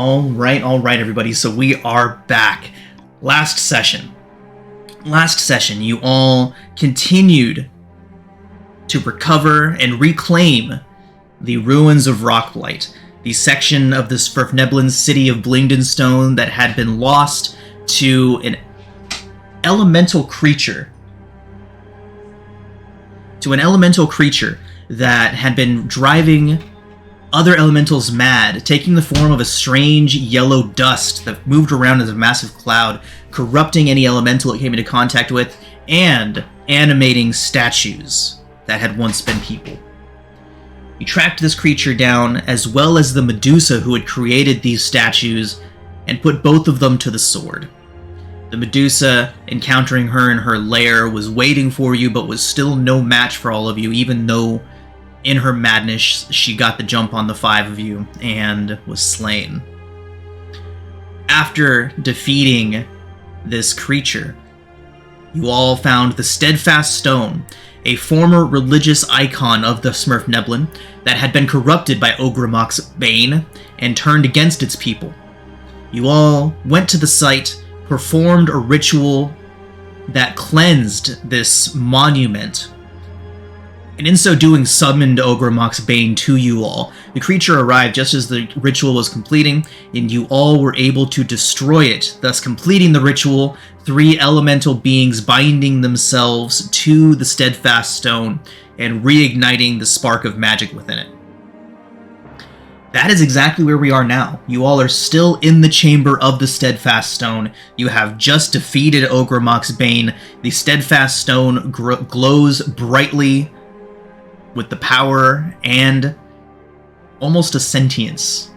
All right, everybody. So we are back. Last session, you all continued to recover and reclaim the ruins of Rockblight, the section of the Svirfneblin city of Blingdenstone that had been lost to an elemental creature. That had been driving other elementals mad, taking the form of a strange yellow dust that moved around as a massive cloud, corrupting any elemental it came into contact with, and animating statues that had once been people. You tracked this creature down, as well as the Medusa who had created these statues, and put both of them to the sword. The Medusa, encountering her in her lair, was waiting for you, but was still no match for all of you, even though in her madness she got the jump on the 5 of you and was slain. After defeating this creature, you all found the Steadfast Stone, a former religious icon of the Svirfneblin that had been corrupted by Ogrimmok's bane and turned against its people. You all went to the site, performed a ritual that cleansed this monument, and in so doing summoned Ogrimmok's bane to you all. The creature arrived just as the ritual was completing, and you all were able to destroy it, thus completing the ritual, 3 elemental beings binding themselves to the Steadfast Stone and reigniting the spark of magic within it. That is exactly where we are now. You all are still in the chamber of the Steadfast Stone. You have just defeated Ogrimmok's bane. The Steadfast Stone glows brightly with the power and almost a sentience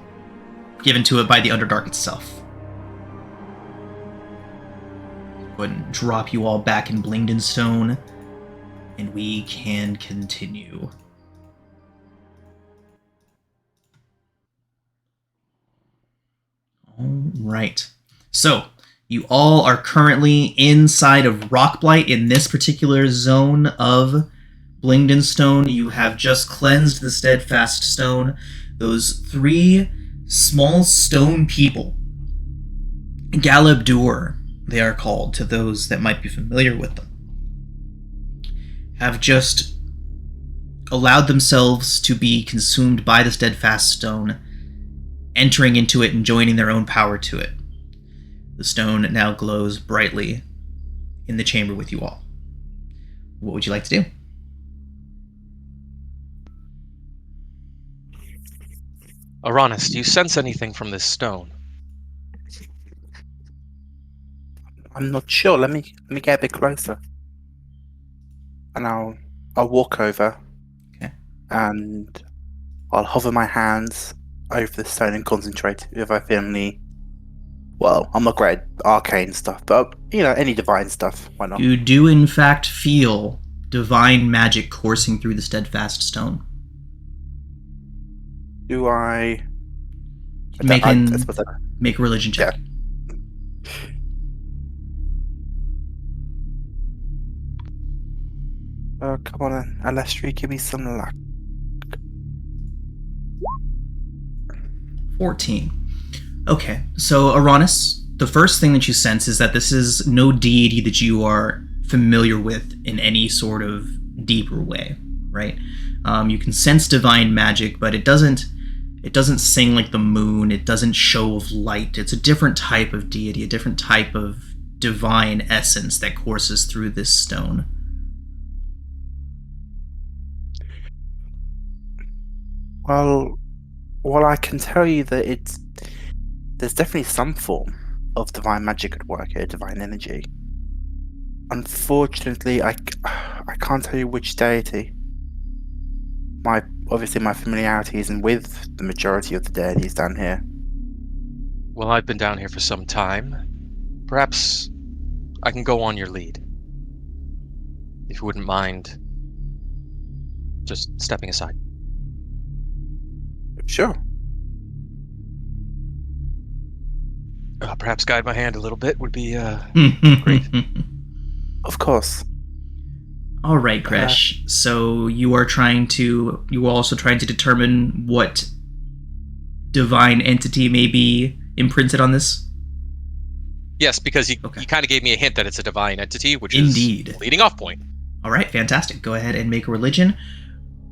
given to it by the Underdark itself. Go ahead and drop you all back in Blingdenstone, and we can continue. Alright, so you all are currently inside of Rockblight in this particular zone of Blingdenstone. You have just cleansed the Steadfast Stone. Those 3 small stone people, Galabdur, they are called to those that might be familiar with them, have just allowed themselves to be consumed by the Steadfast Stone, entering into it and joining their own power to it. The stone now glows brightly in the chamber with you all. What would you like to do? Aranis, do you sense anything from this stone? I'm not sure. Let me get a bit closer, and I'll walk over. Okay. And I'll hover my hands over the stone and concentrate if I feel any. Well, I'm not great at arcane stuff, but any divine stuff. Why not? You do in fact feel divine magic coursing through the Steadfast Stone. Do I make a religion check. Oh, come on, Alestri, give me some luck. 14. Okay, so Aranis, the first thing that you sense is that this is no deity that you are familiar with in any sort of deeper way, right? You can sense divine magic, but it doesn't sing like the moon. It doesn't show of light. It's a different type of deity, a different type of divine essence that courses through this stone. Well, I can tell you that there's definitely some form of divine magic at work here, divine energy. Unfortunately, I can't tell you which deity. Obviously my familiarity isn't with the majority of the deities down here. Well, I've been down here for some time. Perhaps I can go on your lead. If you wouldn't mind just stepping aside. Sure. Perhaps guide my hand a little bit would be great. Of course. All right, Gresh. So you are also trying to determine what divine entity may be imprinted on this? Yes, because he Okay. kind of gave me a hint that it's a divine entity, which Indeed. is leading off point. All right, fantastic. Go ahead and make a religion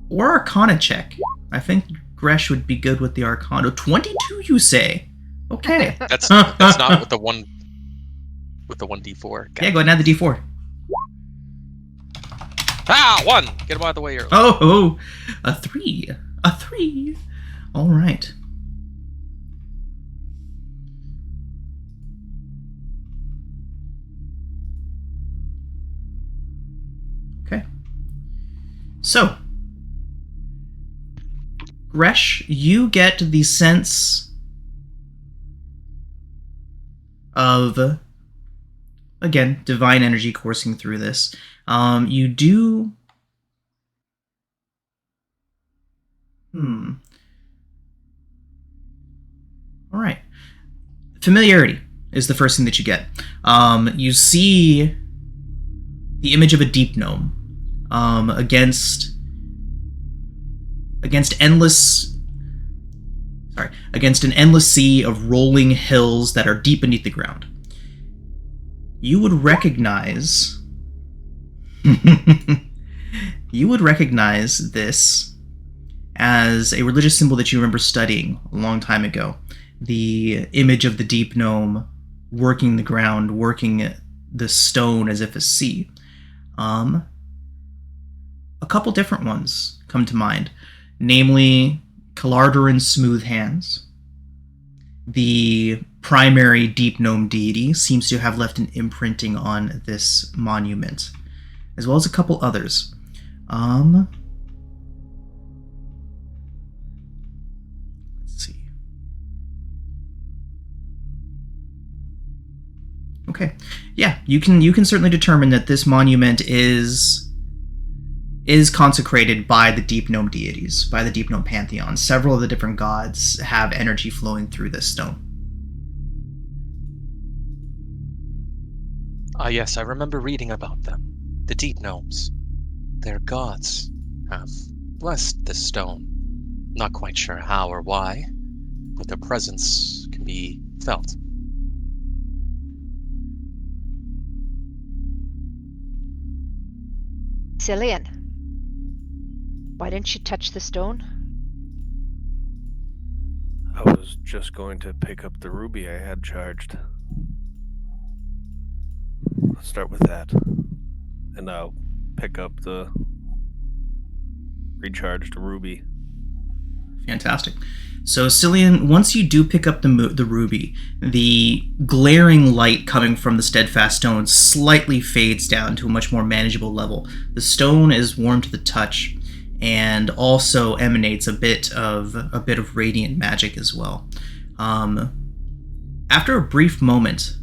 or arcana check. I think Gresh would be good with the arcana. 22, you say? Okay. That's not with the 1d4. Yeah, go ahead and add the d4. Ah, 1! Get him out of the way early. Oh, a 3. A 3. All right. Okay. So, Gresh, you get the sense of, again, divine energy coursing through this. You do... All right. Familiarity is the first thing that you get. You see the image of a deep gnome against an endless sea of rolling hills that are deep beneath the ground. You would recognize this as a religious symbol that you remember studying a long time ago. The image of the deep gnome working the ground, working the stone as if a sea. A couple different ones come to mind, namely Calardoran's smooth hands. The primary deep gnome deity seems to have left an imprinting on this monument, as well as a couple others. Let's see. Okay, yeah, you can certainly determine that this monument is consecrated by the deep gnome deities, by the deep gnome pantheon. Several of the different gods have energy flowing through this stone. Ah, yes, I remember reading about them. The deep gnomes. Their gods have blessed this stone. Not quite sure how or why, but their presence can be felt. Cillian, why didn't you touch the stone? I was just going to pick up the ruby I had charged. Let's start with that. And I'll pick up the recharged ruby. Fantastic. So, Cillian, once you do pick up the ruby, the glaring light coming from the steadfast stone slightly fades down to a much more manageable level. The stone is warm to the touch and also emanates a bit of radiant magic as well. After a brief moment,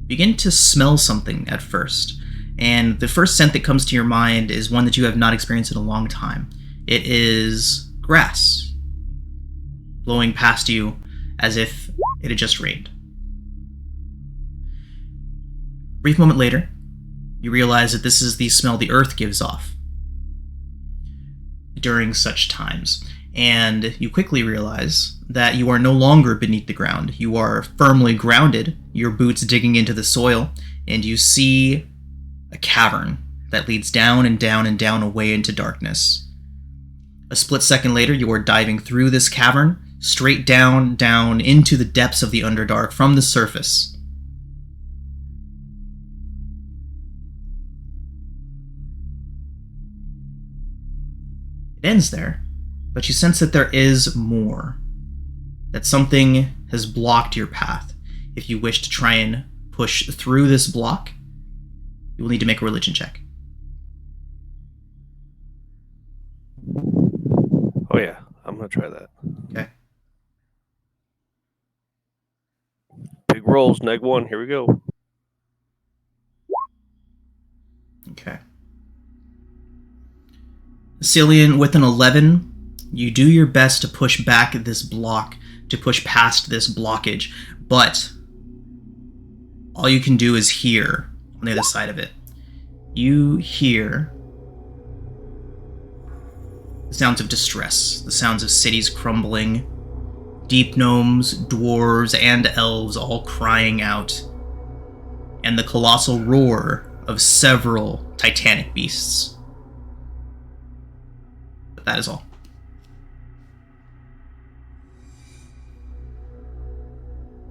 begin to smell something at first, and the first scent that comes to your mind is one that you have not experienced in a long time. It is grass blowing past you as if it had just rained. A brief moment later, you realize that this is the smell the earth gives off during such times, and you quickly realize that you are no longer beneath the ground. You are firmly grounded, your boots digging into the soil, and you see a cavern that leads down and down and down away into darkness. A split second later, you are diving through this cavern, straight down into the depths of the Underdark from the surface. It ends there, but you sense that there is more. That something has blocked your path. If you wish to try and push through this block, you will need to make a religion check. Oh yeah, I'm gonna try that. Okay. Big rolls, neg 1, here we go. Okay. Cillian, with an 11, you do your best to push back this block, to push past this blockage, but all you can do is hear on the other side of it. You hear the sounds of distress, the sounds of cities crumbling, Deep gnomes, dwarves, and elves all crying out, and the colossal roar of several titanic beasts. But that is all.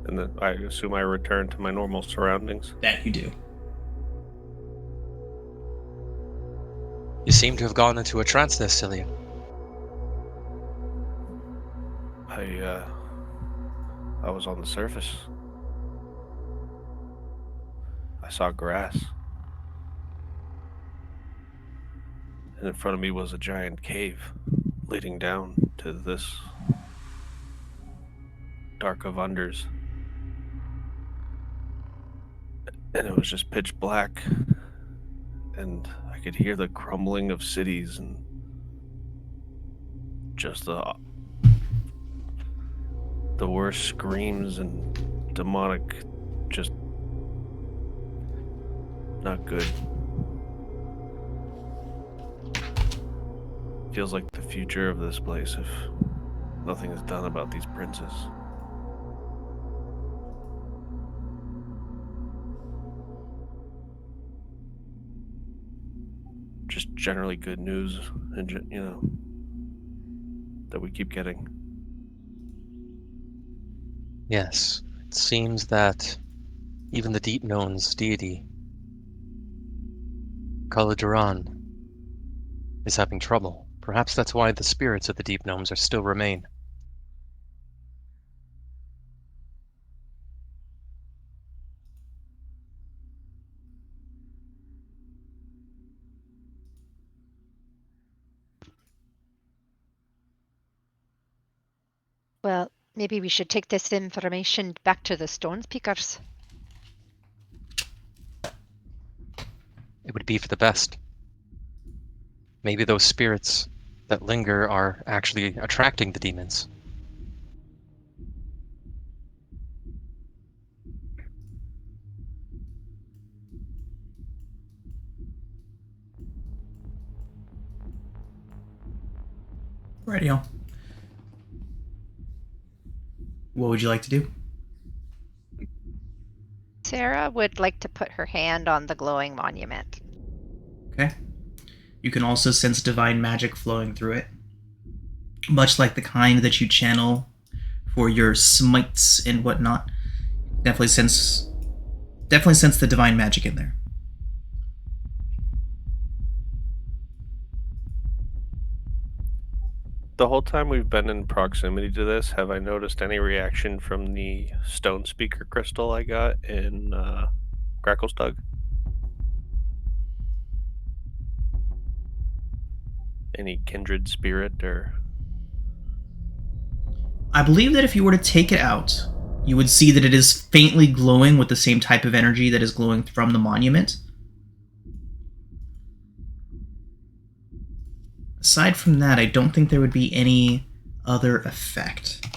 And then I assume I return to my normal surroundings. That you do. You seem to have gone into a trance there, Cillian. I was on the surface. I saw grass. And in front of me was a giant cave leading down to this dark of unders. And it was just pitch black. And I could hear the crumbling of cities and just the worst screams and demonic, just not good. Feels like the future of this place if nothing is done about these princes. Just generally good news, and that we keep getting. Yes, it seems that even the Deep Known's deity, Kala Duran, is having trouble. Perhaps that's why the spirits of the Deep Gnomes are still remain. Well, maybe we should take this information back to the Stone Speakers. It would be for the best. Maybe those spirits that linger are actually attracting the demons. Rightio. What would you like to do? Sarah would like to put her hand on the glowing monument. Okay. You can also sense divine magic flowing through it. Much like the kind that you channel for your smites and whatnot. Definitely sense the divine magic in there. The whole time we've been in proximity to this, have I noticed any reaction from the stone speaker crystal I got in Gracklestug? Any kindred spirit or... I believe that if you were to take it out, you would see that it is faintly glowing with the same type of energy that is glowing from the monument. Aside from that, I don't think there would be any other effect.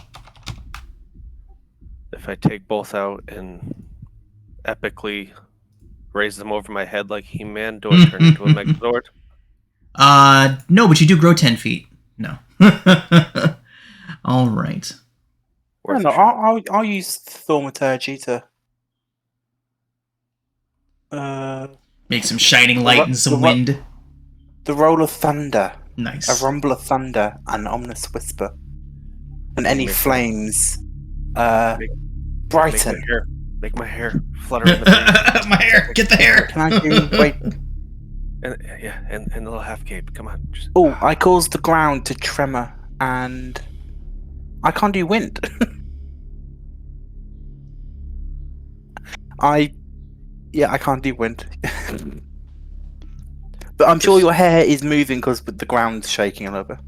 If I take both out and epically raise them over my head like He-Man, do I turn into a Megazord? No, but you do grow 10 feet. No. All right. No, I'll use thaumaturgy to make some shining light and some wind. The roll of thunder. Nice. A rumble of thunder, an ominous whisper. And any flames brighten. Make my hair flutter in the breeze. My hair! Get the hair! Can I do... Wait. And the little half cape. Come on. Oh, I cause the ground to tremor, and I can't do wind. I can't do wind. But I'm sure your hair is moving because the ground's shaking a little bit.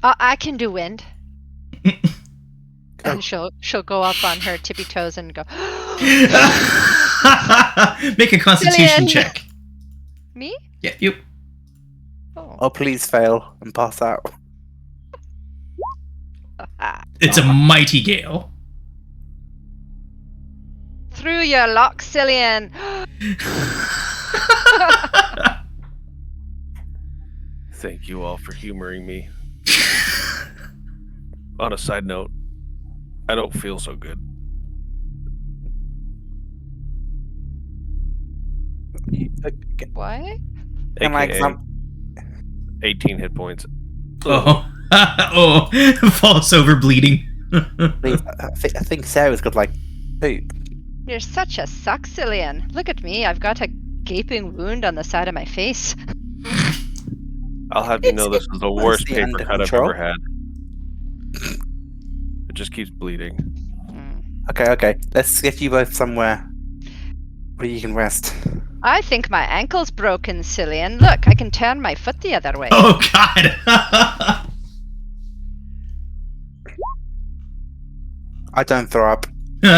I can do wind. And she'll go up on her tippy toes and go. Make a Constitution Cillian. check. Me? Yeah, you. Oh, please fail and pass out. It's a mighty gale. Through your locks, Cillian. Thank you all for humoring me. On a side note, I don't feel so good. What? Can I AKA 18 hit points. Oh. Oh. Falls over bleeding. Please, I think Sarah's got like poop. You're such a suck, Cillian. Look at me. I've got a gaping wound on the side of my face. I'll have you know this is the worst honestly paper under cut I've control. ever had. It just keeps bleeding. Okay. Let's get you both somewhere where you can rest. I think my ankle's broken, Cillian. Look, I can turn my foot the other way. Oh, God. I don't throw up. It's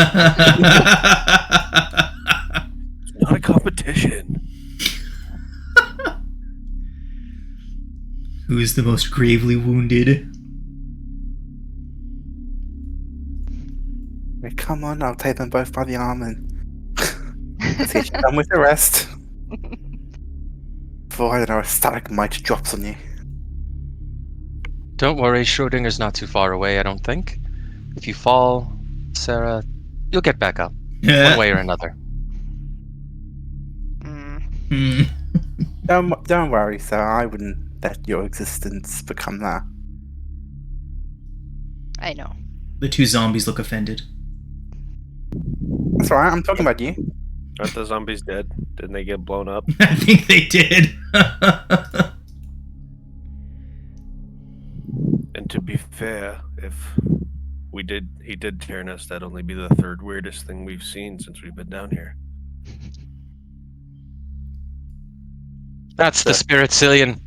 not a competition. Who's the most gravely wounded? Come on, I'll take them both by the arm and let's get you done with the rest. Before, I don't know, a stalagmite drops on you. Don't worry, Schrodinger's not too far away, I don't think. If you fall, Sarah, you'll get back up, one way or another. Hmm. Don't worry, sir. I wouldn't let your existence become that. I know. The two zombies look offended. That's alright, I'm talking about you. Aren't the zombies dead? Didn't they get blown up? I think they did. And to be fair, if he did turn us, that'd only be the third weirdest thing we've seen since we've been down here. That's the spirit, Cillian.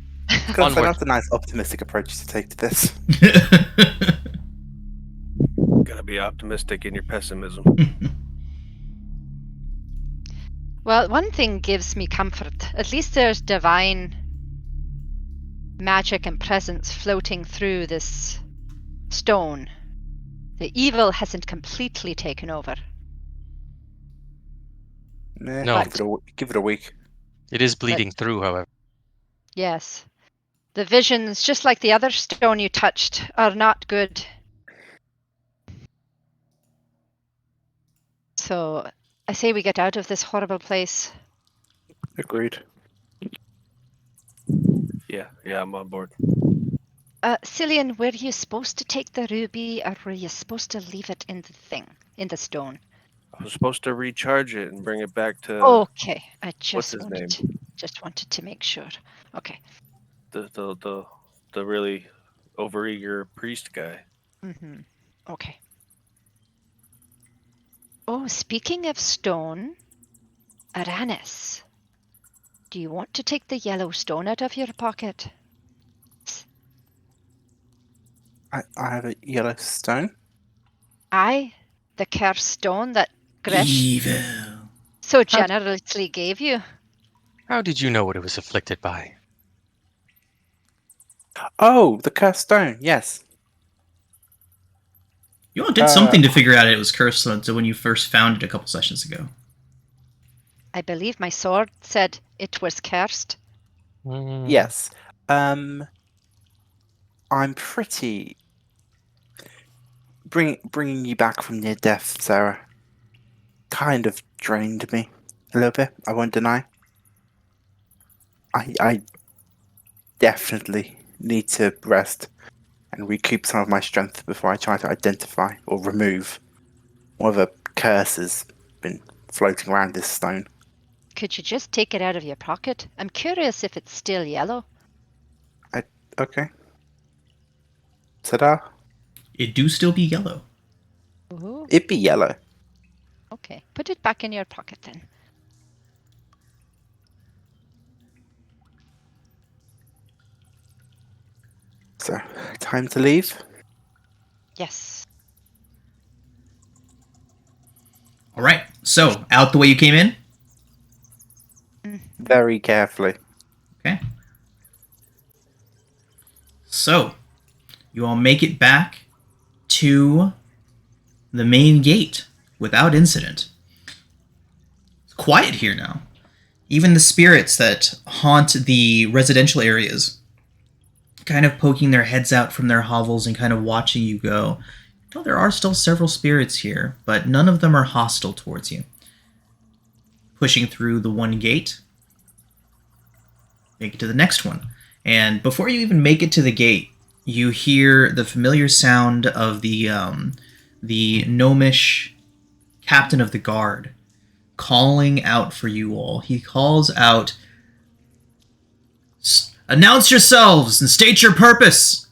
Onward. That's a nice optimistic approach to take to this. Gotta be optimistic in your pessimism. Well, one thing gives me comfort. At least there's divine magic and presence floating through this stone. The evil hasn't completely taken over. No. Give it a week. It is bleeding through, however. Yes. The visions, just like the other stone you touched, are not good. So, I say we get out of this horrible place. Agreed. Yeah, I'm on board. Cillian, were you supposed to take the ruby, or were you supposed to leave it in the stone? I was supposed to recharge it and bring it back to Okay, I what's just his wanted to make sure. Okay. the really overeager priest guy. Okay. Oh, speaking of stone, Aranis, do you want to take the yellow stone out of your pocket? I have a yellow stone. Aye, the cursed stone that Grish Evil. so generously gave you. How did you know what it was afflicted by? Oh, the cursed stone. Yes. You all did something to figure out it was cursed so when you first found it a couple sessions ago. I believe my sword said it was cursed. Yes. I'm pretty bringing you back from near death, Sarah. Kind of drained me a little bit. I won't deny. I definitely need to rest and recoup some of my strength before I try to identify or remove whatever curse has been floating around this stone. Could you just take it out of your pocket? I'm curious if it's still yellow. Okay. Ta-da. It do still be yellow. Ooh, It'd be yellow. okay. Put it back in your pocket then. So, time to leave? Yes. All right. So, out the way you came in? Very carefully. Okay. So, you all make it back to the main gate without incident. It's quiet here now. Even the spirits that haunt the residential areas kind of poking their heads out from their hovels and kind of watching you go. Well, there are still several spirits here, but none of them are hostile towards you. Pushing through the one gate, make it to the next one. And before you even make it to the gate, you hear the familiar sound of the gnomish captain of the guard calling out for you all. He calls out, "Announce yourselves and state your purpose."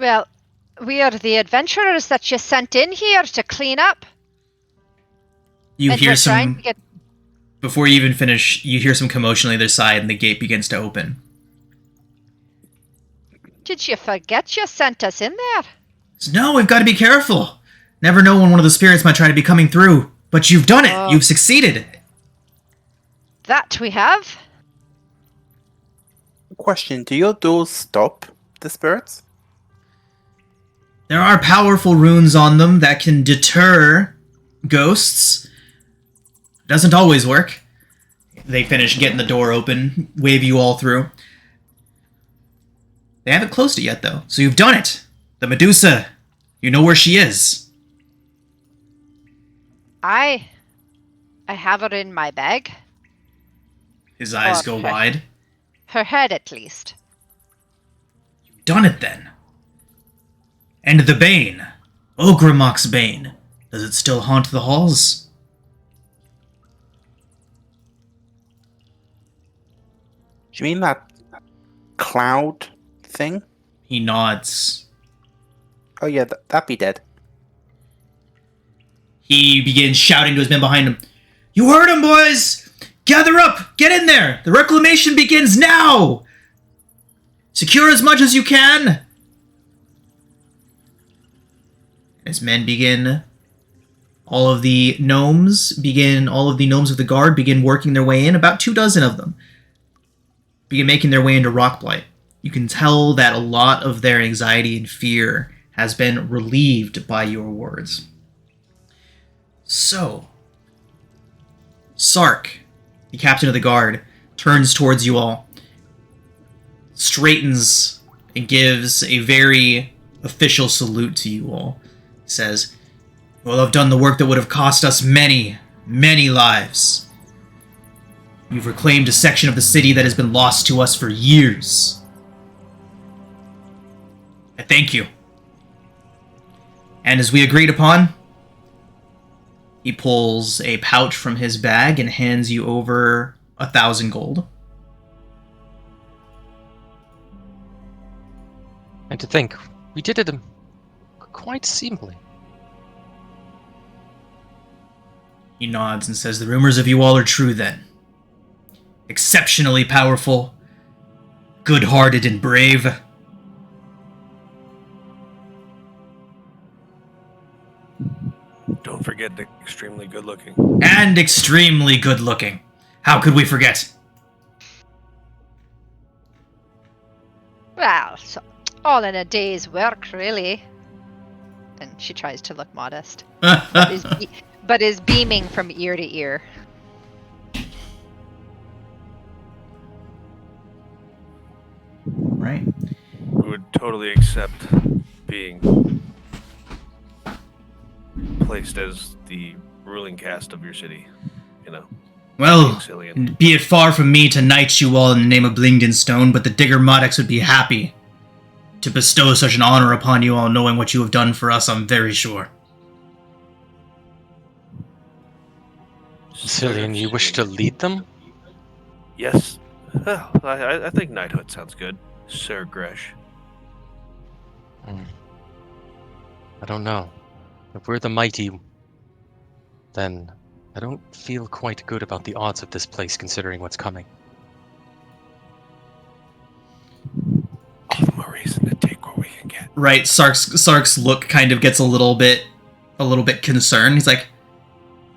Well, we are the adventurers that you sent in here to clean up. You And hear we're trying some... to get- Before you even finish, you hear some commotion on the other side, and the gate begins to open. Did you forget you sent us in there? No, we've got to be careful. Never know when one of the spirits might try to be coming through. But you've done it. Oh. You've succeeded. That we have. Question: do your doors stop the spirits? There are powerful runes on them that can deter ghosts. Doesn't always work. They finish getting the door open, wave you all through. They haven't closed it yet, though, so you've done it. The Medusa, you know where she is. I have her in my bag. His eyes go Okay. wide. Her head, at least. You've done it, then. And the Bane, Ogrimok's Bane, does it still haunt the halls? Do you mean that cloud thing? He nods. Oh yeah, that'd be dead. He begins shouting to his men behind him. You heard him, boys! Gather up! Get in there! The reclamation begins now! Secure as much as you can! As men begin, all of the gnomes of the guard begin working their way in. About 24 of them begin making their way into Rockblight. You can tell that a lot of their anxiety and fear has been relieved by your words. So, Sark, the captain of the guard, turns towards you all, straightens, and gives a very official salute to you all. He says, "You all have done the work that would have cost us many, many lives. You've reclaimed a section of the city that has been lost to us for years. I thank you. And as we agreed upon," he pulls a pouch from his bag and hands you over 1,000 gold. And to think, we did it quite simply. He nods and says, "The rumors of you all are true then. Exceptionally powerful, good-hearted and brave. Don't forget the extremely good looking. And extremely good-looking. How could we forget?" Well, so, all in a day's work, really. And she tries to look modest, but is beaming from ear to ear. Right. We would totally accept being placed as the ruling caste of your city. You know, Well, Xillian. be it far from me to knight you all in the name of Blingden Stone, but the Digger Modex would be happy to bestow such an honor upon you all, knowing what you have done for us, I'm very sure. Cillian, you wish to lead them? Yes. Well, I think knighthood sounds good, Sir Gresh. I don't know. If we're the mighty, then I don't feel quite good about the odds of this place considering what's coming. All the more reason to take what we can get. Right, Sark's look kind of gets a little bit concerned. He's like,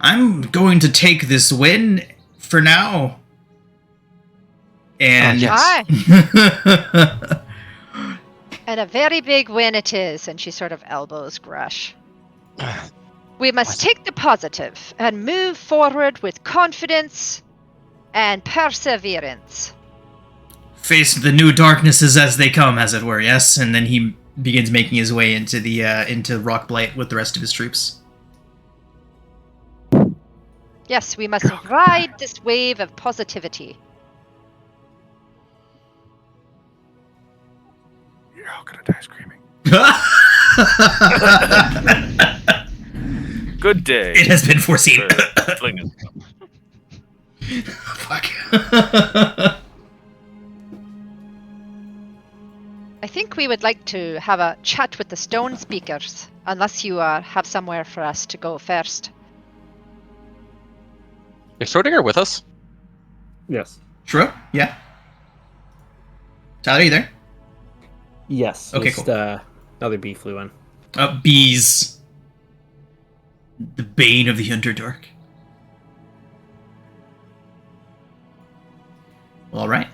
"I'm going to take this win for now." And yes. Aye. And a very big win it is, and she sort of elbows Grush. We must take the positive and move forward with confidence and perseverance. face the new darknesses as they come, as it were, yes? And then he begins making his way into the into Rockblight with the rest of his troops. Yes, we must ride this wave of positivity. You're all gonna die screaming. Good day. It has been foreseen. Fuck. I think we would like to have a chat with the stone speakers, unless you have somewhere for us to go first. Is Schrodinger with us? Yes. True? Yeah. Tyler, you there? Yes. Okay, just, cool. Another bee flew in. Bees. The bane of the Underdark. All right.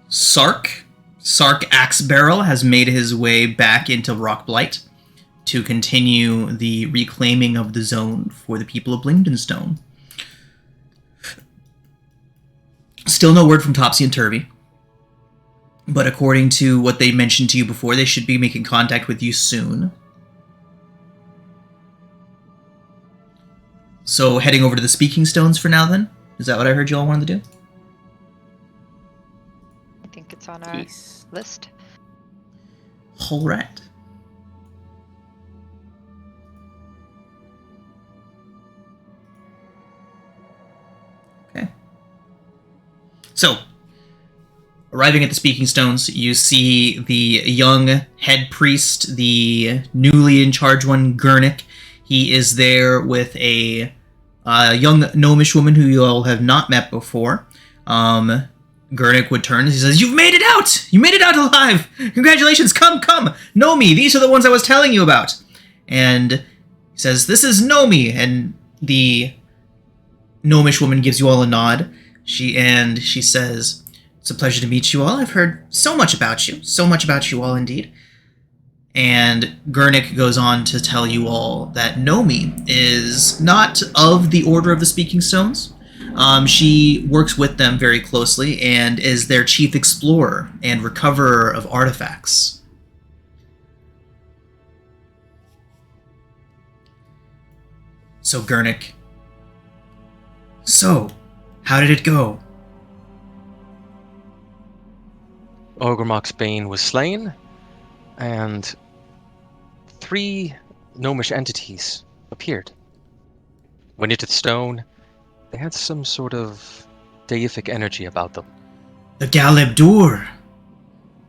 Sark Axebarrel has made his way back into Rockblight to continue the reclaiming of the zone for the people of Blingdenstone. Still no word from Topsy and Turvy, but according to what they mentioned to you before, they should be making contact with you soon. So heading over to the Speaking Stones for now, then? Is that what I heard you all wanted to do? I think it's on our list. All right. Okay. So, arriving at the Speaking Stones, you see the young head priest, the newly in charge one, Gurnik. He is there with a young gnomish woman who you all have not met before. Gurnik would turn and he says, "You've made it out! You made it out alive! Congratulations! Come! Nomi, these are the ones I was telling you about!" And he says, "This is Nomi," and the gnomish woman gives you all a nod. She says, "It's a pleasure to meet you all. I've heard so much about you all indeed." And Gurnik goes on to tell you all that Nomi is not of the Order of the Speaking Stones. She works with them very closely and is their chief explorer and recoverer of artifacts. So Gurnik, how did it go? Ogremok's Bane was slain, and 3 gnomish entities appeared. Went into the stone. They had some sort of deific energy about them. The Galeb-Dur,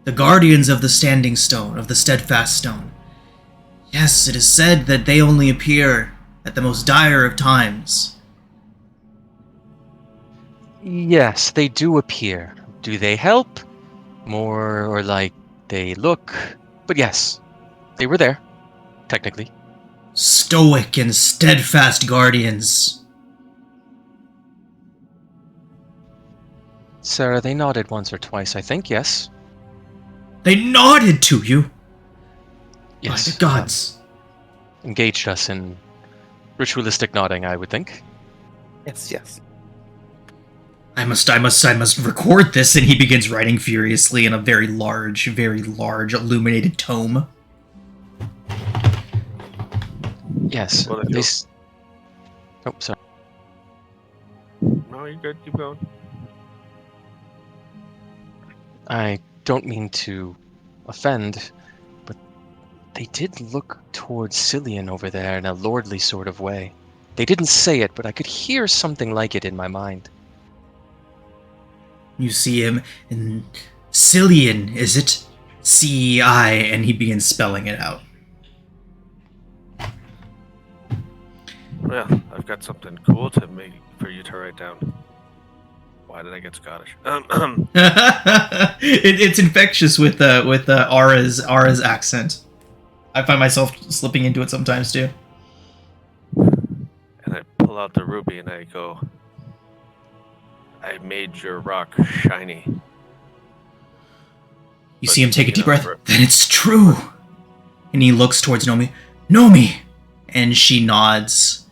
the guardians of the Standing Stone, of the Steadfast Stone. Yes, it is said that they only appear at the most dire of times. Yes, they do appear. Do they help? More or like they look? But yes, they were there, technically. Stoic and steadfast guardians. Sarah, they nodded once or twice, I think, yes? They nodded to you? Yes. By the gods. Engaged us in ritualistic nodding, I would think. Yes. I must record this, and he begins writing furiously in a very large illuminated tome. Yes. Well, Oh, sorry. No, you're good. Keep going. I don't mean to offend, but they did look towards Cillian over there in a lordly sort of way. They didn't say it, but I could hear something like it in my mind. You see him, and Cillian, is it? C-I, and he begins spelling it out. Well, I've got something cool to make for you to write down. Why did I get Scottish? It's infectious with Ara's accent. I find myself slipping into it sometimes too. And I pull out the ruby and I go, "I made your rock shiny." You see him take a deep breath. Then it's true. And he looks towards Nomi. Nomi! And she nods.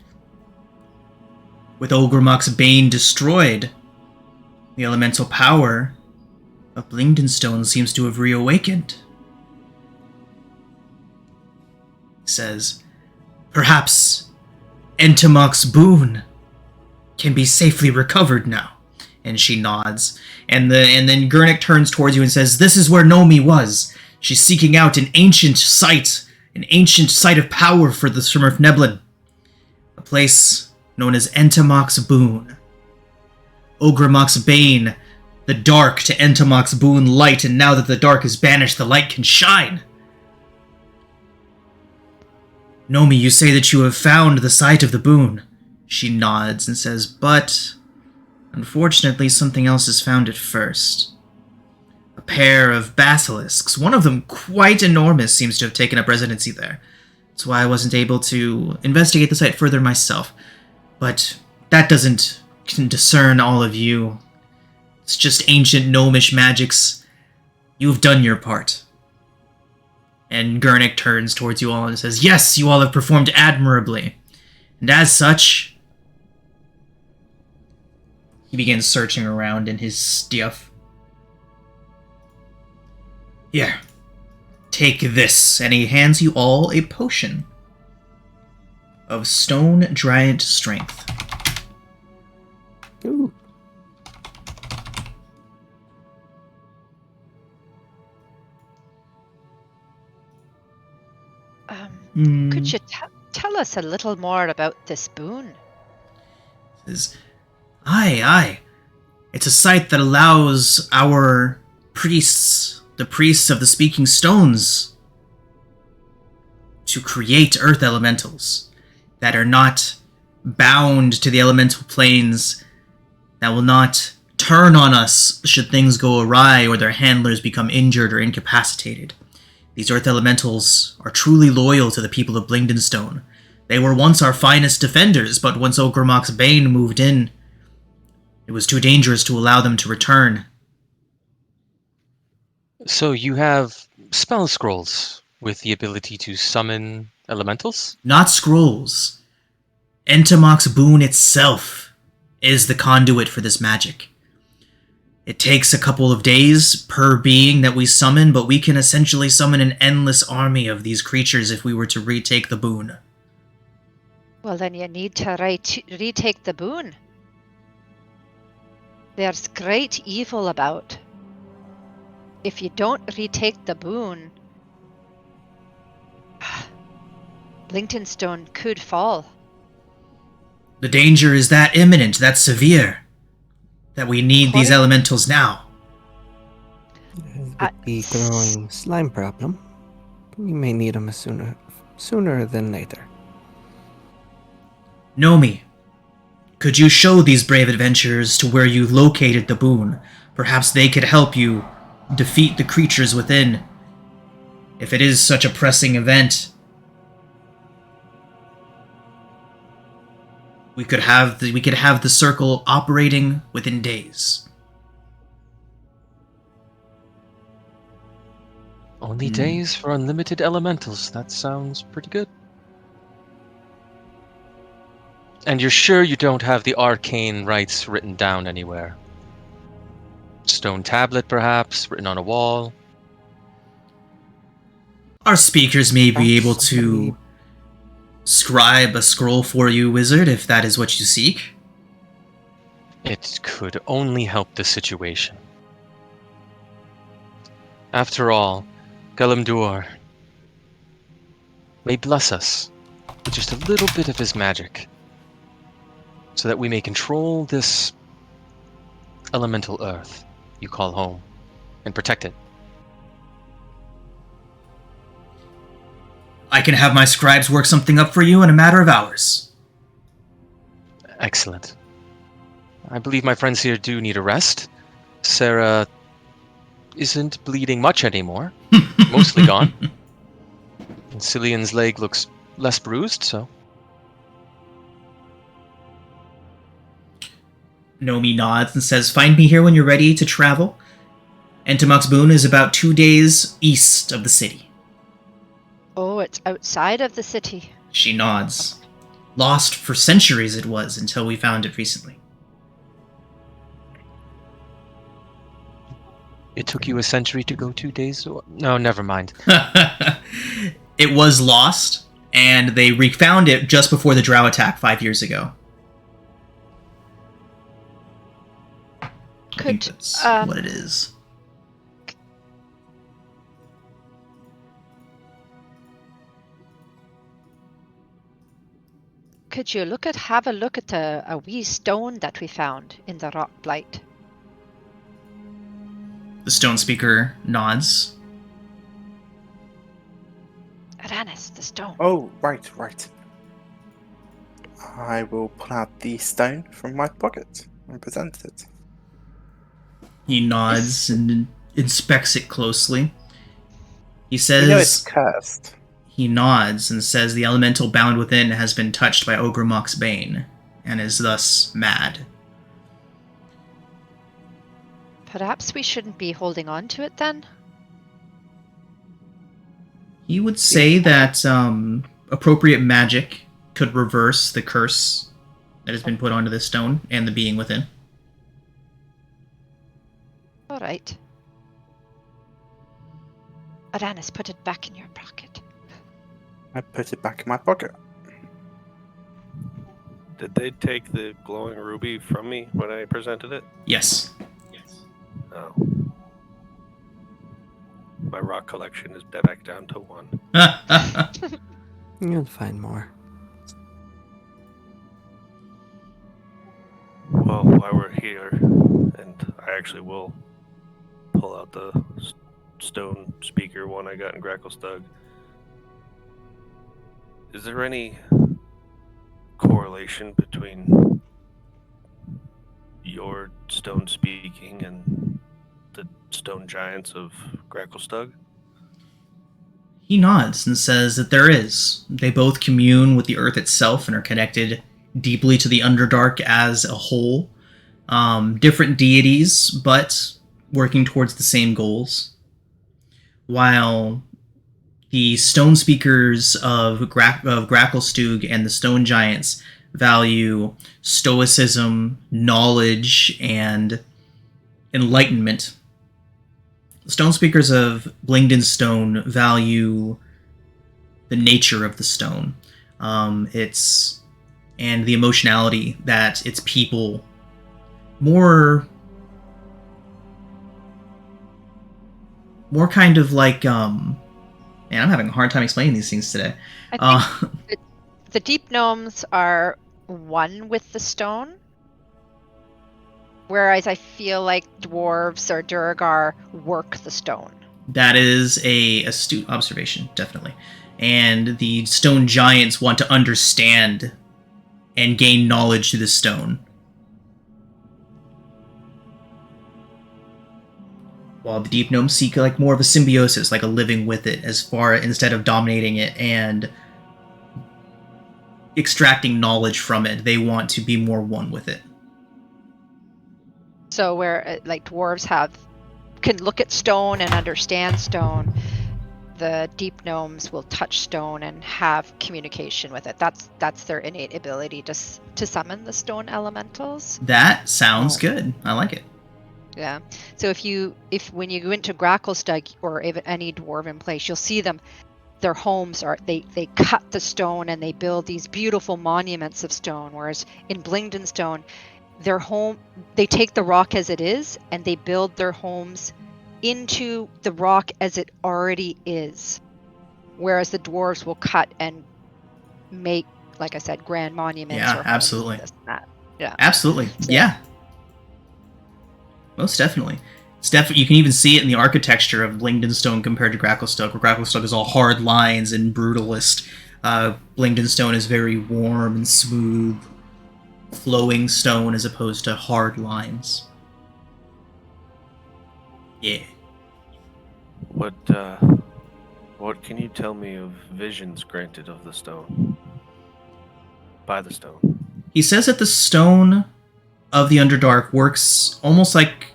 With Ogremok's Bane destroyed, The elemental power of Blingdenstone seems to have reawakened. He says, perhaps Entomoc's boon can be safely recovered now. And she nods. And then Gurnik turns towards you and says, this is where Nomi was. She's seeking out an ancient site of power for the Smurf Neblin. A place known as Entomoc's Boon. Ogrimoc's Bane, the dark to Entomoc's Boon light, and now that the dark is banished, the light can shine. Nomi, you say that you have found the site of the boon. She nods and says, but unfortunately something else has found it first. A pair of basilisks, one of them quite enormous, seems to have taken up residency there. That's why I wasn't able to investigate the site further myself. But that doesn't discern all of you. It's just ancient gnomish magics. You've done your part. And Gurnik turns towards you all and says, yes, you all have performed admirably. And as such, he begins searching around in his stuff. Here, take this. And he hands you all a potion of Stone Giant Strength. Ooh. Could you tell us a little more about this boon? Says, aye. It's a site that allows our priests, the priests of the Speaking Stones, to create earth elementals that are not bound to the elemental planes, that will not turn on us should things go awry or their handlers become injured or incapacitated. These earth elementals are truly loyal to the people of Blingdenstone. They were once our finest defenders, but once Ogrimoc's Bane moved in, it was too dangerous to allow them to return. So you have spell scrolls with the ability to summon elementals? Not scrolls. Entomoc's boon itself is the conduit for this magic. It takes a couple of days per being that we summon, but we can essentially summon an endless army of these creatures if we were to retake the boon. Well, then you need to retake the boon. There's great evil about. If you don't retake the boon, Blingdenstone could fall. The danger is that imminent, that severe, that we need these elementals now. With the growing slime problem, we may need them sooner than later. Nomi, could you show these brave adventurers to where you located the boon? Perhaps they could help you defeat the creatures within. If it is such a pressing event, we could have the circle operating within days. Only days for unlimited elementals. That sounds pretty good. And you're sure you don't have the arcane rites written down anywhere? Stone tablet, perhaps, written on a wall? Our speakers may be able to scribe a scroll for you, wizard, if that is what you seek. It could only help the situation. After all, Galamdur may bless us with just a little bit of his magic, so that we may control this elemental earth you call home, and protect it. I can have my scribes work something up for you in a matter of hours. Excellent. I believe my friends here do need a rest. Sarah isn't bleeding much anymore. Mostly gone. And Cillian's leg looks less bruised, so... Nomi nods and says, find me here when you're ready to travel. Entomoc's Boon is about 2 days east of the city. Oh, it's outside of the city. She nods. Lost for centuries it was, until we found it recently. It took you a century to go 2 days? No, never mind. It was lost, and they refound it just before the Drow attack 5 years ago. I think that's what it is. Could you have a look at a wee stone that we found in the rock blight? The stone speaker nods. Aranis, the stone. Oh, right. I will pull out the stone from my pocket and present it. He nods and inspects it closely. He says... You know it's cursed. He nods and says the elemental bound within has been touched by Ogremock's bane, and is thus mad. Perhaps we shouldn't be holding on to it then? He would say that appropriate magic could reverse the curse that has been put onto this stone and the being within. All right. Aranis, put it back in your pocket. I put it back in my pocket. Did they take the glowing ruby from me when I presented it? Yes. Oh. My rock collection is back down to 1. You'll find more. Well, while we're here, and I actually will pull out the stone speaker one I got in Gracklestug. Is there any correlation between your stone speaking and the stone giants of Gracklestug? He nods and says that there is. They both commune with the earth itself and are connected deeply to the Underdark as a whole. Different deities, but working towards the same goals. While the stone speakers of Gracklestug and the stone giants value stoicism, knowledge, and enlightenment, the stone speakers of Blingden Stone value the nature of the stone, and the emotionality that its people more kind of like man, I'm having a hard time explaining these things today. I think the deep gnomes are one with the stone, whereas I feel like dwarves or Duergar work the stone. That is a astute observation, definitely. And the stone giants want to understand and gain knowledge through the stone, while the deep gnomes seek like more of a symbiosis, like a living with it, instead of dominating it and extracting knowledge from it. They want to be more one with it. So where like dwarves can look at stone and understand stone, the deep gnomes will touch stone and have communication with it. That's their innate ability to summon the stone elementals. That sounds good. I like it. Yeah. So if when you go into Gracklestug or even any dwarven place, you'll see them. Their homes they cut the stone and they build these beautiful monuments of stone. Whereas in Blingden Stone, their home, they take the rock as it is and they build their homes into the rock as it already is. Whereas the dwarves will cut and make, like I said, grand monuments. Yeah, or absolutely. this and that. Yeah. Absolutely. So, yeah. Most definitely. You can even see it in the architecture of Blingden Stone compared to Gracklestug, where Gracklestug is all hard lines and brutalist. Blingden Stone is very warm and smooth, flowing stone as opposed to hard lines. Yeah. What can you tell me of visions granted of the stone? By the stone? He says that the stone of the Underdark works almost like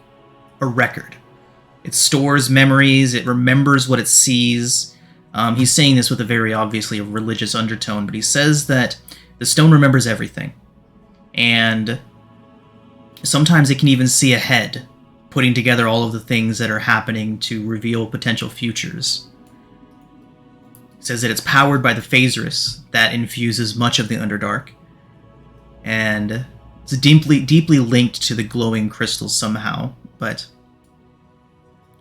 a record. It stores memories, it remembers what it sees. He's saying this with a very obviously religious undertone, but he says that the stone remembers everything. And sometimes it can even see ahead, putting together all of the things that are happening to reveal potential futures. He says that it's powered by the Phaserus that infuses much of the Underdark, and it's deeply linked to the glowing crystals somehow, but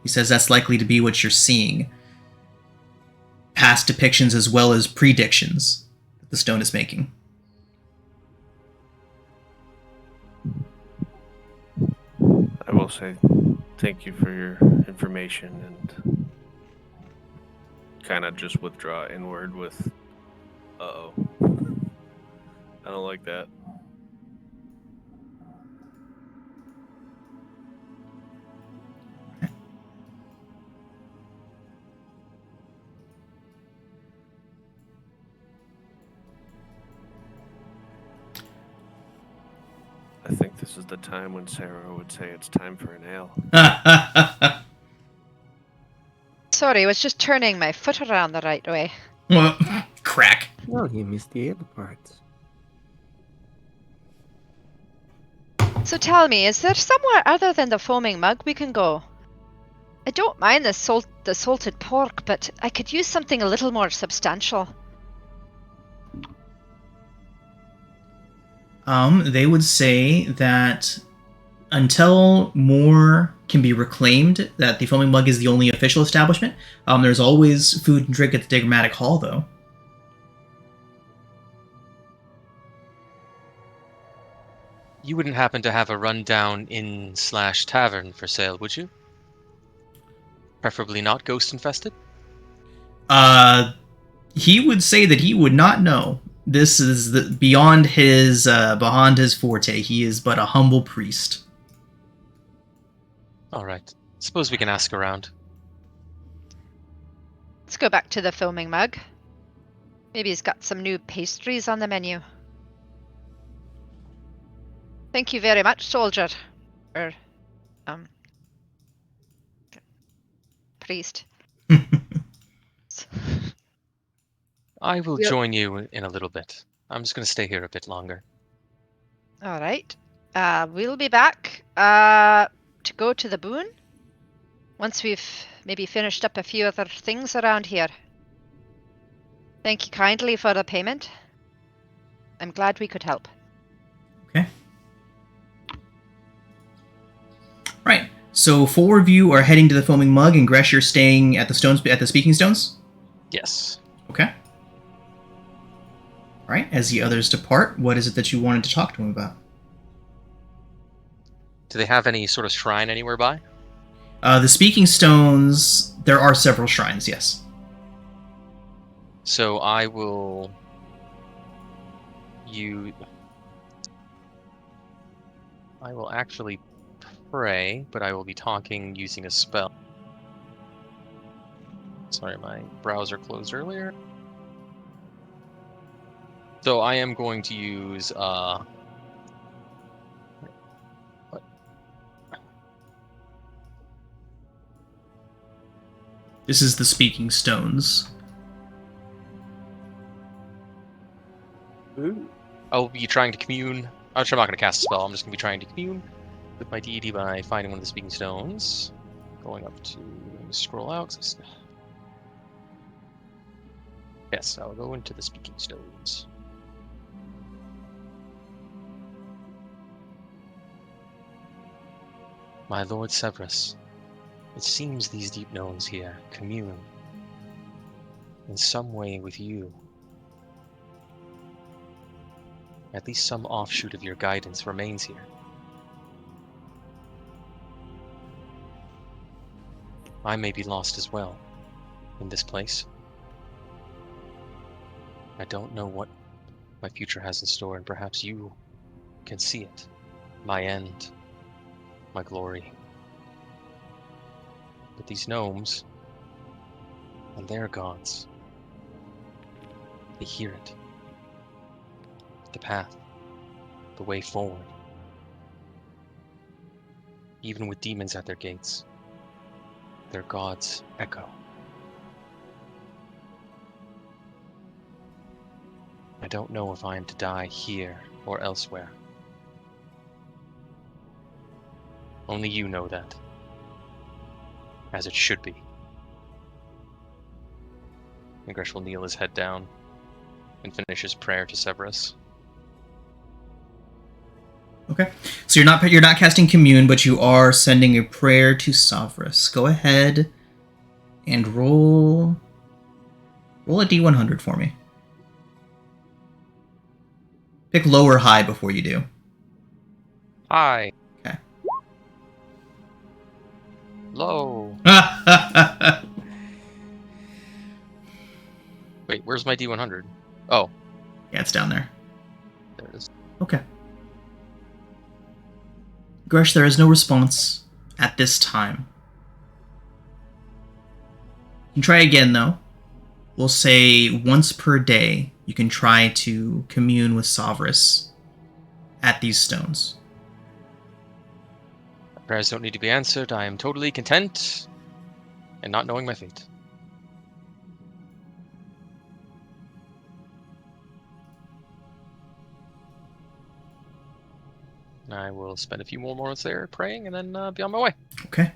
he says that's likely to be what you're seeing. Past depictions as well as predictions that the stone is making. I will say thank you for your information and kind of just withdraw inward with, uh-oh. I don't like that. I think this is the time when Sarah would say it's time for an ale. Sorry, I was just turning my foot around the right way. Crack. No, you missed the ale parts. So tell me, is there somewhere other than the foaming mug we can go? I don't mind the salted pork, but I could use something a little more substantial. They would say that until more can be reclaimed, that the Foaming Mug is the only official establishment. There's always food and drink at the Digmatic Hall, though. You wouldn't happen to have a rundown inn/tavern for sale, would you? Preferably not ghost-infested? He would say that he would not know. This is beyond his forte. He is but a humble priest. All right. Suppose we can ask around. Let's go back to the foaming mug. Maybe he's got some new pastries on the menu. Thank you very much, soldier. Priest. I will Yep. join you in a little bit. I'm just going to stay here a bit longer. All right. We'll be back to go to the boon once we've maybe finished up a few other things around here. Thank you kindly for the payment. I'm glad we could help. Okay. Right. So 4 of you are heading to the Foaming Mug, and Gresh, you're staying at the Speaking Stones? Yes. Okay. All right. As the others depart, what is it that you wanted to talk to him about? Do they have any sort of shrine anywhere by? The Speaking Stones, there are several shrines, yes. So I will... I will actually pray, but I will be talking using a spell. Sorry, my browser closed earlier. So I am going to use This is the Speaking Stones. Ooh. I'll be trying to commune. I'm not going to cast a spell. I'm just going to be trying to commune with my deity by finding one of the Speaking Stones. Going up to... Let me scroll out. Yes, I'll go into the Speaking Stones. My Lord Severus, it seems these deep gnomes here commune in some way with you. At least some offshoot of your guidance remains here. I may be lost as well in this place. I don't know what my future has in store, and perhaps you can see it. My end, my glory. But these gnomes and their gods, they hear it. The path, the way forward. Even with demons at their gates, their gods echo. I don't know if I am to die here or elsewhere. Only you know that. As it should be. And Gresh will kneel his head down and finish his prayer to Severus. Okay. So you're not casting commune, but you are sending a prayer to Severus. Go ahead and roll a d100 for me. Pick low or high before you do. Hi. Okay. Low. Wait, where's my D100? Oh. Yeah, it's down there. There it is. Okay. Gresh, there is no response at this time. You can try again, though. We'll say once per day, you can try to commune with Severus at these stones. Prayers don't need to be answered. I am totally content and not knowing my fate. I will spend a few more moments there praying and then be on my way. Okay.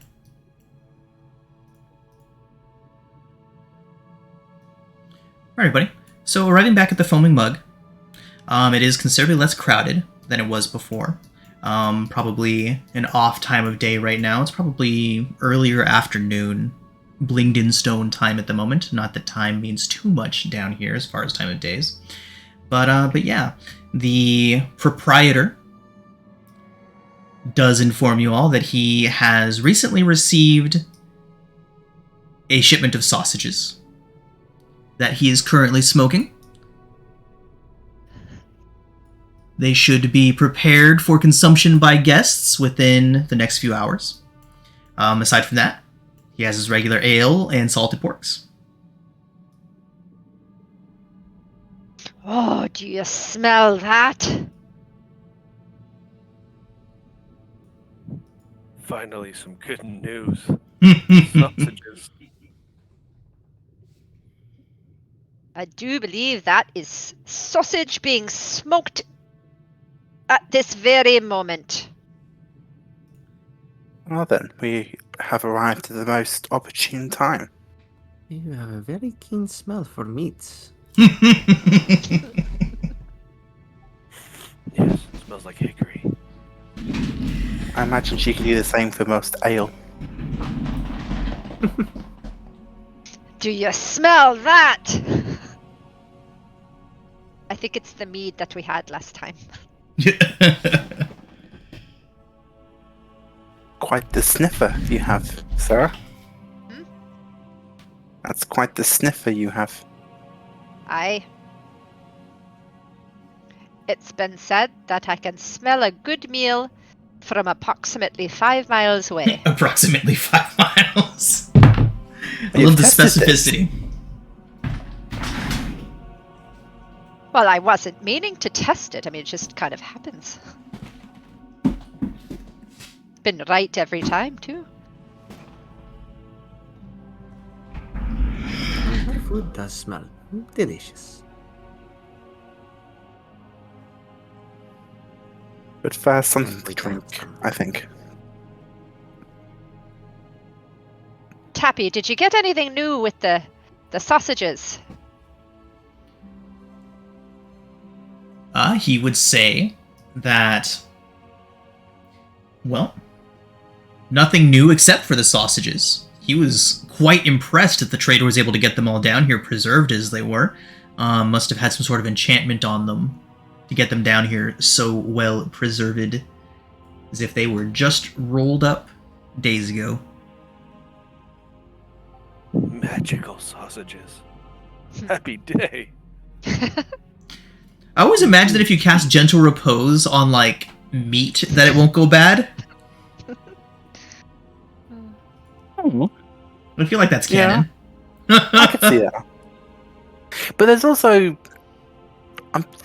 Alright, buddy. So arriving back at the Foaming Mug, it is considerably less crowded than it was before. Probably an off time of day right now. It's probably earlier afternoon, Blingden Stone time at the moment. Not that time means too much down here as far as time of days. But yeah, the proprietor does inform you all that he has recently received a shipment of sausages that he is currently smoking. They should be prepared for consumption by guests within the next few hours. Aside from that, he has his regular ale and salted porks. Oh, do you smell that? Finally, some good news. Sausages. I do believe that is sausage being smoked at this very moment. Well then, we have arrived at the most opportune time. You have a very keen smell for meats. Yes, it smells like hickory. I imagine she can do the same for most ale. Do you smell that? I think it's the mead that we had last time. Quite the sniffer you have, Sarah. Hmm? That's quite the sniffer you have. Aye. It's been said that I can smell a good meal from approximately 5 miles away. Approximately 5 miles. I love the specificity. Well, I wasn't meaning to test it. I mean, it just kind of happens. Been right every time, too. Your food does smell delicious. But first, something to drink, I think. Tappy, did you get anything new with the sausages? He would say that, well, nothing new except for the sausages. He was quite impressed that the trader was able to get them all down here, preserved as they were. Must have had some sort of enchantment on them to get them down here so well preserved, as if they were just rolled up days ago. Magical sausages. Happy day. I always imagine that if you cast Gentle Repose on, like, meat, that it won't go bad. I feel like that's canon. I can see that. But there's also...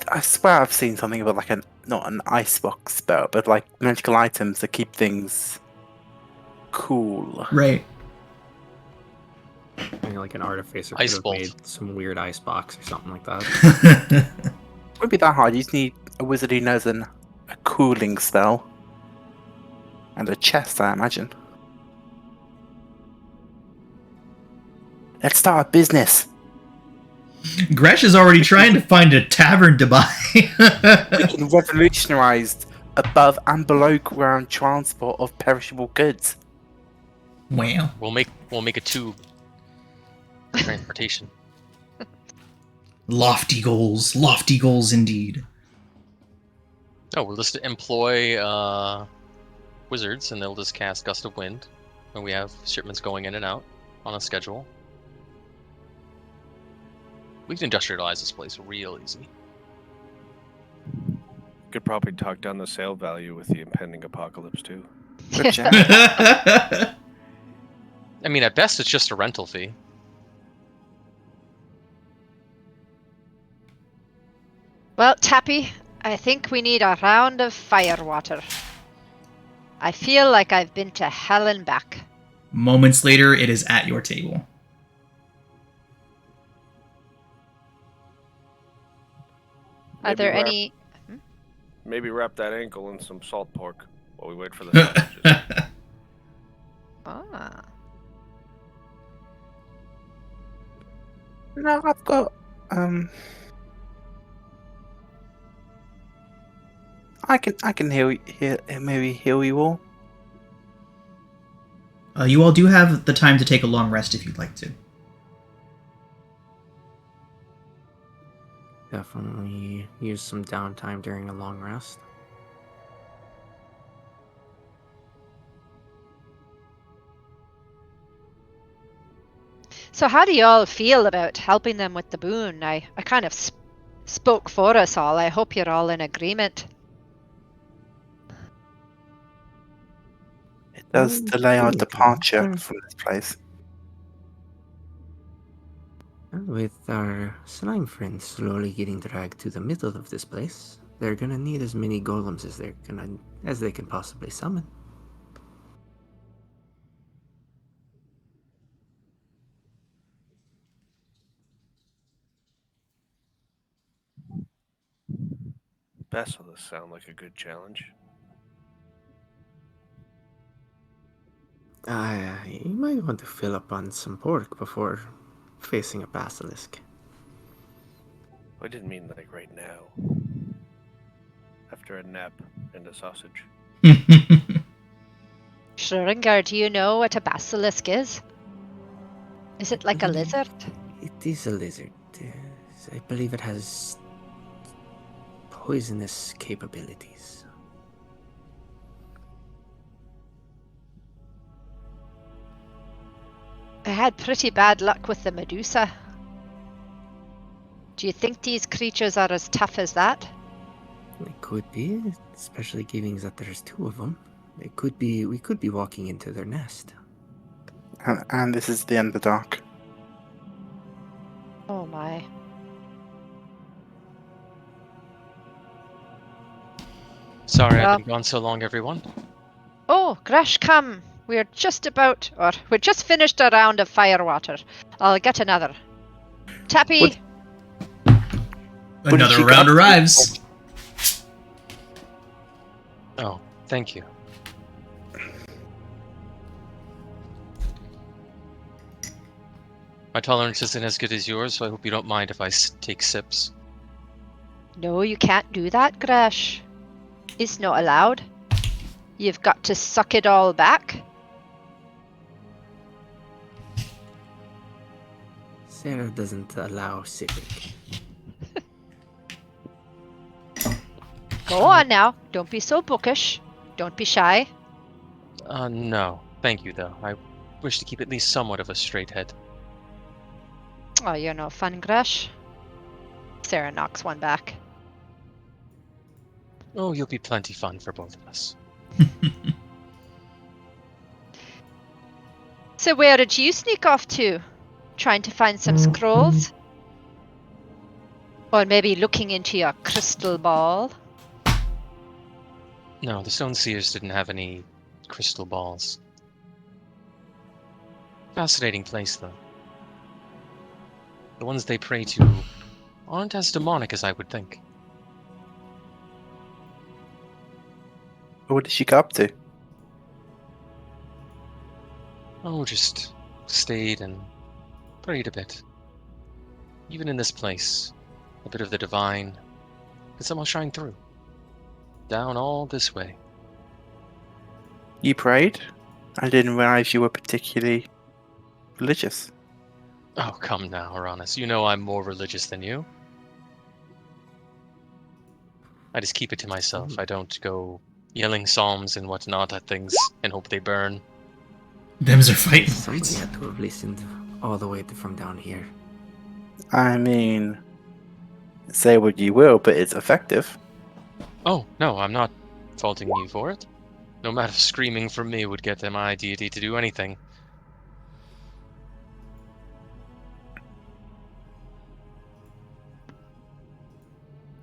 I swear I've seen something about, like, not an icebox spell, but, like, magical items that keep things cool. Right. Maybe like an artificer Ice could have bolt. made some weird ice box or something like that. Wouldn't be that hard. You just need a wizard who knows a cooling spell. And a chest, I imagine. Let's start a business. Gresh is already trying to find a tavern to buy. We can revolutionize above and below ground transport of perishable goods. Wow. We'll make a tube for transportation. Lofty goals indeed. Oh, we'll just employ wizards, and they'll just cast Gust of Wind, and we have shipments going in and out on a schedule. We can industrialize this place real easy. Could probably talk down the sale value with the impending apocalypse too. Good job. I mean, at best, it's just a rental fee. Well, Tappy, I think we need a round of firewater. I feel like I've been to hell and back. Moments later, it is at your table. Are there any... Maybe wrap that ankle in some salt pork while we wait for the sausages. Ah. No, I've got I can maybe heal you all. You all do have the time to take a long rest if you'd like to. Definitely use some downtime during a long rest. So how do you all feel about helping them with the boon? I kind of spoke for us all. I hope you're all in agreement. It does delay our Okay. departure from this place. With our slime friends slowly getting dragged to the middle of this place, they're gonna need as many golems as they can possibly summon. Basilisks sound like a good challenge. You might want to fill up on some pork before facing a basilisk. I didn't mean like right now. After a nap and a sausage. Schrödinger, do you know what a basilisk is? Is it like a lizard? It is a lizard. I believe it has poisonous capabilities. I had pretty bad luck with the Medusa. Do you think these creatures are as tough as that? It could be, especially given that there's two of them. We could be walking into their nest. And this is the Underdark. Oh my. Sorry Well- I've been gone so long, everyone. Oh, Gresh, come. We're just finished a round of firewater. I'll get another. Tappy, What- did Another you round got? arrives. Oh, thank you. My tolerance isn't as good as yours, so I hope you don't mind if I take sips. no, you can't do that, Gresh. It's not allowed. You've got to suck it all back. Sarah doesn't allow sipping. Go on now. Don't be so bookish. Don't be shy. No. Thank you, though. I wish to keep at least somewhat of a straight head. Oh, you're no fun, Gresh. Sarah knocks one back. Oh, you'll be plenty fun for both of us. So where did you sneak off to? Trying to find some scrolls? Or maybe looking into your crystal ball? No, the Stone Seers didn't have any crystal balls. Fascinating place, though. The ones they pray to aren't as demonic as I would think. What did she go up to? Oh, just stayed and prayed a bit. Even in this place, a bit of the divine could somehow shine through. Down all this way. You prayed? I didn't realize you were particularly religious. Oh, come now, Uranus. You know I'm more religious than you. I just keep it to myself. I don't go yelling psalms and whatnot at things and hope they burn. Thems are fighting Somebody words. had to have listened all the way from down here. I mean, say what you will, but it's effective. Oh, no, I'm not faulting you for it. No amount of screaming from me would get my deity to do anything.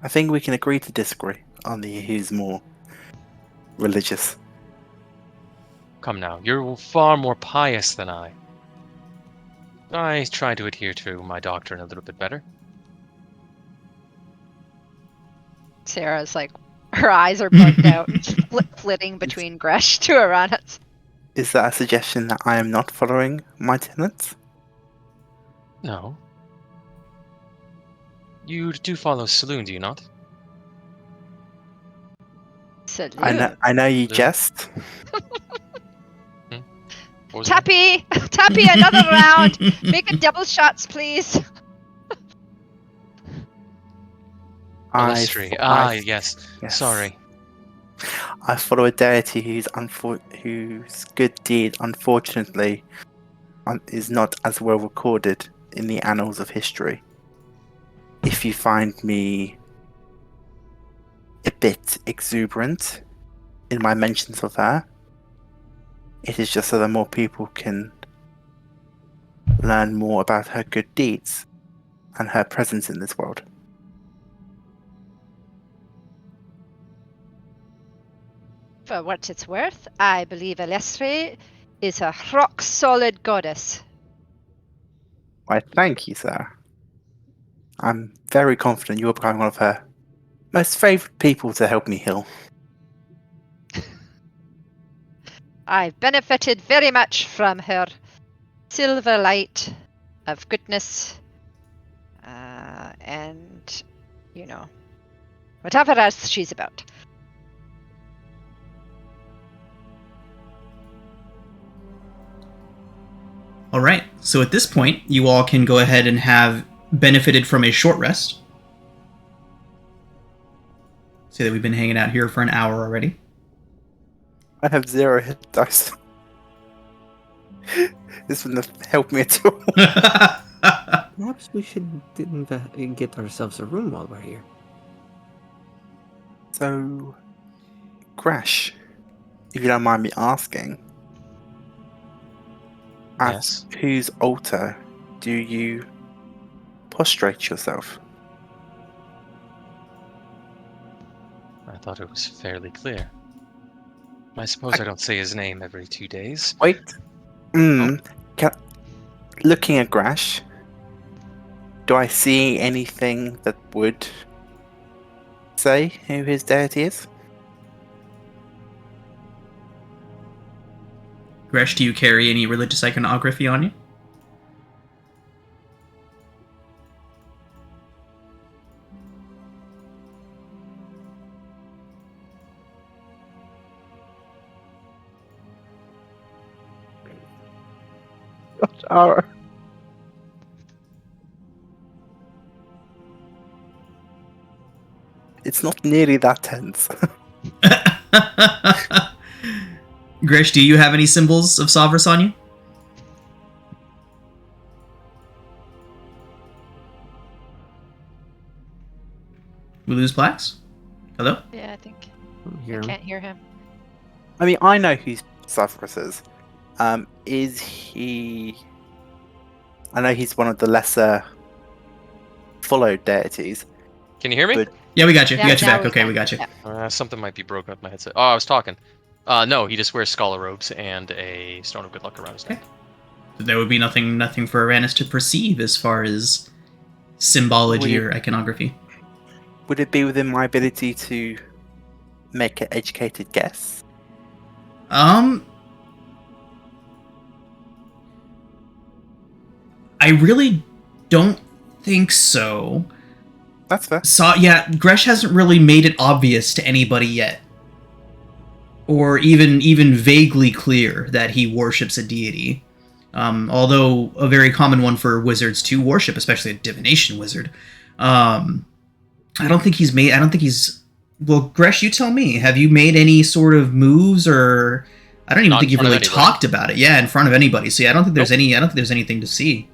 I think we can agree to disagree on the who's more religious. Come now, you're far more pious than I. I try to adhere to my doctrine a little bit better. Sarah's like, her eyes are bugged out, flitting between Gresh to Uranus. Is that a suggestion that I am not following my tenets? No. You do follow Saloon, do you not? Salute. I know you Salute. jest. What was that? Tappy! Tappy, another round! Make it double shots, please! Illustri. Yes. yes. Sorry. I follow a deity whose good deed, unfortunately, is not as well recorded in the annals of history. If you find me a bit exuberant in my mentions of her, it is just so that more people can learn more about her good deeds and her presence in this world. For what it's worth, I believe Illustri is a rock-solid goddess. Why, thank you, sir. I'm very confident you will become one of her most favoured people to help me heal. I've benefited very much from her silver light of goodness, and, you know, whatever else she's about. Alright, so at this point, you all can go ahead and have benefited from a short rest. Say that we've been hanging out here for an hour already. I have 0 hit dice. This wouldn't have helped me at all. Perhaps we should get ourselves a room while we're here. So, Crash, if you don't mind me asking, Yes. at whose altar do you prostrate yourself? I thought it was fairly clear. I suppose I don't say his name every 2 days. Wait. Looking at Grash, do I see anything that would say who his deity is? Gresh, do you carry any religious iconography on you? Our It's not nearly that tense. Gresh, do you have any symbols of Savras on you? We lose Plax? Hello? Yeah, I think Hear I him? can't hear him. I mean, I know who Savras is. Is he... I know he's one of the lesser followed deities. Can you hear me? But- Yeah, we got you. Yeah, We got you now back. we Okay, can. we got you. Yeah. Something might be broken with my headset. Oh, I was talking. No, he just wears scholar robes and a stone of good luck around his neck. There would be nothing for Uranus to perceive as far as symbology or iconography. Would it be within my ability to make an educated guess? I really don't think so. That's fair. Gresh hasn't really made it obvious to anybody yet. Or even vaguely clear that he worships a deity. Although a very common one for wizards to worship, especially a divination wizard. I don't think he's... Well, Gresh, you tell me. Have you made any sort of moves, or... I don't even think you've really talked about it. Yeah, in front of anybody. So yeah, I don't think there's anything to see.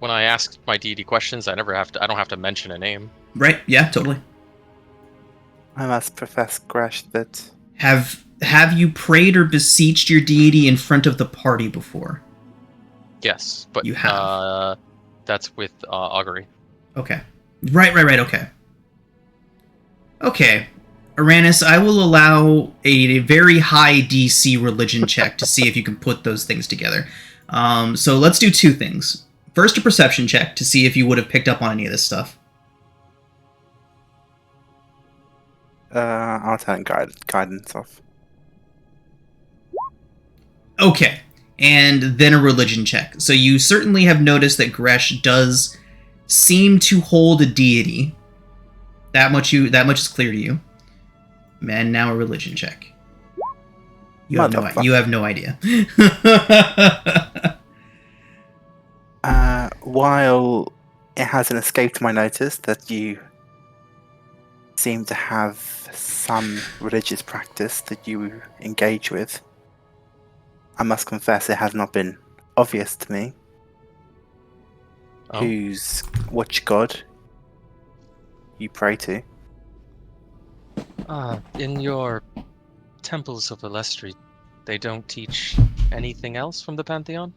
When I ask my deity questions, I don't have to mention a name. Right, yeah, totally. I must profess, Gresh, that... Have you prayed or beseeched your deity in front of the party before? Yes, but you have. That's with augury. Okay. Right, okay. Okay. Uranus, I will allow a very high DC religion check to see if you can put those things together. So let's do two things. First, a perception check to see if you would have picked up on any of this stuff. I'll turn guidance off. Okay. And then a religion check. So you certainly have noticed that Gresh does seem to hold a deity. That much is clear to you. And now a religion check. You have no idea. While it hasn't escaped my notice that you seem to have some religious practice that you engage with, I must confess it has not been obvious to me which god you pray to. In your temples of Elestri, they don't teach anything else from the Pantheon?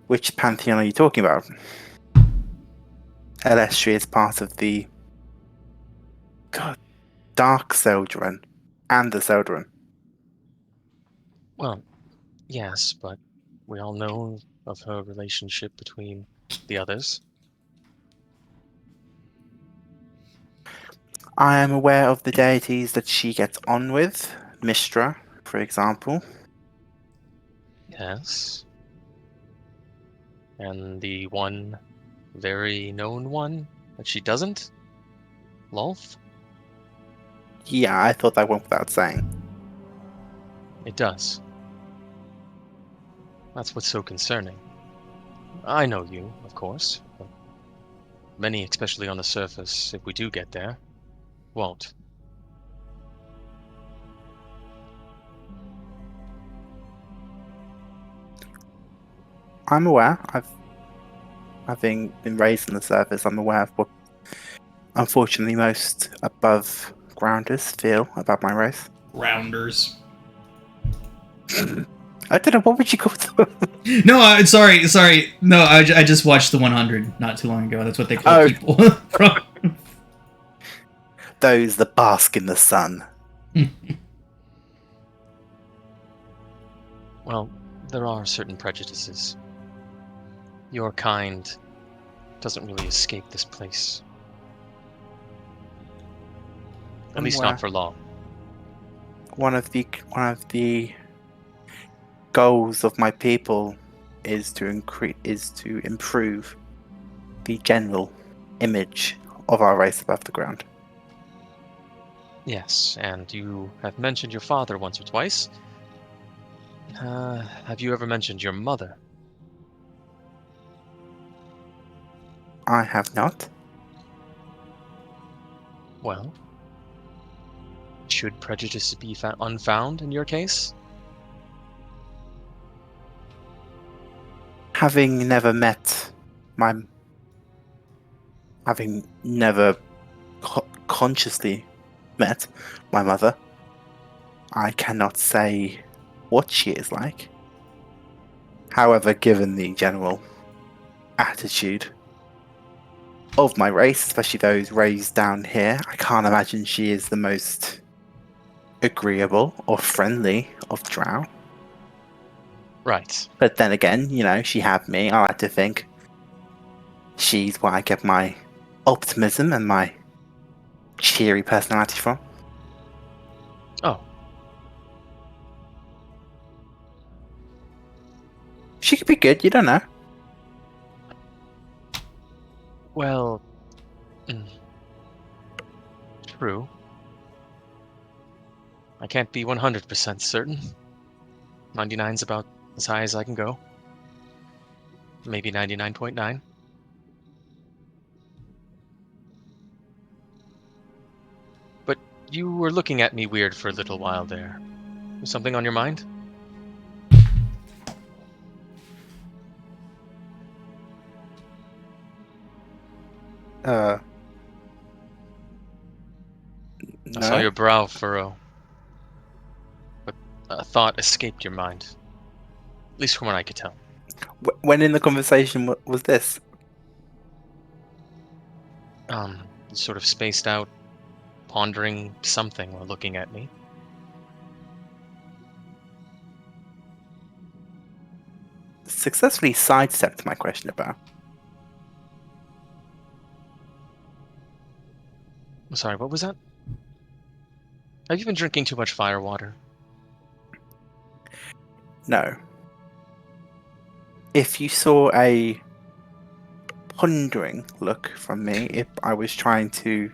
Which Pantheon are you talking about? Elestri is part of the Dark Seldrun and the Seldrun. Well, yes, but we all know of her relationship between the others. I am aware of the deities that she gets on with, Mistra, for example. Yes. And the one very known one that she doesn't? Lolth? Yeah, I thought that went without saying. It does. That's what's so concerning. I know you, of course, but many, especially on the surface, if we do get there, won't. I'm aware. Having been raised on the surface, I'm aware of what, unfortunately, most above grounders feel about my race. Grounders. I don't know, what would you call them? No, sorry. No, I just watched the 100 not too long ago. That's what they call people. Those that bask in the sun. Well, there are certain prejudices. Your kind doesn't really escape this place. At least not for long. One of the goals of my people is to improve the general image of our race above the ground. Yes, and you have mentioned your father once or twice. Have you ever mentioned your mother? I have not. Well, should prejudice be unfound in your case? Having never consciously met my mother, I cannot say what she is like. However, given the general attitude of my race, especially those raised down here, I can't imagine she is the most agreeable or friendly of drow. Right. But then again, she had me. I like to think she's where I get my optimism and my cheery personality from. Oh. She could be good. You don't know. Well, true. I can't be 100% certain. 99's about as high as I can go. Maybe 99.9. But you were looking at me weird for a little while there. Was something on your mind? No. I saw your brow furrow. But a thought escaped your mind. At least from what I could tell. When in the conversation was this? Sort of spaced out, pondering something while looking at me. Successfully sidestepped my question about. I'm sorry, what was that? Have you been drinking too much firewater? No. If you saw a pondering look from me, if I was trying to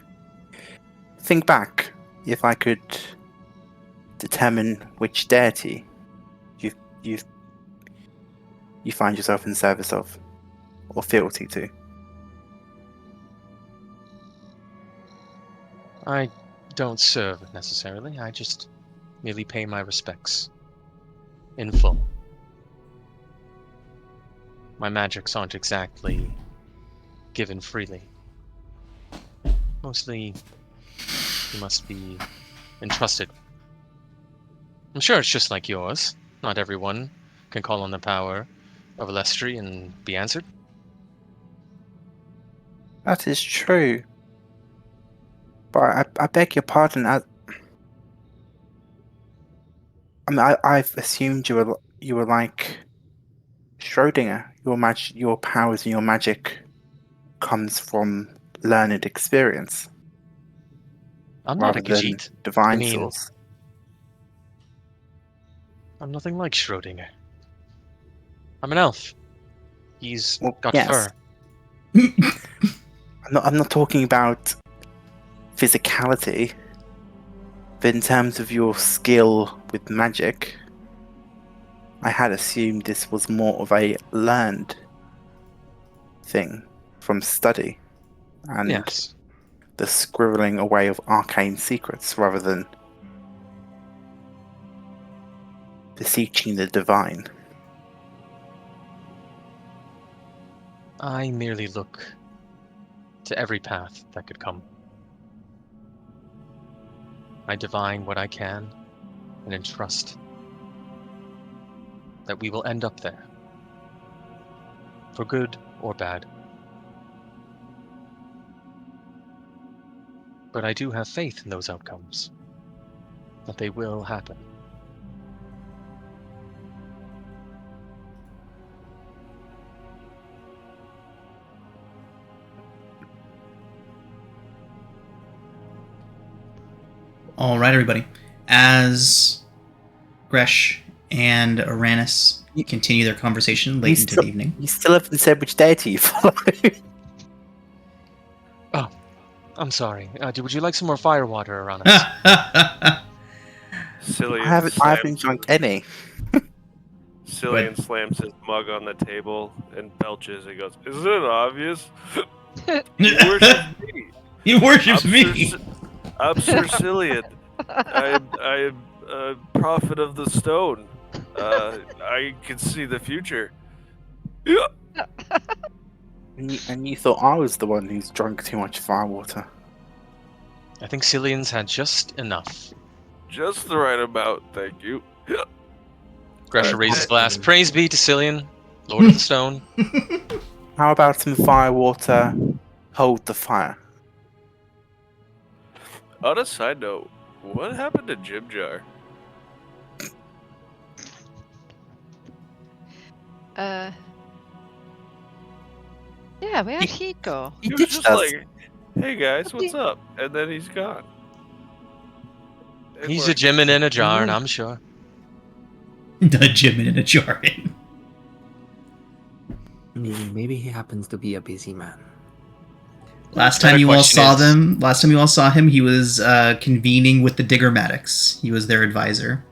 think back, if I could determine which deity you find yourself in service of, or fealty to. I don't serve necessarily. I just merely pay my respects. In full. My magics aren't exactly given freely. Mostly, you must be entrusted. I'm sure it's just like yours. Not everyone can call on the power of Alestri and be answered. That is true. But I beg your pardon. I mean, I've assumed you were like Schrodinger. Your powers and your magic comes from learned experience I'm not rather a than Khajiit. divine I mean- source. I'm nothing like Schrodinger. I'm an elf. He's Well, got yes. fur. I'm not talking about physicality, but in terms of your skill with magic, I had assumed this was more of a learned thing from study and Yes. the scribbling away of arcane secrets rather than beseeching the divine. I merely look to every path that could come. I divine what I can and entrust that we will end up there. For good or bad. But I do have faith in those outcomes. That they will happen. All right, everybody. As Gresh and Uranus continue their conversation late into the evening. You still haven't said which deity you follow. Oh, I'm sorry. Would you like some more fire water around us? Cillian I haven't drunk any. Cillian slams his mug on the table and belches. He goes, "Isn't it obvious? He worships me. He worships I'm me. I'm Sir Cillian. I am a prophet of the stone. I can see the future." Yeah. And you thought I was the one who's drunk too much firewater. I think Cillian's had just enough. Just the right amount, thank you. Yeah. Gresha raises his glass. Praise be to Cillian, Lord of the Stone. How about some firewater? Hold the fire. On a side note, what happened to Jim Jar? Yeah, where'd he go? He was ditched just us. like, "Hey guys, what's up?" And then he's gone. And He's we're- a Jimin in a jar, and I'm sure. The Jimin in a jar. Maybe he happens to be a busy man. Last Better time you all question saw him, he was convening with the Diggermatics. He was their advisor.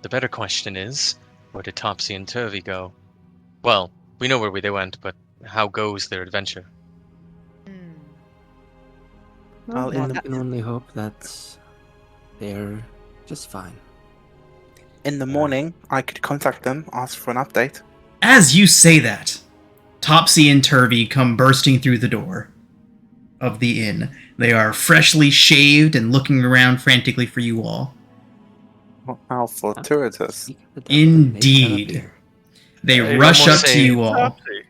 The better question is, where did Topsy and Turvy go? Well, we know where they went, but how goes their adventure? Well, Well, in I the can only hope that they're just fine. in the morning, I could contact them, ask for an update. As you say that, Topsy and Turvy come bursting through the door of the inn. They are freshly shaved and looking around frantically for you all. How fortuitous. Speak of the devil and they shall Indeed. appear. They Hey, rush almost up to say- you all. Topsy.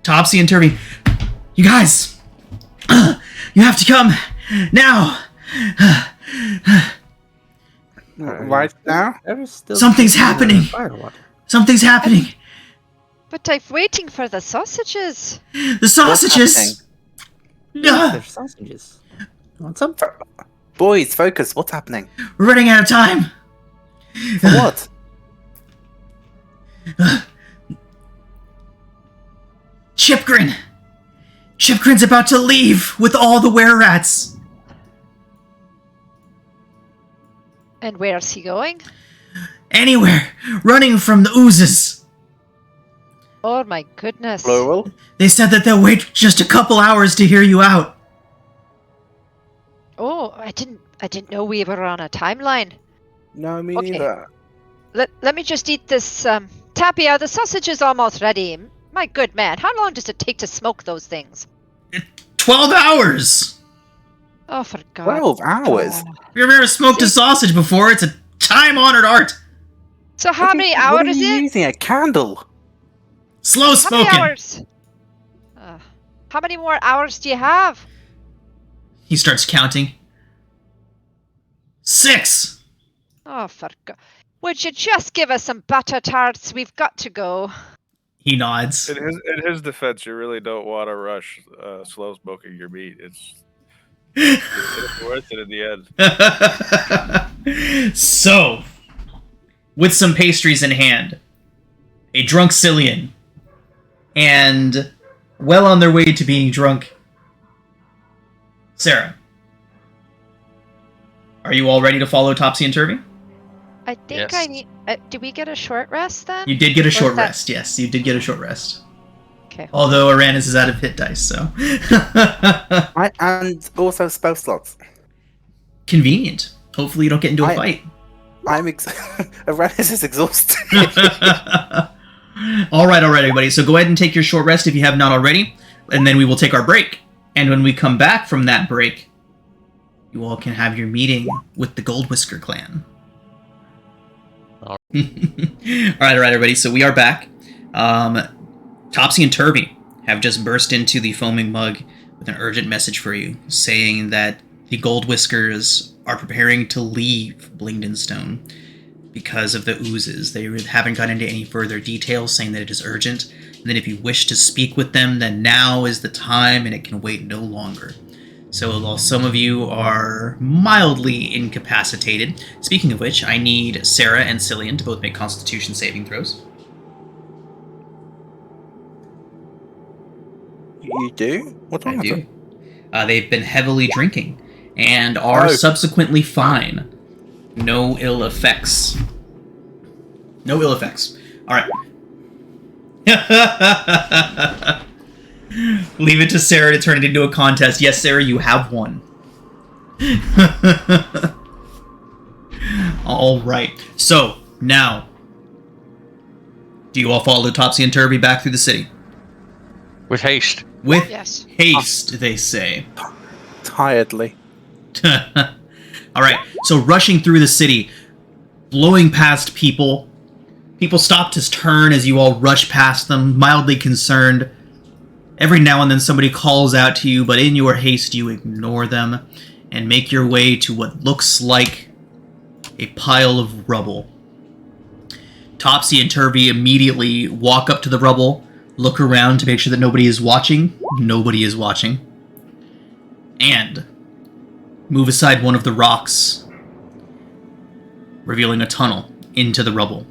Topsy and Turvy, you guys! You have to come! Now! Right now? There's still Something's people in the happening. Firewater. Something's happening! But I'm waiting for the sausages. The sausages! Yes, there's sausages. Want some? Boys, focus. What's happening? We're running out of time! For what? Chipgrin! Chipgrin's about to leave with all the were-rats! And where's he going? Anywhere! Running from the oozes! Oh my goodness. Plural? They said that they'll wait just a couple hours to hear you out. Oh, I didn't know we were on a timeline. No, me Okay. neither. Let me just eat this Tapia, the sausage is almost ready. My good man, how long does it take to smoke those things? 12 hours! Oh, for God. 12 hours? If you've ever smoked a sausage before, it's a time-honored art. So how many What hours are is you it? using? A candle? Slow How many spoken. hours? How many more hours do you have? He starts counting. 6. Oh, for God. Would you just give us some butter tarts? We've got to go. He nods. In his defense, you really don't want to rush slow smoking your meat. It's worth it in the end. So, with some pastries in hand, a drunk Cillian, and well on their way to being drunk, Sarah. Are you all ready to follow Topsy and Turvy? I think I Yes. need. Did we get a short rest then? You did get a Or short is that- rest, yes. You did get a short rest. Okay. Although Aranis is out of hit dice, so. And also spell slots. Convenient. Hopefully you don't get into a fight. Aranis is exhausted. Alright, everybody. So go ahead and take your short rest if you have not already, and then we will take our break. And when we come back from that break, you all can have your meeting with the Gold Whisker clan. Alright, everybody. So we are back. Topsy and Turvy have just burst into the foaming mug with an urgent message for you, saying that the Gold Whiskers are preparing to leave Blingdenstone because of the oozes. They haven't gone into any further details, saying that it is urgent, and that if you wish to speak with them, then now is the time, and it can wait no longer. So while some of you are mildly incapacitated, speaking of which, I need Sarah and Cillian to both make Constitution saving throws. You do? What's wrong I with do. them? They've been heavily drinking and are subsequently fine. No ill effects. No ill effects. Alright. Leave it to Sarah to turn it into a contest. Yes, Sarah, you have won. Alright. So, now, do you all follow Topsy and Turvy back through the city? With haste. With Yes. haste, they say. Tiredly. Alright, so rushing through the city, blowing past people. People stop to turn as you all rush past them, mildly concerned. Every now and then somebody calls out to you, but in your haste you ignore them and make your way to what looks like a pile of rubble. Topsy and Turvy immediately walk up to the rubble, look around to make sure that nobody is watching. Nobody is watching. And move aside one of the rocks, revealing a tunnel into the rubble.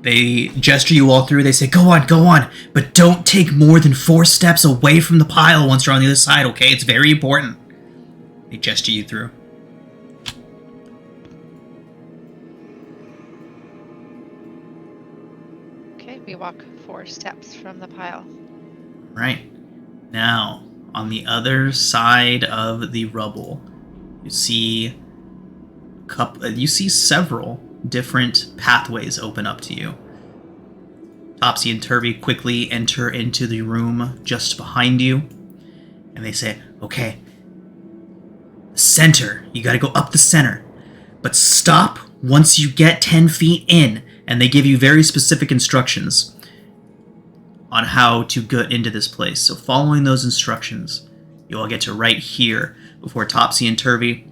They gesture you all through. They say, go on, but don't take more than 4 steps away from the pile once you're on the other side, okay? It's very important. They gesture you through. Okay, we walk 4 steps from the pile. Right. Now, on the other side of the rubble, you see several different pathways open up to you. Topsy and Turvy quickly enter into the room just behind you, and they say, okay, center, you gotta go up the center, but stop once you get 10 feet in, and they give you very specific instructions on how to get into this place. So following those instructions, you all get to right here before Topsy and Turvy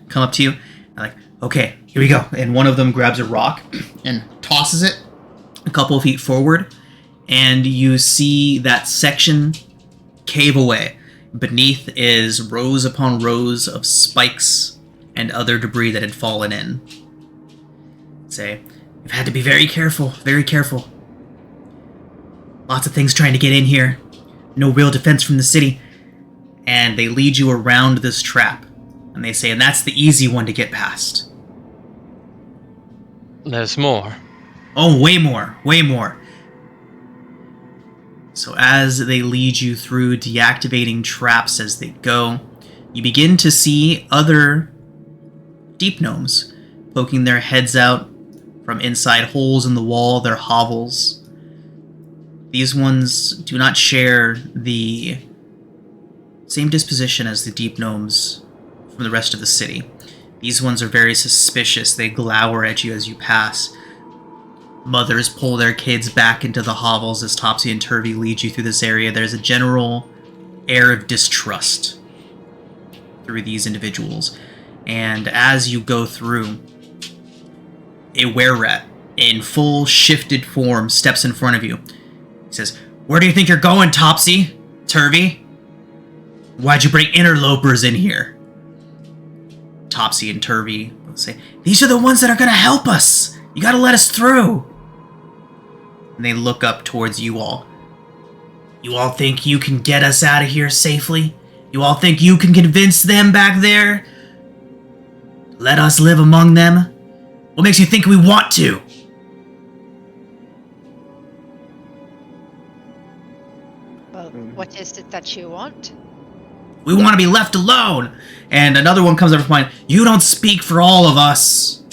come up to you, and like, okay, here we go. And one of them grabs a rock and tosses it a couple of feet forward, and you see that section cave away. Beneath is rows upon rows of spikes and other debris that had fallen in. Say, you've had to be very careful, very careful. Lots of things trying to get in here. No real defense from the city. And they lead you around this trap. And they say, and that's the easy one to get past. There's more. Oh, way more, way more. So as they lead you through deactivating traps as they go, you begin to see other deep gnomes poking their heads out from inside holes in the wall, their hovels. These ones do not share the same disposition as the deep gnomes from the rest of the city. These ones are very suspicious. They glower at you as you pass. Mothers pull their kids back into the hovels as Topsy and Turvy lead you through this area. There's a general air of distrust through these individuals. And as you go through, a were-rat in full shifted form steps in front of you. He says, where do you think you're going, Topsy? Turvy? Why'd you bring interlopers in here? Topsy and Turvy will say, these are the ones that are going to help us. You got to let us through. And they look up towards you all. You all think you can get us out of here safely? You all think you can convince them back there? Let us live among them? What makes you think we want to? Well, what is it that you want? We want to be left alone. And another one comes up from behind. You don't speak for all of us.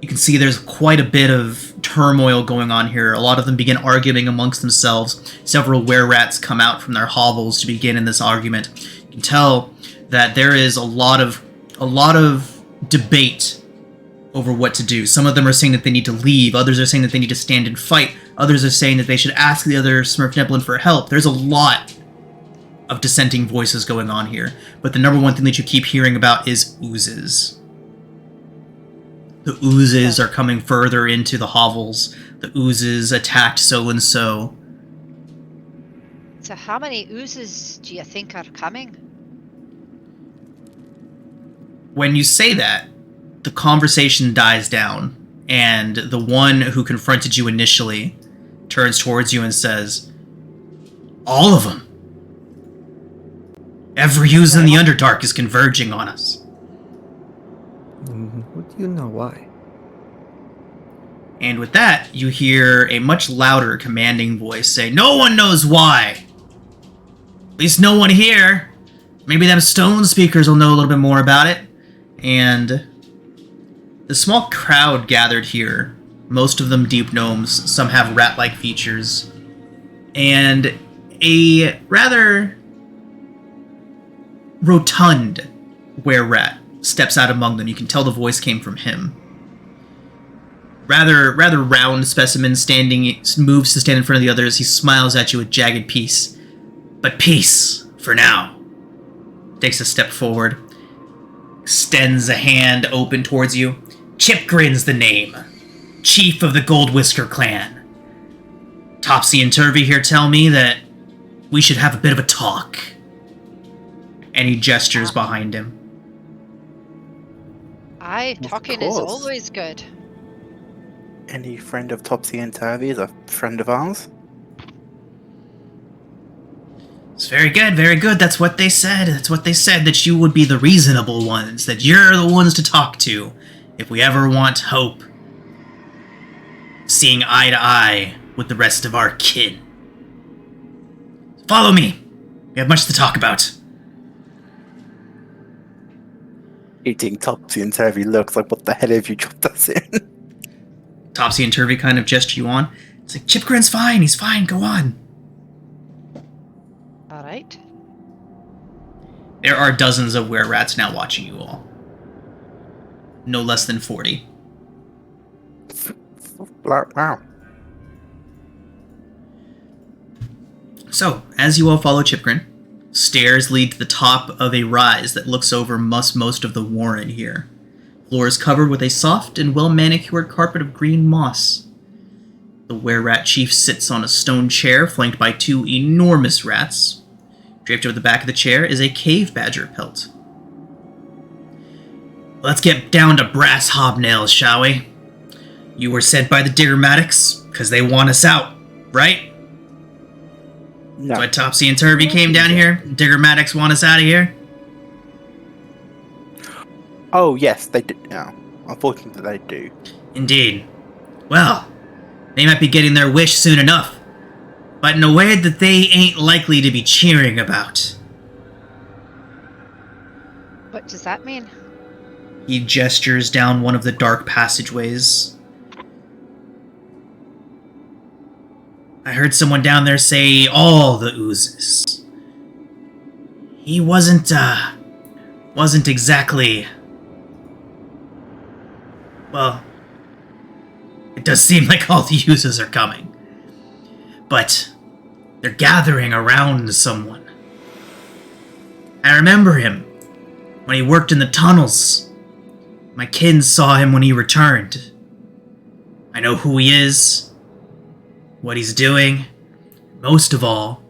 You can see there's quite a bit of turmoil going on here. A lot of them begin arguing amongst themselves. Several were-rats come out from their hovels to begin in this argument. You can tell that there is a lot of debate over what to do. Some of them are saying that they need to leave. Others are saying that they need to stand and fight. Others are saying that they should ask the other Smurf Neblin for help. There's a lot of dissenting voices going on here. But the number one thing that you keep hearing about is oozes. The oozes are coming further into the hovels. The oozes attacked so-and-so. So how many oozes do you think are coming? When you say that, the conversation dies down, and the one who confronted you initially turns towards you and says, all of them. Every ooze in the Underdark is converging on us. What do you know why? And with that, you hear a much louder, commanding voice say, no one knows why! At least no one here! Maybe them stone speakers will know a little bit more about it. And the small crowd gathered here, most of them deep gnomes, some have rat-like features, and a rather rotund were-rat steps out among them. You can tell the voice came from him. Rather round specimen moves to stand in front of the others. He smiles at you with jagged peace. But peace, for now. Takes a step forward. Extends a hand open towards you. Chipgrin's the name. Chief of the Gold Whisker clan. Topsy and Turvy here tell me that we should have a bit of a talk. And he gestures behind him. Aye, talking is always good. any friend of Topsy and Turvy is a friend of ours. It's very good, very good. That's what they said. That's what they said, that you would be the reasonable ones, that you're the ones to talk to if we ever want hope. Seeing eye to eye with the rest of our kin. Follow me. We have much to talk about. Eating Topsy and Turvy looks like, what the hell have you dropped us in? Topsy and Turvy kind of gesture you on. It's like, Chipgrin's fine, he's fine, go on. All right. There are dozens of were-rats now watching you all. No less than 40. Wow. So, as you all follow Chipgrin, stairs lead to the top of a rise that looks over most of the warren here. Floor is covered with a soft and well-manicured carpet of green moss. The were-rat chief sits on a stone chair flanked by 2 enormous rats. Draped over the back of the chair is a cave badger pelt. Let's get down to brass hobnails, shall we? You were sent by the Diggermatics because they want us out, right? No. That's why Topsy and Turvy came down here. Diggermatics want us out of here. Oh, yes, they do. No. Unfortunately, they do. Indeed. Well, they might be getting their wish soon enough, but in a way that they ain't likely to be cheering about. What does that mean? He gestures down one of the dark passageways. I heard someone down there say all the oozes. He wasn't exactly... Well, it does seem like all the oozes are coming. But they're gathering around someone. I remember him when he worked in the tunnels. My kin saw him when he returned. I know who he is, what he's doing, most of all,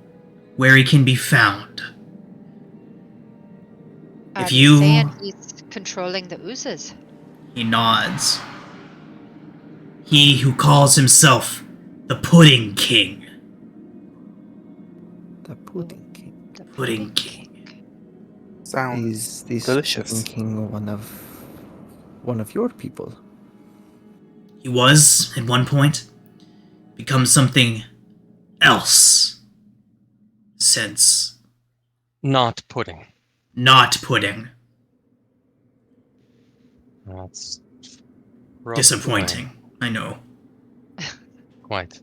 where he can be found. If you... saying he's controlling the oozes. He nods. He who calls himself the Pudding King. The Pudding King. The Pudding King. Sounds Is this delicious. Pudding King one of your people? He was, at one point, become something else. Since Not pudding. not pudding. That's rough Disappointing. I know. going. Quite.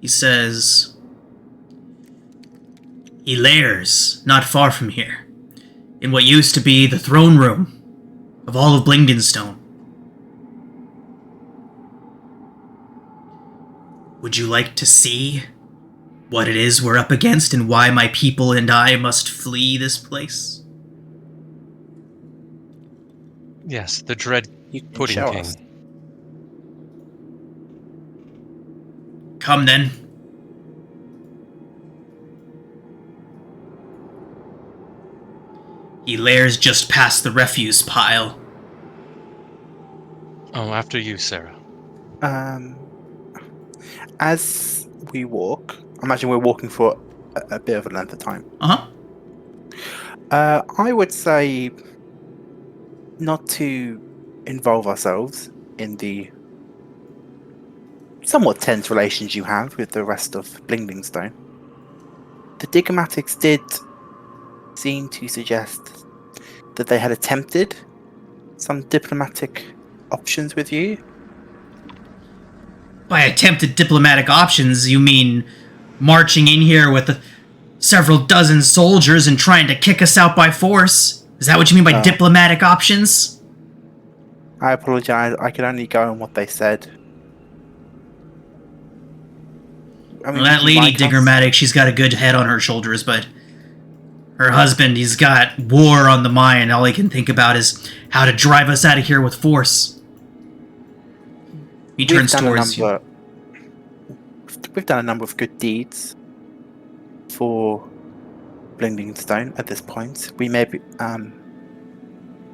He says... He lairs not far from here, in what used to be the throne room of all of Blingdenstone. Would you like to see what it is we're up against and why my people and I must flee this place? Yes, the dread You can Pudding show King. us. Come then. He lairs just past the refuse pile. Oh, after you, Sarah. As we walk, imagine we're walking for a bit of a length of time. Uh-huh. I would say not to involve ourselves in the somewhat tense relations you have with the rest of Blingdenstone. The Diggermatics did seem to suggest that they had attempted some diplomatic options with you. By attempted diplomatic options, you mean marching in here with several dozen soldiers and trying to kick us out by force? Is that what you mean by diplomatic options? I apologize, I could only go on what they said. I mean, Well, that would you lady like us- Diggermatic, she's got a good head on her shoulders, but her husband, he's got war on the mind. All he can think about is how to drive us out of here with force. He We've turns done a towards you. number- We've done a number of good deeds for Blingdenstone at this point. We may be,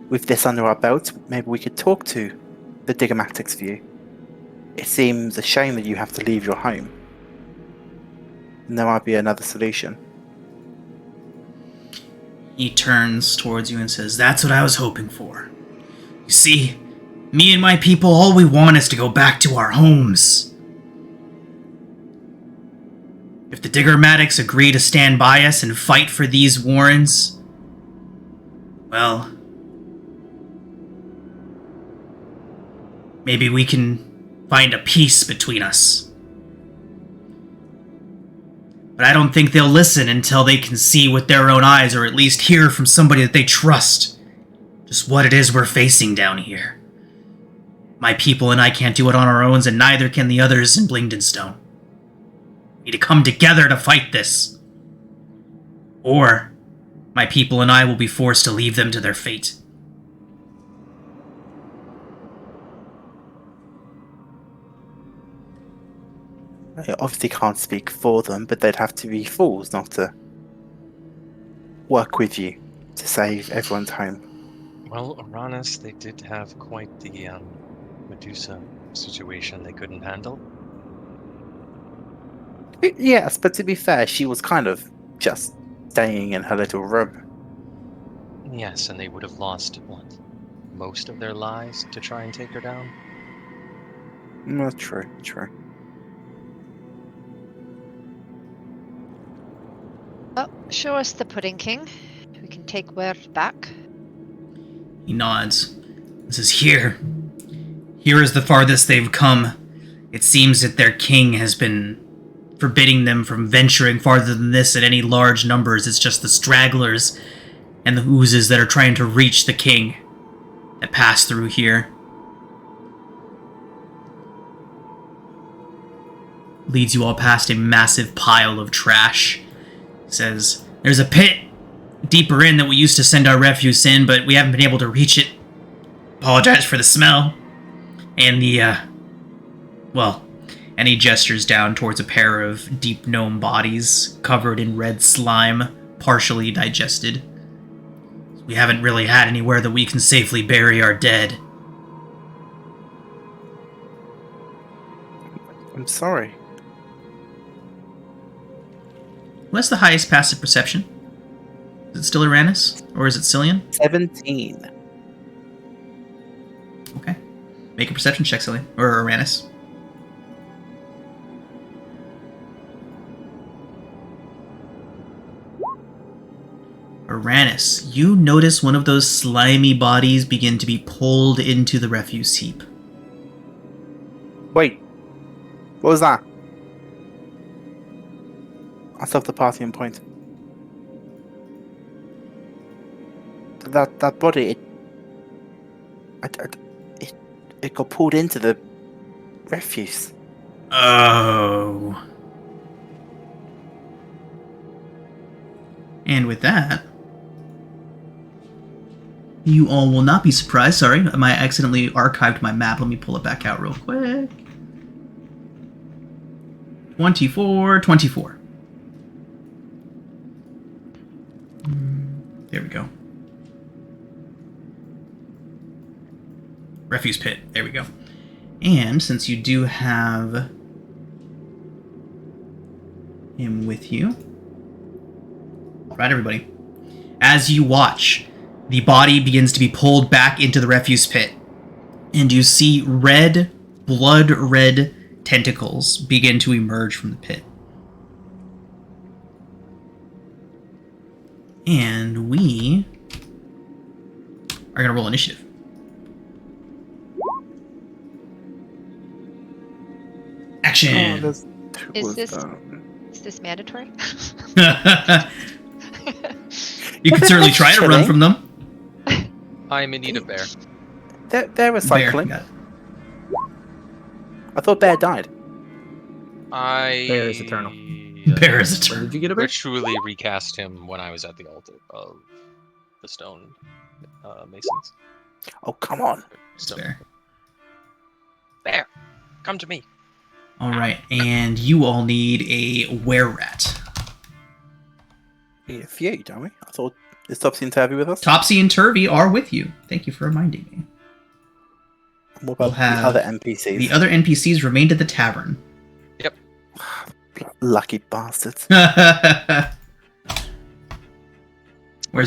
with this under our belt, maybe we could talk to the Digomatics view. It seems a shame that you have to leave your home. And there might be another solution. He turns towards you and says, "That's what I was hoping for. You see, me and my people, all we want is to go back to our homes. If the Diggermatics agree to stand by us and fight for these Warrens, well, maybe we can find a peace between us. But I don't think they'll listen until they can see with their own eyes, or at least hear from somebody that they trust, just what it is we're facing down here. My people and I can't do it on our own, and neither can the others in Blingdenstone. We need to come together to fight this. Or my people and I will be forced to leave them to their fate." I obviously can't speak for them, but they'd have to be fools not to work with you to save everyone's home. Well, Uranus, they did have quite the Medusa situation they couldn't handle. Yes, but to be fair, she was kind of just staying in her little room. Yes, and they would have lost, what, most of their lives to try and take her down? No, true. Well, show us the Pudding King. We can take word back. He nods. This is here. Here is the farthest they've come. It seems that their king has been forbidding them from venturing farther than this in any large numbers. It's just the stragglers and the oozes that are trying to reach the king that pass through here. Leads you all past a massive pile of trash. Says, "There's a pit deeper in that we used to send our refuse in, but we haven't been able to reach it. Apologize for the smell." And and he gestures down towards a pair of deep gnome bodies covered in red slime, partially digested. "We haven't really had anywhere that we can safely bury our dead." I'm sorry. What's the highest passive perception? Is it still Uranus? Or is it Cillian? 17. Okay. Make a perception check, Cillian. Or Uranus. Uranus, you notice one of those slimy bodies begin to be pulled into the refuse heap. Wait. What was that? I stopped the party and point. That body, it got pulled into the refuse. Oh. And with that, you all will not be surprised. Sorry, I accidentally archived my map. Let me pull it back out real quick. 24. There we go. Refuse pit. There we go. And since you do have him with you, all right, everybody. As you watch, the body begins to be pulled back into the refuse pit, and you see red, blood-red tentacles begin to emerge from the pit. And we are going to roll initiative. Action! Is this mandatory? You can certainly try to run from them. I'm in need of bear. They're recycling. Bear, I thought Bear died. Bear is eternal. Bear is Where eternal. did you get a bear? Ritually recast him when I was at the altar of the stone masons. Oh, come on. So, Bear. bear, come to me. Alright, and you all need a were-rat. We need a few, don't we? I thought Is Topsy and Turvy with us? Topsy and Turvy are with you. Thank you for reminding me. What about We'll the have other NPCs? The other NPCs remained at the tavern. Lucky bastards. Where's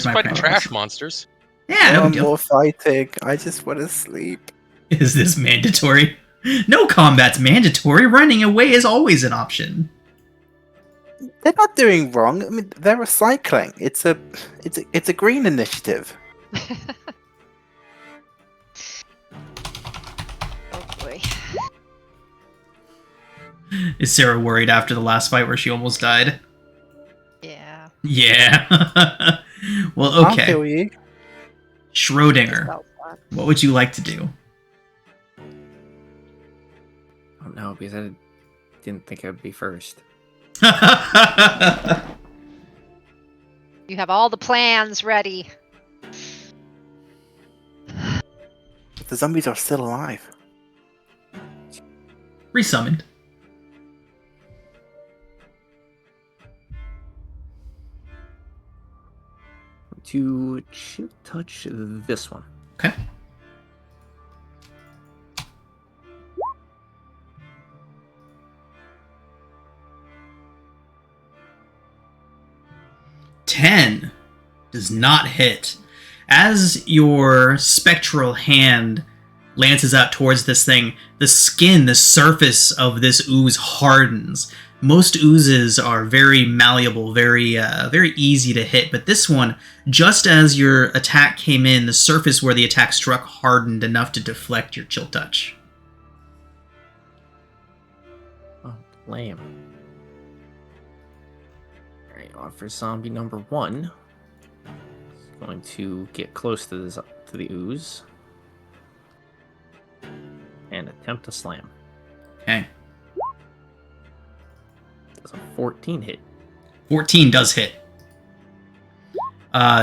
my fighting princess? trash monsters? Yeah, no No deal. more fighting. I just want to sleep. Is this mandatory? No combat's mandatory. Running away is always an option. They're not doing wrong. I mean, they're recycling. It's a green initiative. Oh boy. Is Sarah worried after the last fight where she almost died? Yeah. Yeah. Well, I'll okay. kill you. Schrodinger, Felt that. what would you like to do? Oh no, because I didn't think I'd be first. You have all the plans ready. The zombies are still alive. Resummoned. To chill touch this one. Okay. Ten does not hit. As your spectral hand lances out towards this thing, the skin, the surface of this ooze hardens. Most oozes are very malleable, very easy to hit, but this one, just as your attack came in, the surface where the attack struck hardened enough to deflect your chill touch. Oh, lame. Alright, on for zombie number 1. He's going to get close to the ooze. And attempt to slam. Okay. Does a 14 hit. 14 does hit.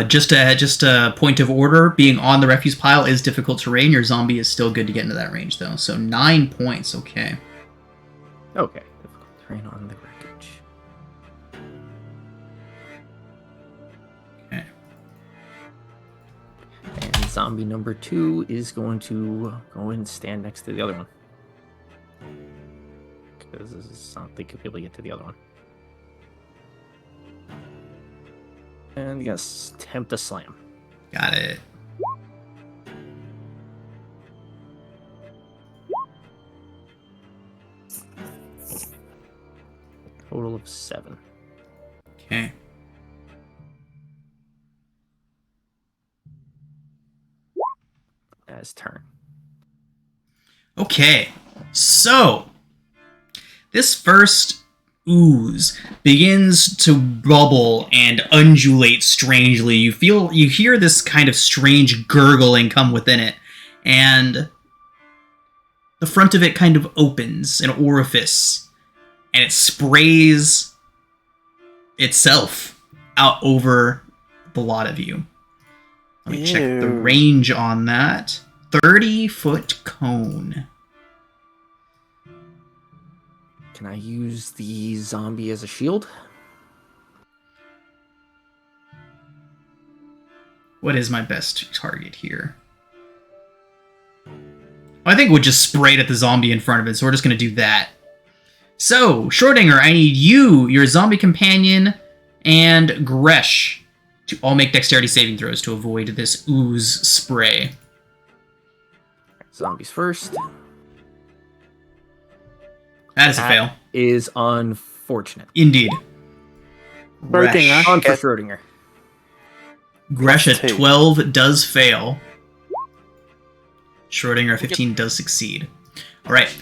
Just a point of order, being on the refuse pile is difficult terrain. Your zombie is still good to get into that range, though. So 9 points, okay. Okay, difficult terrain on the wreckage. Okay. And zombie number 2 is going to go and stand next to the other one. Because I don't think he'll be able to get to the other one. And yes, attempt to slam. Got it. Total of 7. Okay. As turn. Okay. So, this first ooze begins to bubble and undulate strangely. You hear this kind of strange gurgling come within it, and the front of it kind of opens, an orifice, and it sprays itself out over the lot of you. Let me check the Ew. range on that. 30-foot cone. Can I use the zombie as a shield? What is my best target here? I think we'll just spray it at the zombie in front of it, so we're just going to do that. So, Schrodinger, I need you, your zombie companion, and Gresh to all make dexterity saving throws to avoid this ooze spray. Zombies first. That is a fail. Is unfortunate. Indeed. Schrodinger. On for Get- Schrodinger. Gresh at Plus 2. 12 does fail. Schrodinger at 15 does succeed. Alright.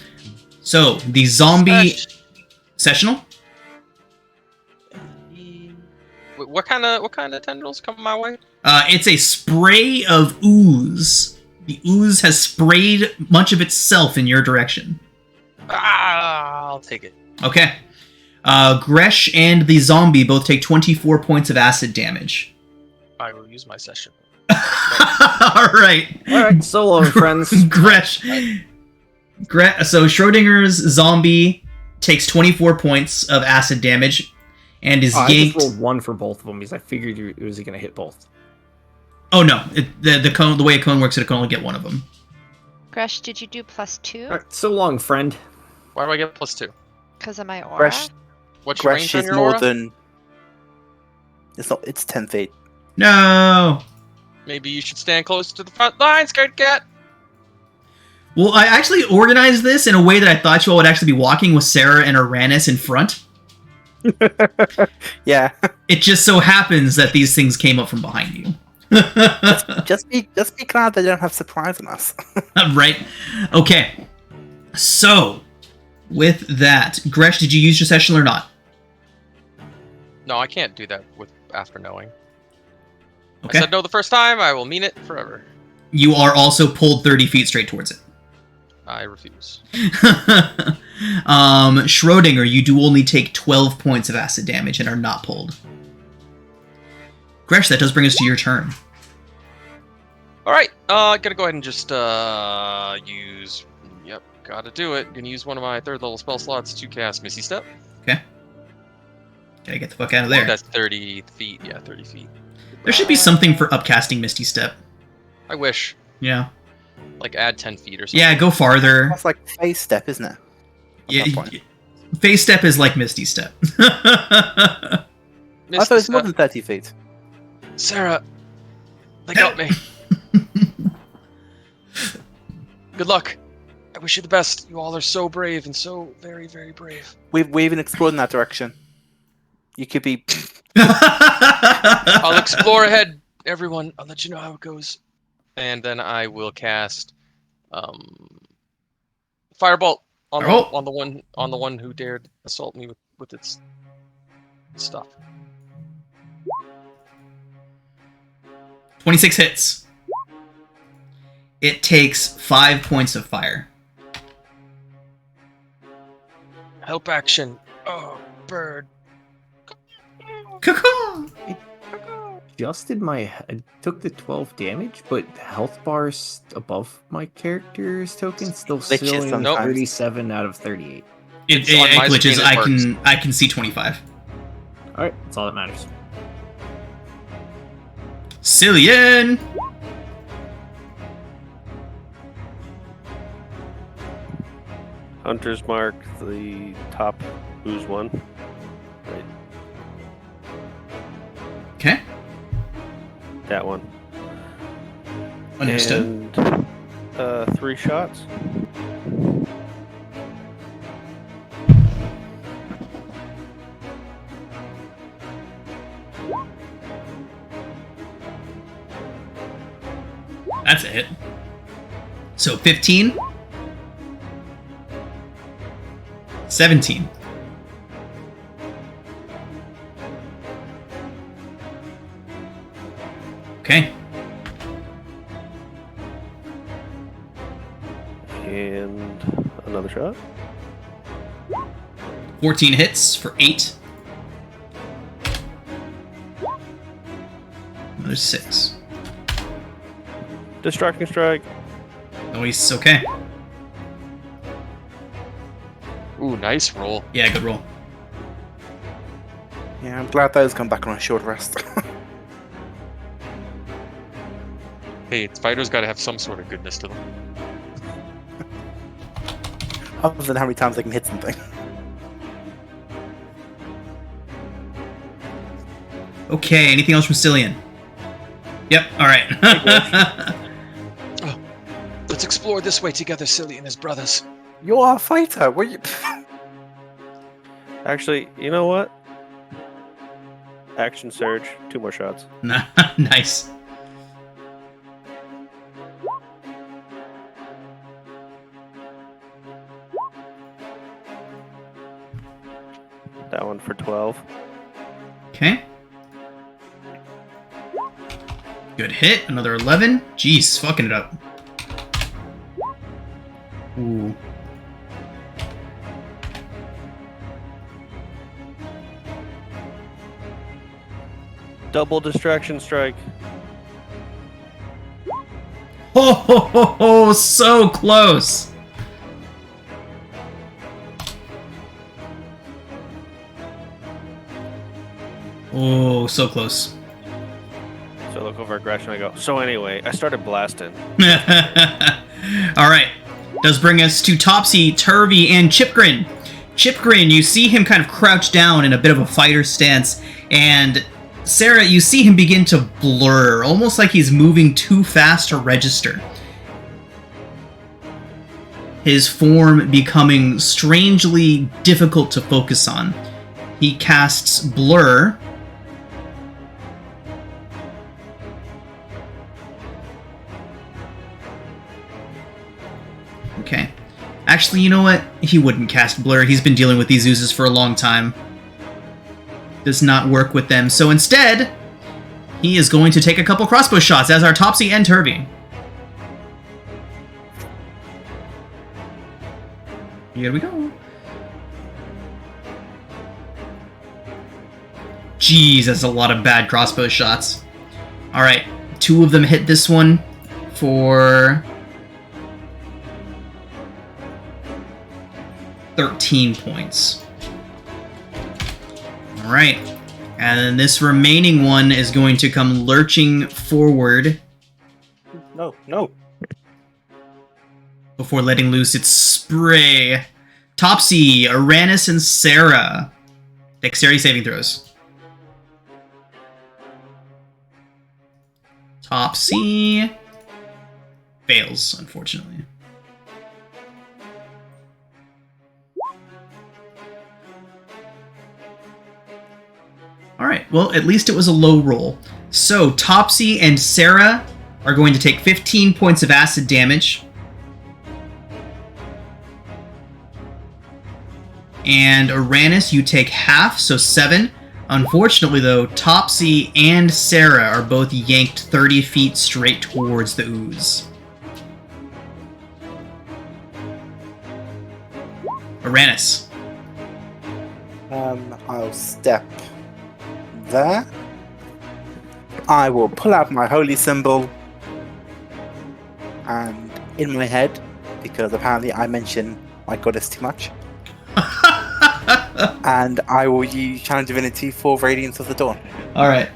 So, the zombie... Sessional? What kind of tendrils come my way? It's a spray of ooze. The ooze has sprayed much of itself in your direction. Ah, I'll take it. Okay. Gresh and the zombie both take 24 points of acid damage. I will use my session. Alright. Alright, solo friends. Gresh. So Schrodinger's zombie takes 24 points of acid damage and is I yanked. just rolled 1 for both of them because I figured it was going to hit both. Oh no, the cone. The way a cone works, it can only get one of them. Gresh, did you do +2? All right, so long, friend. Why do I get +2? Because of my aura? Gresh, What's your Gresh range on is your more aura? than. It's not. It's 10 feet. No. Maybe you should stand close to the front line, scared cat. Well, I actually organized this in a way that I thought you all would actually be walking with Sarah and Uranus in front. Yeah. It just so happens that these things came up from behind you. Just be glad they don't have surprise on us. Right? Okay. So, with that, Gresh, did you use your session or not? No, I can't do that after knowing. Okay. I said no the first time. I will mean it forever. You are also pulled 30 feet straight towards it. I refuse. Schrodinger, you do only take 12 points of acid damage and are not pulled. Gresh, that does bring us to your turn. All right, gonna go ahead and just use. Yep, gotta do it. Gonna use one of my 3rd level spell slots to cast Misty Step. Okay. Gotta get the fuck out of there. That's 30 feet. Yeah, 30 feet. There should be something for upcasting Misty Step. I wish. Yeah. Like add 10 feet or something. Yeah, go farther. That's like phase step, isn't it? Yeah, At that point. Phase Step is like Misty Step. I thought it was more than 30 feet. Sarah, they got me. Good luck. I wish you the best. You all are so brave and so very, very brave. We've even explored in that direction. You could be. I'll explore ahead, everyone. I'll let you know how it goes. And then I will cast Firebolt on the one who dared assault me with its stuff. 26 hits. It takes 5 points of fire. Help action. Oh, bird. Caw-caw! I took the 12 damage, but the health bars above my character's token still Glitches showing sometimes. 37 out of 38. It on my glitches. screen, it I can see 25. All right, that's all that matters. Cillian! Hunter's Mark, the top who's one. Right, Okay. that one. Understood. And 3 shots. That's a hit. So 15. 17. Okay. And another shot. 14 hits for 8. Another 6. Distracting strike. Nice. Okay. Ooh, nice roll. Yeah, good roll. Yeah, I'm glad those come back on a short rest. Hey, spiders gotta have some sort of goodness to them. Other than how many times they can hit something. Okay, anything else from Cillian? Yep, alright. Let's explore this way together, Silly and his brothers. You are a fighter. What you? Actually, you know what? Action surge. 2 more shots. Nice. That one for 12. Okay. Good hit. Another 11. Jeez, fucking it up. Ooh. Double distraction strike. Oh, so close. Oh, so close. So look over at Gretchen and I go, so anyway, I started blasting. All right. Does bring us to Topsy, Turvy, and Chipgrin. Chipgrin, you see him kind of crouch down in a bit of a fighter stance, and Sarah, you see him begin to blur, almost like he's moving too fast to register. His form becoming strangely difficult to focus on. He casts Blur. Okay. Actually, you know what? He wouldn't cast Blur. He's been dealing with these oozes for a long time. Does not work with them. So instead, he is going to take a couple crossbow shots, as are Topsy and Turvy. Here we go. Jeez, that's a lot of bad crossbow shots. Alright, 2 of them hit this one for 13 points. Alright, and then this remaining one is going to come lurching forward. No. Before letting loose its spray. Topsy, Uranus, and Sarah. Dexterity saving throws. Topsy fails, unfortunately. Alright, well, at least it was a low roll. So, Topsy and Sarah are going to take 15 points of acid damage. And Uranus, you take half, so 7. Unfortunately, though, Topsy and Sarah are both yanked 30 feet straight towards the ooze. Uranus. I'll step there. I will pull out my holy symbol, and in my head, because apparently I mention my goddess too much, and I will use Channel Divinity for Radiance of the Dawn. Alright.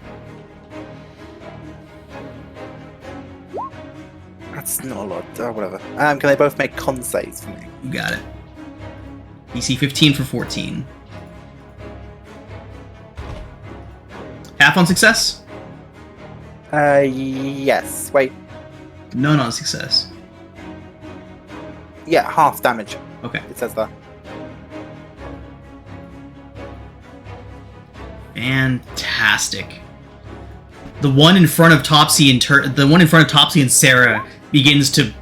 That's not a lot. Whatever. Can they both make con saves for me? You got it. DC 15 for 14. Half on success? Yes. Wait. None on success. Yeah, half damage. Okay. It says that. Fantastic. The one in front of Topsy and Sarah begins to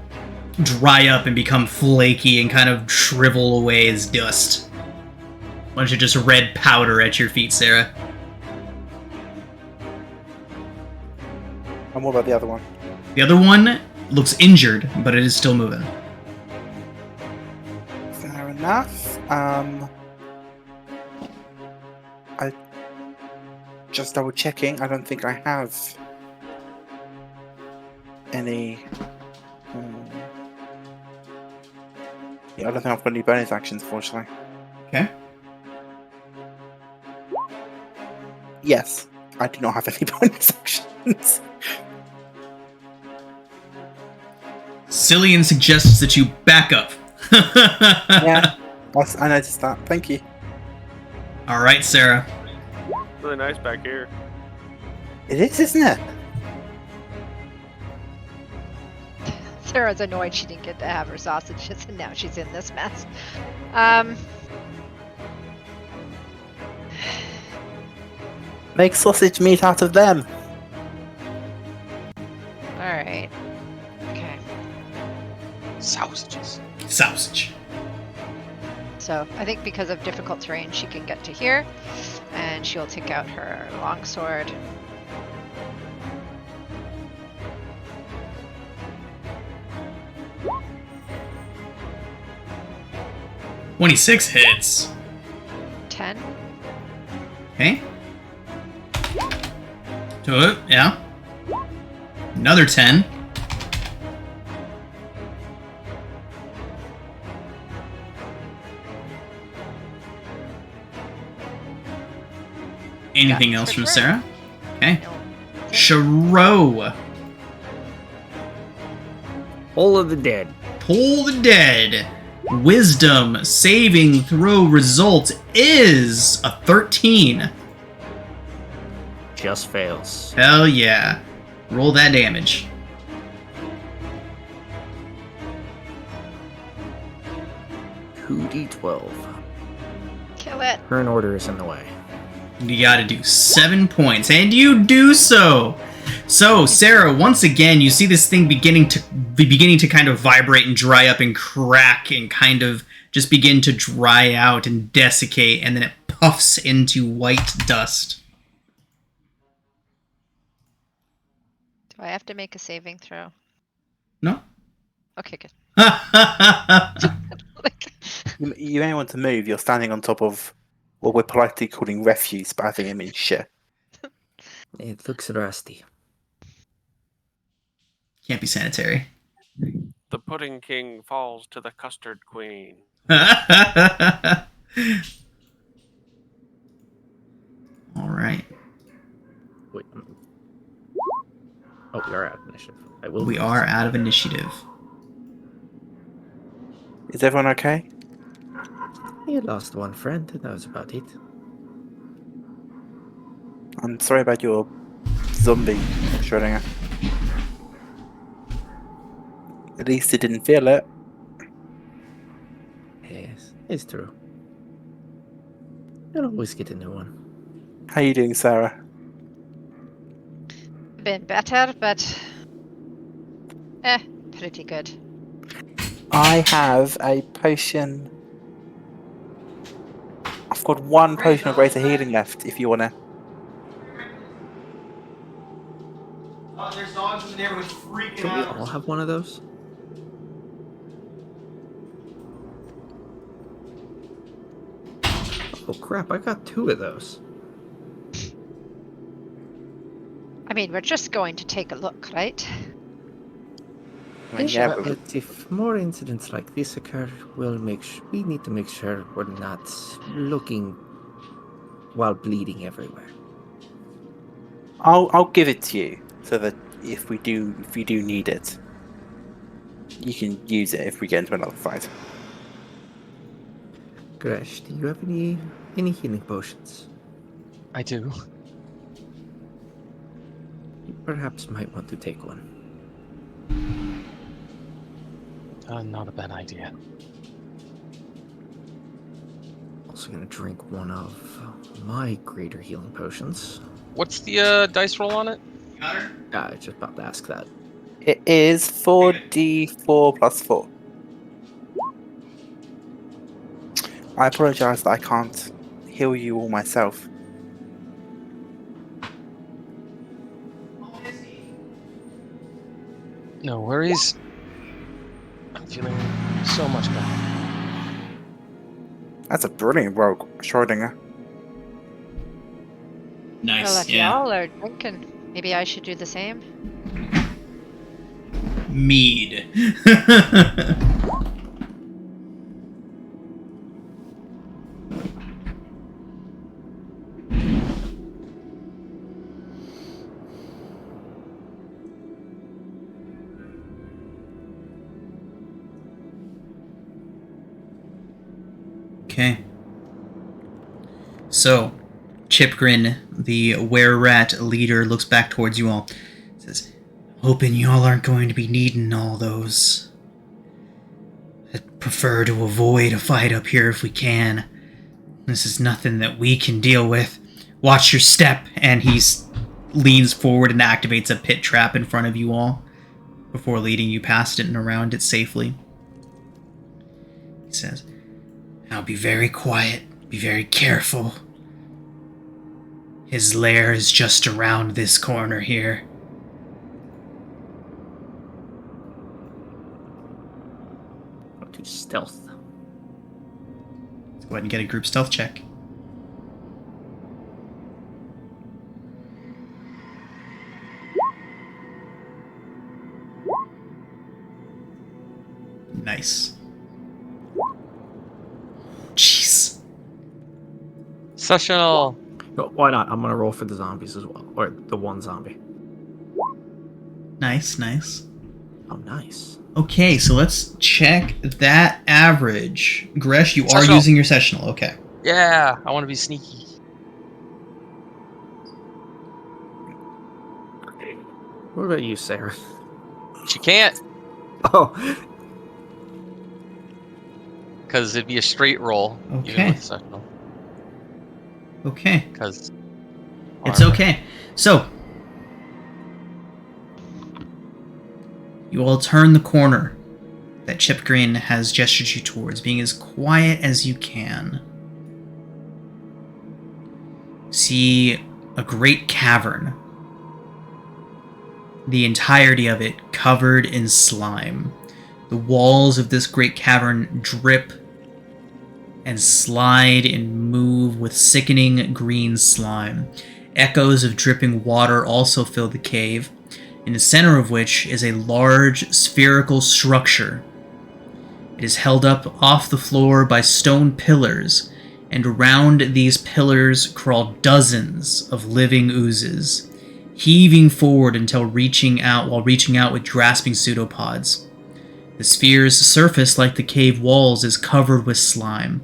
dry up and become flaky and kind of shrivel away as dust. Bunch of just red powder at your feet, Sarah. And what about the other one? The other one looks injured, but it is still moving. Fair enough. I just double checking. I don't think I have any. Yeah, I don't think I've got any bonus actions, unfortunately. Okay. Yes, I do not have any bonus actions. Cillian suggests that you back up. Yeah, I noticed that. Thank you. Alright, Sarah. Really nice back here. It is, isn't it? Sarah's annoyed she didn't get to have her sausages, and now she's in this mess. Make sausage meat out of them. Alright. Okay. Sausages. Sausage. So I think because of difficult terrain, she can get to here, and she'll take out her longsword. "26 hits. 10. Okay. To it, yeah. Another 10. Anything Got else it. from Sarah? Okay. No. Shiro. All of the dead. Pull the dead. Wisdom saving throw result is a 13. Just fails. Hell yeah. Roll that damage. Two D12. Kill it. Turn order is in the way. You gotta do 7 points, and you do so. So, Sarah, once again, you see this thing beginning to kind of vibrate and dry up and crack and kind of just begin to dry out and desiccate, and then it puffs into white dust. Do I have to make a saving throw? No? Okay, good. You may want to move. You're standing on top of what we're politely calling refuse, but I think it means shit. It looks rusty. Can't be sanitary. The pudding king falls to the custard queen. All right. Wait. Oh, we are out of initiative. We are out of initiative. Is everyone okay? You lost one friend, and that was about it. I'm sorry about your zombie, Schrodinger. At least it didn't feel it. Yes, it's true. You'll always get a new one. How you doing, Sarah? Been better, but pretty good. I have a potion. I've got one potion of greater healing left. If you wanna. Oh, there's dogs in the neighborhood freaking Don't we all have one of those? Oh crap, I got 2 of those. I mean, we're just going to take a look, right? I mean, yeah, but But if more incidents like this occur, we need to make sure we're not looking while bleeding everywhere. I'll give it to you so that if you do need it, you can use it if we get into another fight. Gresh, do you have any healing potions? I do. You perhaps might want to take one. Not a bad idea. Also gonna drink one of my greater healing potions. What's the dice roll on it? I was just about to ask that. It is 4d4 plus 4. I apologise that I can't heal you all myself. No worries. I'm feeling so much better. That's a brilliant rogue, Schrodinger. Nice, Well, if yeah. y'all are drinking, maybe I should do the same. Mead. Okay. So, Chipgrin, the were-rat leader, looks back towards you all. Says, hoping you all aren't going to be needing all those. I'd prefer to avoid a fight up here if we can. This is nothing that we can deal with. Watch your step. And he leans forward and activates a pit trap in front of you all before leading you past it and around it safely. He says, now be very quiet. Be very careful. His lair is just around this corner here. I'll do stealth. Let's go ahead and get a group stealth check. Nice. Jeez. Sessional. No, why not? I'm gonna roll for the zombies as well. Or the one zombie. Nice, nice. Oh, nice. Okay, so let's check that average. Gresh, you are Sessional. using your sessional. Okay. Yeah, I want to be sneaky. What about you, Sarah? She can't, Oh, because it'd be a straight roll, even Okay. with sessional. Okay. Because It's okay. So, you all turn the corner that Chipgrin has gestured you towards, being as quiet as you can. See a great cavern. The entirety of it covered in slime. The walls of this great cavern drip and slide and move with sickening green slime. Echoes of dripping water also fill the cave, in the center of which is a large spherical structure. It is held up off the floor by stone pillars, and around these pillars crawl dozens of living oozes, heaving forward until reaching out with grasping pseudopods. The sphere's surface, like the cave walls, is covered with slime.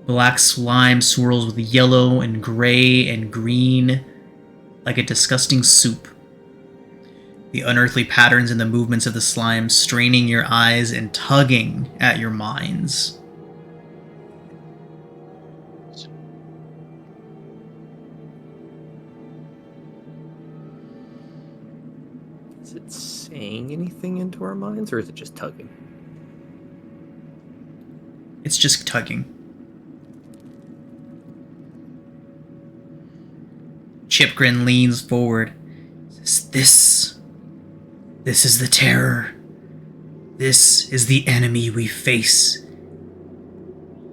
Black slime swirls with yellow and gray and green, like a disgusting soup. The unearthly patterns in the movements of the slime straining your eyes and tugging at your minds. is it saying anything into our minds, or is it just tugging? It's just tugging. Chipgrin leans forward. Says, This is the terror. This is the enemy we face.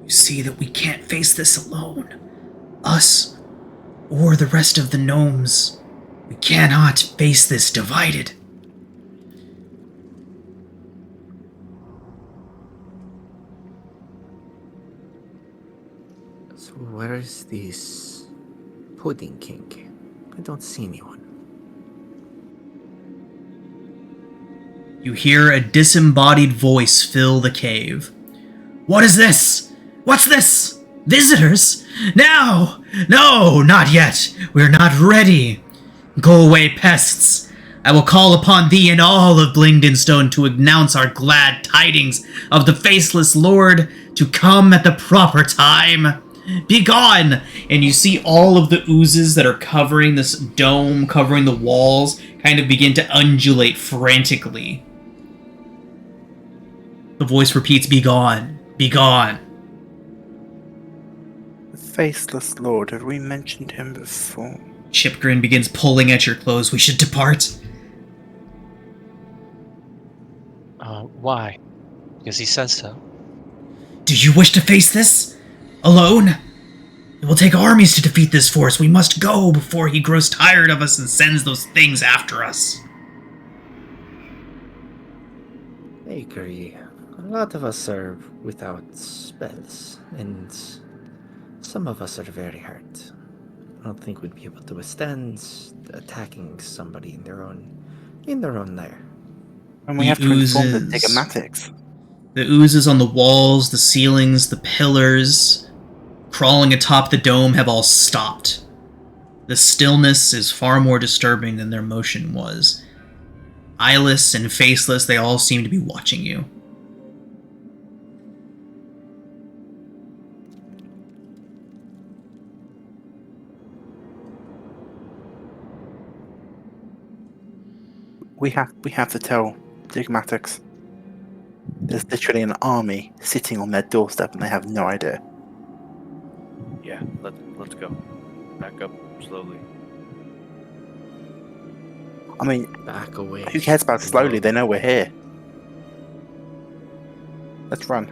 You see that we can't face this alone. Us, or the rest of the gnomes. We cannot face this divided. So where is this Pudding King? I don't see anyone. You hear a disembodied voice fill the cave. What is this? What's this? Visitors? Now! No, not yet. We're not ready. Go away, pests. I will call upon thee and all of Blingdenstone to announce our glad tidings of the faceless lord to come at the proper time. Begone! And you see all of the oozes that are covering this dome, covering the walls, kind of begin to undulate frantically. The voice repeats, Begone! Begone! The Faceless Lord, have we mentioned him before? Chipgrin begins pulling at your clothes. We should depart. Why? Because he says so. Do you wish to face this? Alone? It will take armies to defeat this force. We must go before he grows tired of us and sends those things after us. I agree. A lot of us are without spells, and some of us are very hurt. I don't think we'd be able to withstand attacking somebody in their own lair. And we The have to inform the oozes. Digomatics. The oozes on the walls, the ceilings, the pillars, crawling atop the dome have all stopped. The stillness is far more disturbing than their motion was. Eyeless and faceless, they all seem to be watching you. We have to tell Digomatics. There's literally an army sitting on their doorstep and they have no idea. Yeah, let's go. Back up slowly. I mean, Back away. who cares about slowly? They know we're here. Let's run.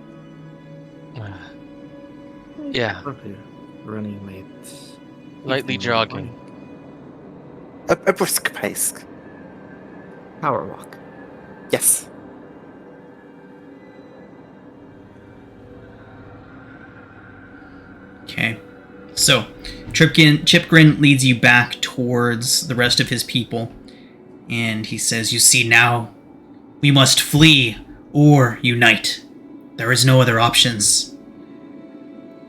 Yeah, Probably running late. lightly jogging. A brisk pace. Power walk. Yes. Okay. So, Chipgrin leads you back towards the rest of his people, And he says, "You see now, we must flee or unite. There is no other options.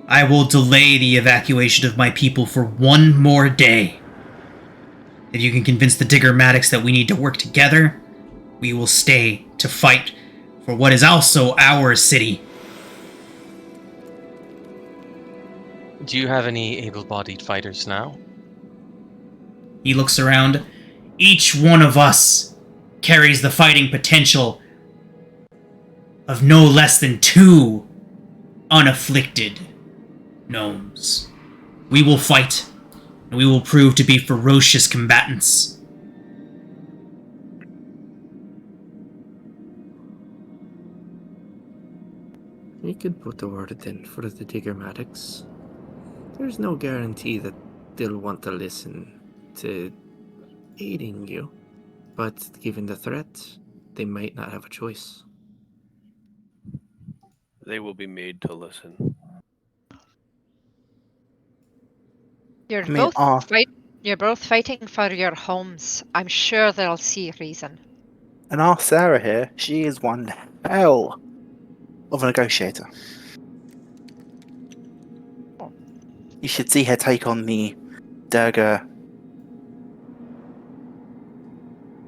I will delay the evacuation of my people for one more day. If you can convince the Diggermatics that we need to work together, we will stay to fight for what is also our city." Do you have any able-bodied fighters now? He looks around. "Each one of us carries the fighting potential of no less than 2 unafflicted gnomes. We will fight, and we will prove to be ferocious combatants." We could put the word in for the Diggermatics. There's no guarantee that they'll want to listen to aiding you, but given the threat, they might not have a choice. They will be made to listen. You're I mean, You're both fighting for your homes. I'm sure they'll see reason. and our Sarah here, she is one hell of a negotiator. Oh. You should see her take on the Durga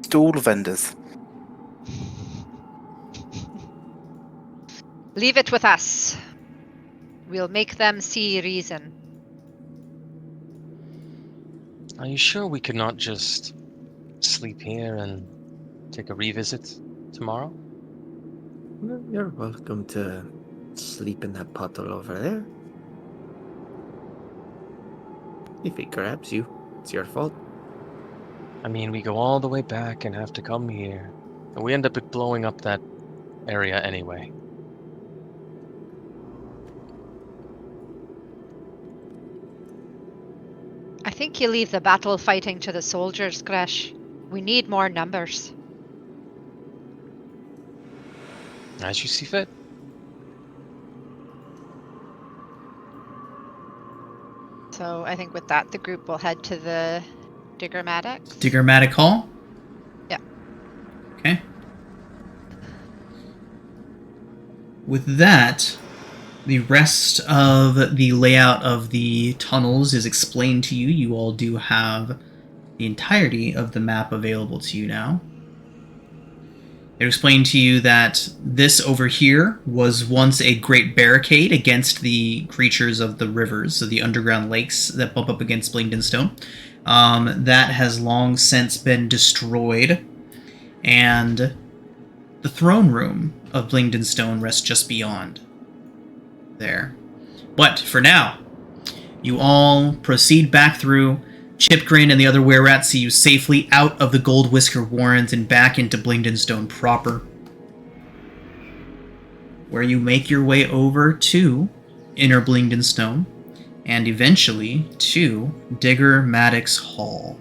stall vendors. Leave it with us. We'll make them see reason. Are you sure we could not just sleep here and take a revisit tomorrow? Well, you're welcome to sleep in that puddle over there. If it grabs you, it's your fault. I mean, we go all the way back and have to come here. And we end up blowing up that area anyway. I think you leave the battle fighting to the soldiers, Gresh. We need more numbers. As you see fit. So I think with that, the group will head to the Diggermatics. Diggermatic Hall? Yeah. Okay. With that, the rest of the layout of the tunnels is explained to you. You all do have the entirety of the map available to you now. It explained to you that this over here was once a great barricade against the creatures of the rivers, so the underground lakes that bump up against Blingdenstone. That has long since been destroyed, and the throne room of Blingdenstone rests just beyond there. But for now, you all proceed back through. Chipgrin and the other were-rats see you safely out of the Gold Whisker Warrens and back into Blingdenstone proper, where you make your way over to Inner Blingdenstone and eventually to Diggermatics Hall.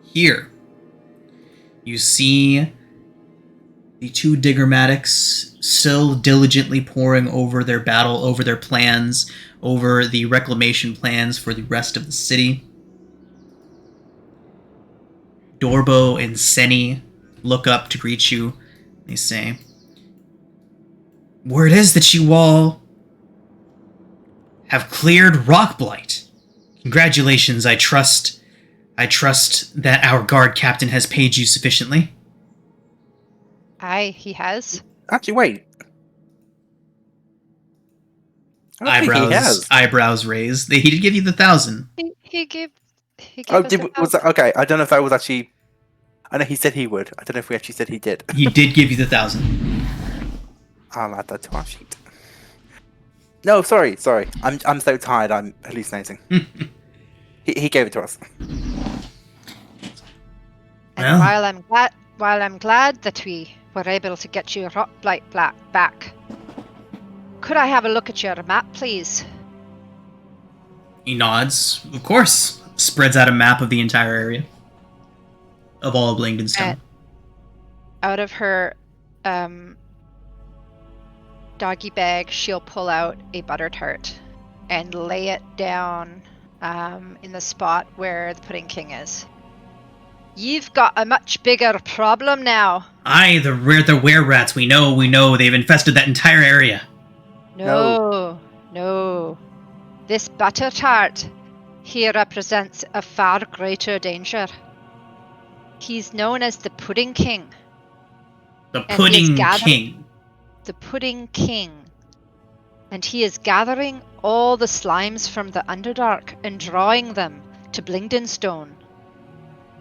Here, you see the 2 Diggermatics still diligently poring over their battle, over their plans, over the reclamation plans for the rest of the city. Dorbo and Seni look up to greet you. They say, "Word is that you all have cleared Rockblight. Congratulations, I trust that our guard captain has paid you sufficiently." Aye, he has. Actually, wait. I don't think he has. Eyebrows raised. He did give you the 1,000. He gave Oh, us the was that okay? I don't know if that was actually. I know he said he would. I don't know if we actually said he did. He did give you the 1,000. I'll add that to our sheet. No, sorry. I'm so tired. I'm hallucinating. he gave it to us. And Well. while I'm glad that we were able to get you Rockblight back, could I have a look at your map, please? He nods. Of course. Spreads out a map of the entire area. Of all of Blingdenstone. Out of her doggy bag, she'll pull out a butter tart and lay it down in the spot where the Pudding King is. You've got a much bigger problem now. Aye, the were-rats, we know, they've infested that entire area. No, no. This butter tart, he represents a far greater danger. He's known as the Pudding King. The And he is Pudding gathered- King. The Pudding King. And he is gathering all the slimes from the Underdark and drawing them to Blingdenstone.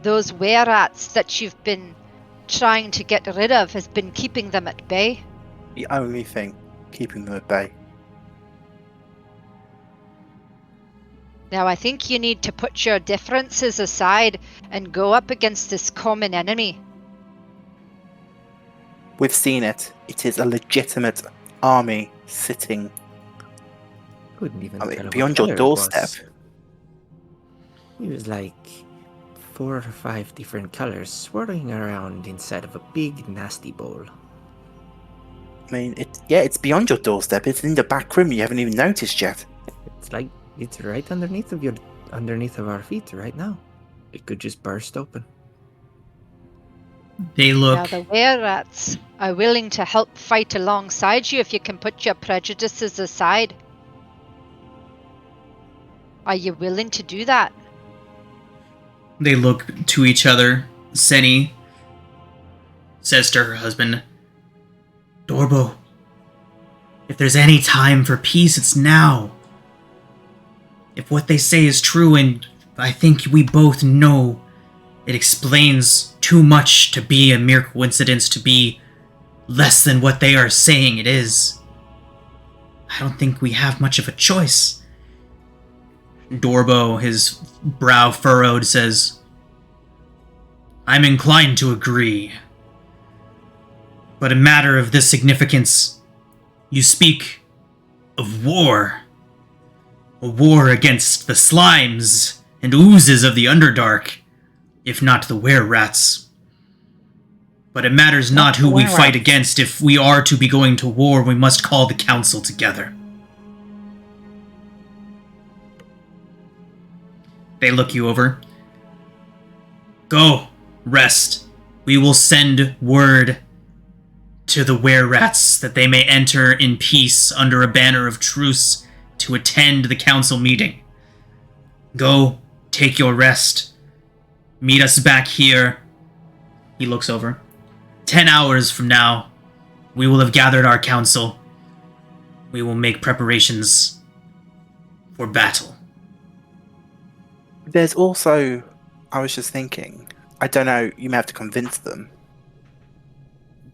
Those were-rats that you've been trying to get rid of has been keeping them at bay. The only thing keeping them at bay. Now I think you need to put your differences aside and go up against this common enemy. We've seen it. It is a legitimate army sitting Couldn't even tell what beyond your color it doorstep. was. It was like 4 or 5 different colors swirling around inside of a big nasty bowl. I mean, it's beyond your doorstep. It's in the back room. You haven't even noticed yet. It's like it's right underneath of our feet right now. It could just burst open. They Now look... the were-rats are willing to help fight alongside you if you can put your prejudices aside. Are you willing to do that? They look to each other. Senny says to her husband, Dorbo, if there's any time for peace, it's now. If what they say is true, and I think we both know it explains too much to be a mere coincidence, to be less than what they are saying it is, I don't think we have much of a choice. Dorbo, his brow furrowed, says, I'm inclined to agree. But a matter of this significance, you speak of war. A war against the slimes and oozes of the Underdark, if not the were-rats. But it matters not who we fight against. If we are to be going to war, we must call the council together. They look you over. Go, rest. We will send word to the were-rats that they may enter in peace under a banner of truce to attend the council meeting. Go, take your rest. Meet us back here. He looks over. 10 hours from now, we will have gathered our council. We will make preparations for battle. There's also, I was just thinking, I don't know, you may have to convince them,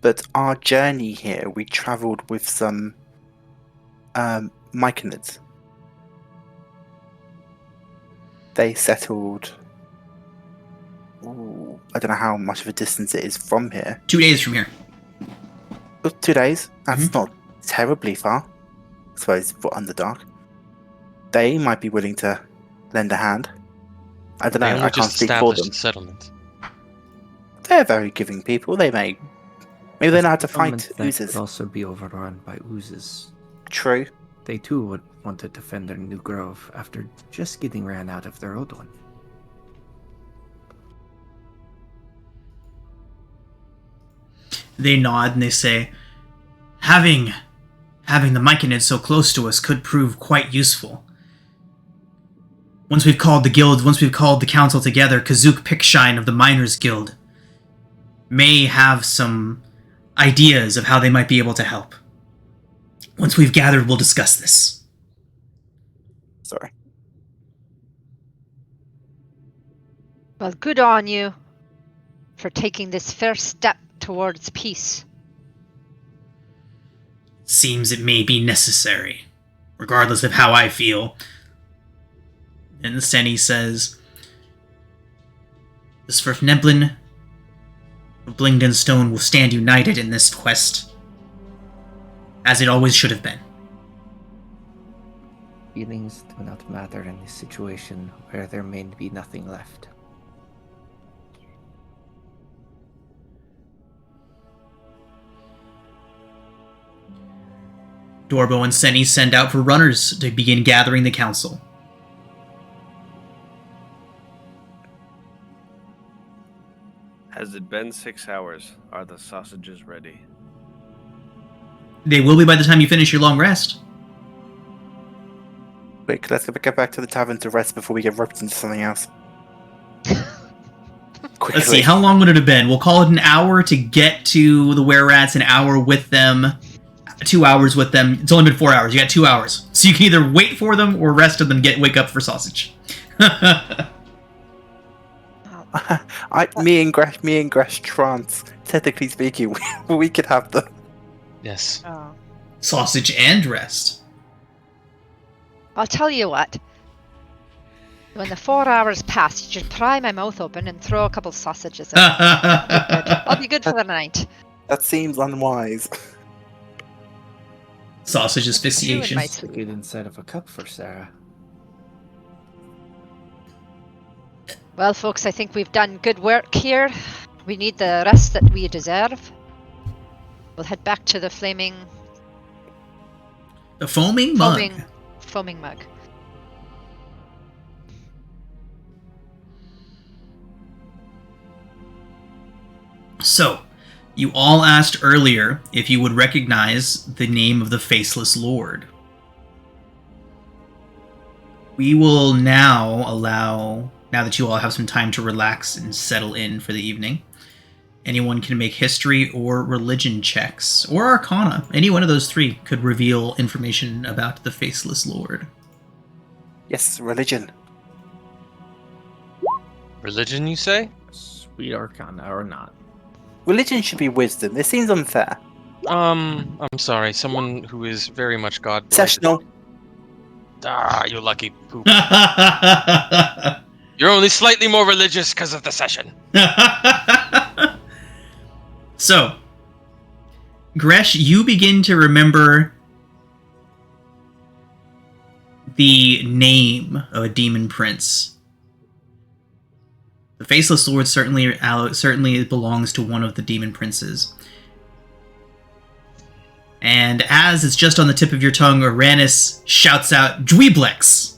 but our journey here, we travelled with some Myconids. They settled, I don't know how much of a distance it is from here. 2 days from here. 2 days? That's not terribly far, I suppose, for Underdark. They might be willing to lend a hand. I don't know, I can't speak for them. A settlement. They're very giving people. Maybe they know how to fight That oozes. could also be overrun by oozes. True. They too would want to defend their new grove after just getting ran out of their old one. They nod and they say, having the Myconids so close to us could prove quite useful. Once we've called the guilds, once we've called the council together, Kazook Pickshine of the Miners Guild may have some ideas of how they might be able to help. Once we've gathered, we'll discuss this. Sorry. Well, good on you for taking this first step towards peace. Seems it may be necessary, regardless of how I feel. And Senny says, the Svirfneblin of Blingdenstone will stand united in this quest, as it always should have been. Feelings do not matter in this situation where there may be nothing left. Dorbo and Senny send out for runners to begin gathering the council. Has it been 6 hours? Are the sausages ready? They will be by the time you finish your long rest. Quick, let's get back to the tavern to rest before we get roped into something else. Quickly. Let's see, how long would it have been? We'll call it an hour to get to the were-rats, an hour with them, 2 hours with them. It's only been 4 hours. You got 2 hours. So you can either wait for them or rest and then wake up for sausage. Me and Gresh trance. Technically speaking, we could have them. Yes. Oh. Sausage and rest. I'll tell you what. When the 4 hours pass, you just pry my mouth open and throw a couple sausages in. I'll be good for the night. That seems unwise. Sausage You asphyxiation. and my Stick it inside of a cup for Sarah. Well, folks, I think we've done good work here. We need the rest that we deserve. We'll head back to the The foaming mug. foaming mug. So, you all asked earlier if you would recognize the name of the Faceless Lord. We will now allow, now that you all have some time to relax and settle in for the evening, anyone can make history or religion checks, or arcana. Any one of those three could reveal information about the Faceless Lord. Yes, religion. Religion, you say? Sweet Arcana or not. Religion should be wisdom. This seems unfair. I'm sorry. Someone who is very much God. Sessional. Ah, you lucky poop. You're only slightly more religious because of the session. So, Gresh, you begin to remember the name of a demon prince. The Faceless Lord certainly belongs to one of the demon princes. And as it's just on the tip of your tongue, Uranus shouts out, Dweeblex!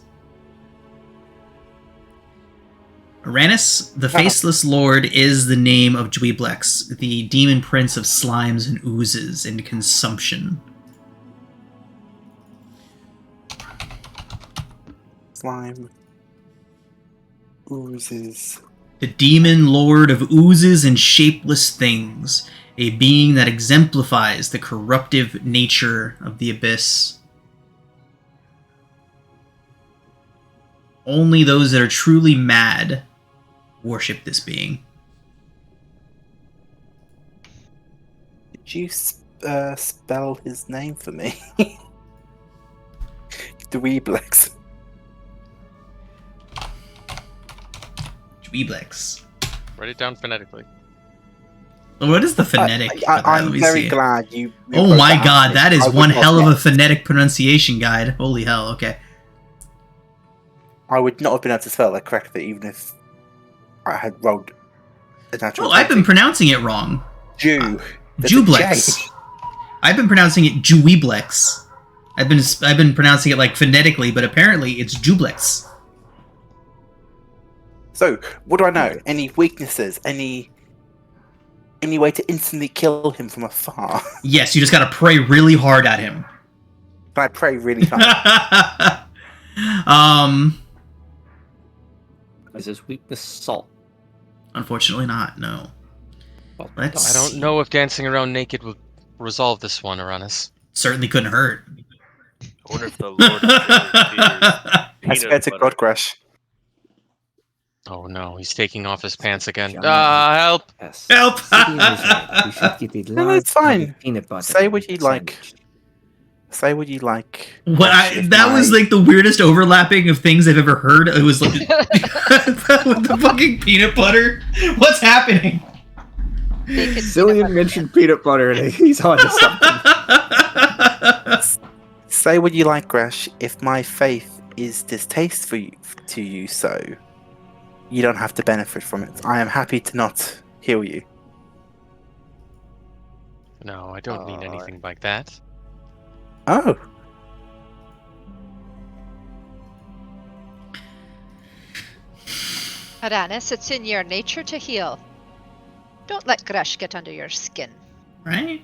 Uranus, the Faceless Lord, is the name of Dweeblex, the demon prince of slimes and oozes and consumption. Slime. Oozes. The demon lord of oozes and shapeless things, a being that exemplifies the corruptive nature of the abyss. Only those that are truly mad worship this being. Did you spell his name for me? Dweeblex. Dweeblex. Write it down phonetically. What is the phonetic? for that? Let I'm me very see. glad you. Oh wrote my that god, out. that is I would one not hell of a have- phonetic pronunciation guide. Holy hell, okay. I would not have been able to spell that correctly, even if I had rolled a natural. Oh, I've been pronouncing it wrong. Jew. There's a Jublex. J. I've been pronouncing it Dweeblex. I've been pronouncing it like phonetically, but apparently it's Jublex. So, what do I know? Any weaknesses? Any way to instantly kill him from afar? Yes, you just gotta pray really hard at him. Can I pray really hard? Is his weakness salt? Unfortunately not, no. Well, Let's I don't know if dancing around naked will resolve this one, Uranus. Certainly couldn't hurt. I wonder if the Lord of Fairy I swear to God, Gresh. Oh no, he's taking off his pants again. John. Help! Yes. Help! Sabine is right. We should keep a No, large it's fine. tub of peanut butter. Say what you like. sandwich. Say what you like. What Gresh, if that was my- like the weirdest overlapping of things I've ever heard. It was like with the fucking peanut butter. What's happening? Naked Cillian peanut butter. mentioned peanut butter and he's on to something. Say what you like, Gresh. If my faith is distasteful to you, so you don't have to benefit from it. I am happy to not heal you. No, I don't mean anything like that. Oh, Uranus, it's in your nature to heal. Don't let Gresh get under your skin. Right?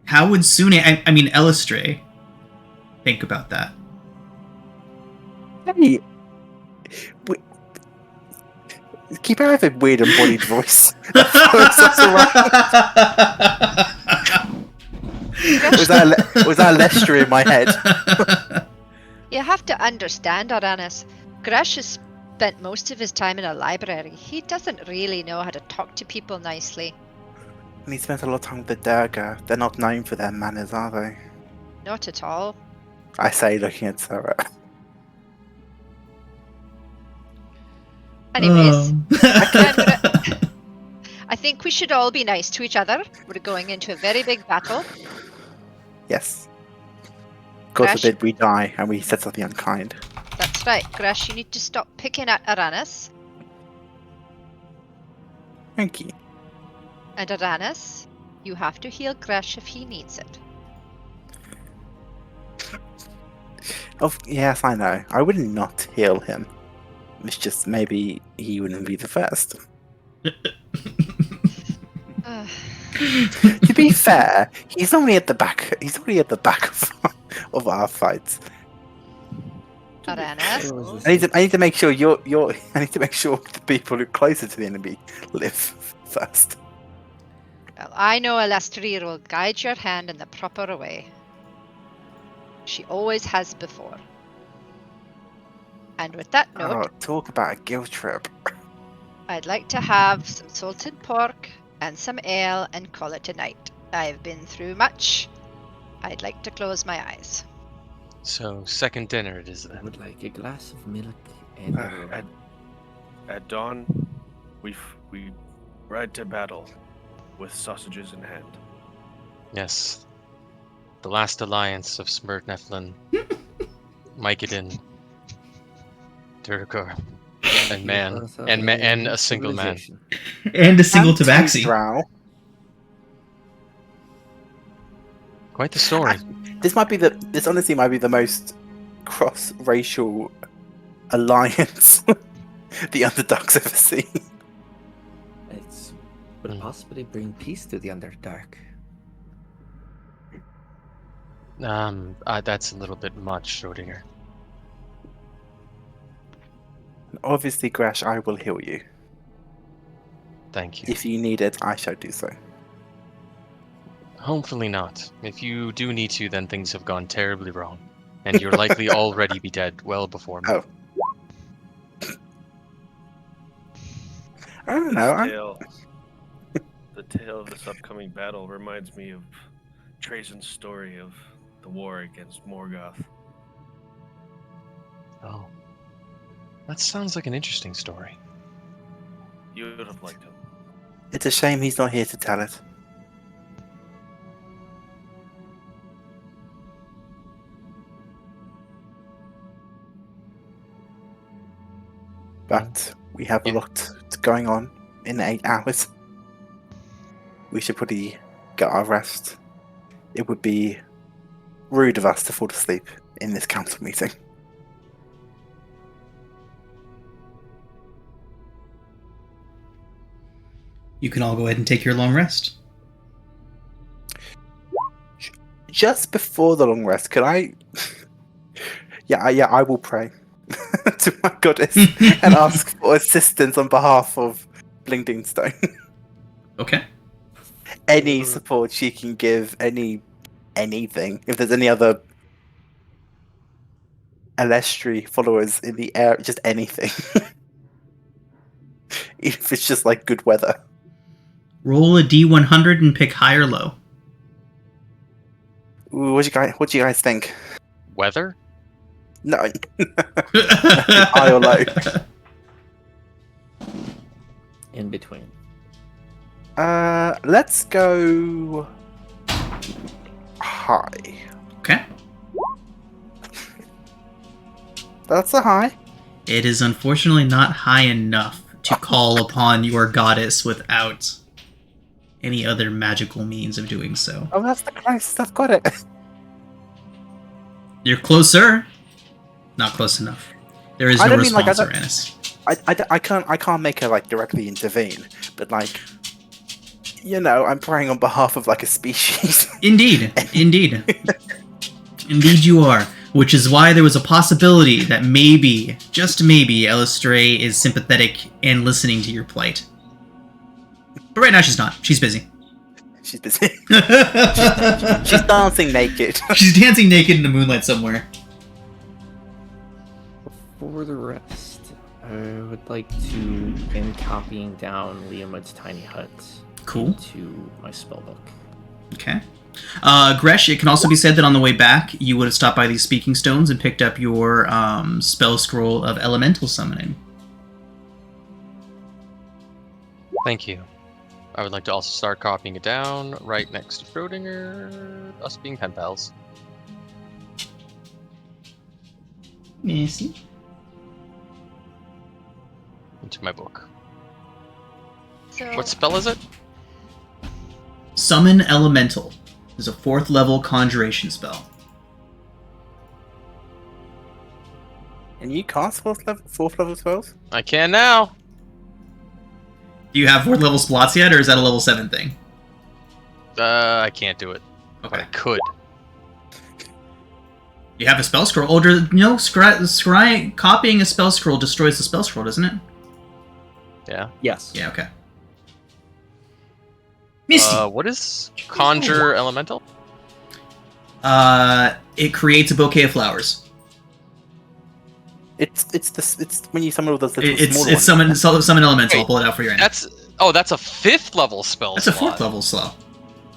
How would Sune, I mean Elistre, think about that? Hey, keep out of a weird embodied voice. That follows us around. Was that Lester in my head? You have to understand, Aranis. Gresh has spent most of his time in a library. He doesn't really know how to talk to people nicely. And he spent a lot of time with the Durga. They're not known for their manners, are they? Not at all. I say, looking at Sarah. Anyways, Um. I think we should all be nice to each other. We're going into a very big battle. Yes. God Gresh. forbid we die and we said something unkind. That's right. Gresh, you need to stop picking at Aranis. Thank you. And Aranis, you have to heal Gresh if he needs it. Oh, yes, I know. I wouldn't not heal him. It's just maybe he wouldn't be the first. To be fair, he's only at the back. He's only at the back of our fights. Aranis. I need to make sure you're. I need to make sure the people who are closer to the enemy live first. Well, I know Elestrir will guide your hand in the proper way. She always has before. And with that note, Oh, talk about a guilt trip. I'd like to have some salted pork and some ale and call it a night. I've been through much. I'd like to close my eyes. So, second dinner it is I then. would like a glass of milk and At dawn, we ride to battle with sausages in hand. Yes. The last alliance of Smurf Nephilim, Mycadin, Durgar, and man, and a single man. And a single tabaxi. Drow. Quite the story. This honestly might be the most cross-racial alliance the Underdark's ever seen. It would possibly bring peace to the Underdark. That's a little bit much, Schrodinger. Obviously, Gresh, I will heal you. Thank you. If you need it, I shall do so. Hopefully not. If you do need to, then things have gone terribly wrong. And you're likely already be dead well before me. Oh. I don't know. The tale of this upcoming battle reminds me of Trajan's story of the war against Morgoth. Oh. That sounds like an interesting story. You would have liked him. It's a shame he's not here to tell it. But we have a lot going on in 8 hours. We should probably get our rest. It would be rude of us to fall asleep in this council meeting. You can all go ahead and take your long rest. Just before the long rest, can I... I will pray to my goddess and ask for assistance on behalf of Blingdingstone. Okay. Any support she can give, anything. If there's any other Elestri followers in the air, just anything. If it's just like good weather. Roll a D100 and pick high or low. Ooh, what do you guys think? Weather? No. High or low? In between. Let's go high. Okay. That's a high. It is unfortunately not high enough to call upon your goddess without any other magical means of doing so. Oh, that's the closest I've got it. You're closer. Not close enough. There is I no don't mean, like, response, I don't- Uranus. I can't make her like directly intervene, but like, you know, I'm praying on behalf of like a species. Indeed. Indeed you are. Which is why there was a possibility that maybe, just maybe, Elistray is sympathetic and listening to your plight. But right now she's not. She's busy. She's busy. She's dancing naked. She's dancing naked in the moonlight somewhere. For the rest, I would like to begin copying down Liamwood's tiny hut Cool. to my spellbook. Okay. Gresh, it can also be said that on the way back, you would have stopped by these speaking stones and picked up your spell scroll of elemental summoning. Thank you. I would like to also start copying it down right next to Schrodinger, us being pen pals. Merci. Into my book. So What spell is it? Summon Elemental is a 4th level conjuration spell. And you cast fourth level spells? I can now. Do you have 4th level slots yet, or is that a level 7 thing? I can't do it. But I Okay. could. You have a spell scroll. Or, copying a spell scroll destroys the spell scroll, doesn't it? Yeah. Yes. Yeah, okay. Misty! What is Conjure Elemental? It creates a bouquet of flowers. It's when you summon all those little small It's ones. summon elemental. I'll Wait, pull it out for you right now. That's a 5th level spell. That's a 4th slot. level slot.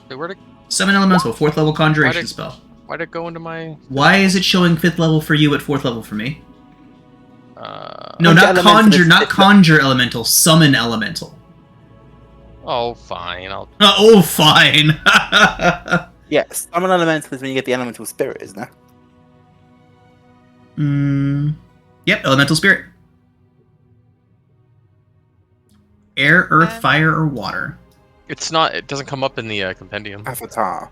Wait, where'd it Summon elemental, 4th level conjuration Why'd it- spell. Why'd it go into my? Why is it showing 5th level for you at 4th level for me? No, Conjure not elemental conjure, is not 5th conjure elemental. Summon elemental. Oh, fine. I'll. Oh, fine. Yes, summon elemental is when you get the elemental spirit, isn't it? Yep, elemental spirit. Air, earth, fire, or water. It's not. It doesn't come up in the compendium. Avatar.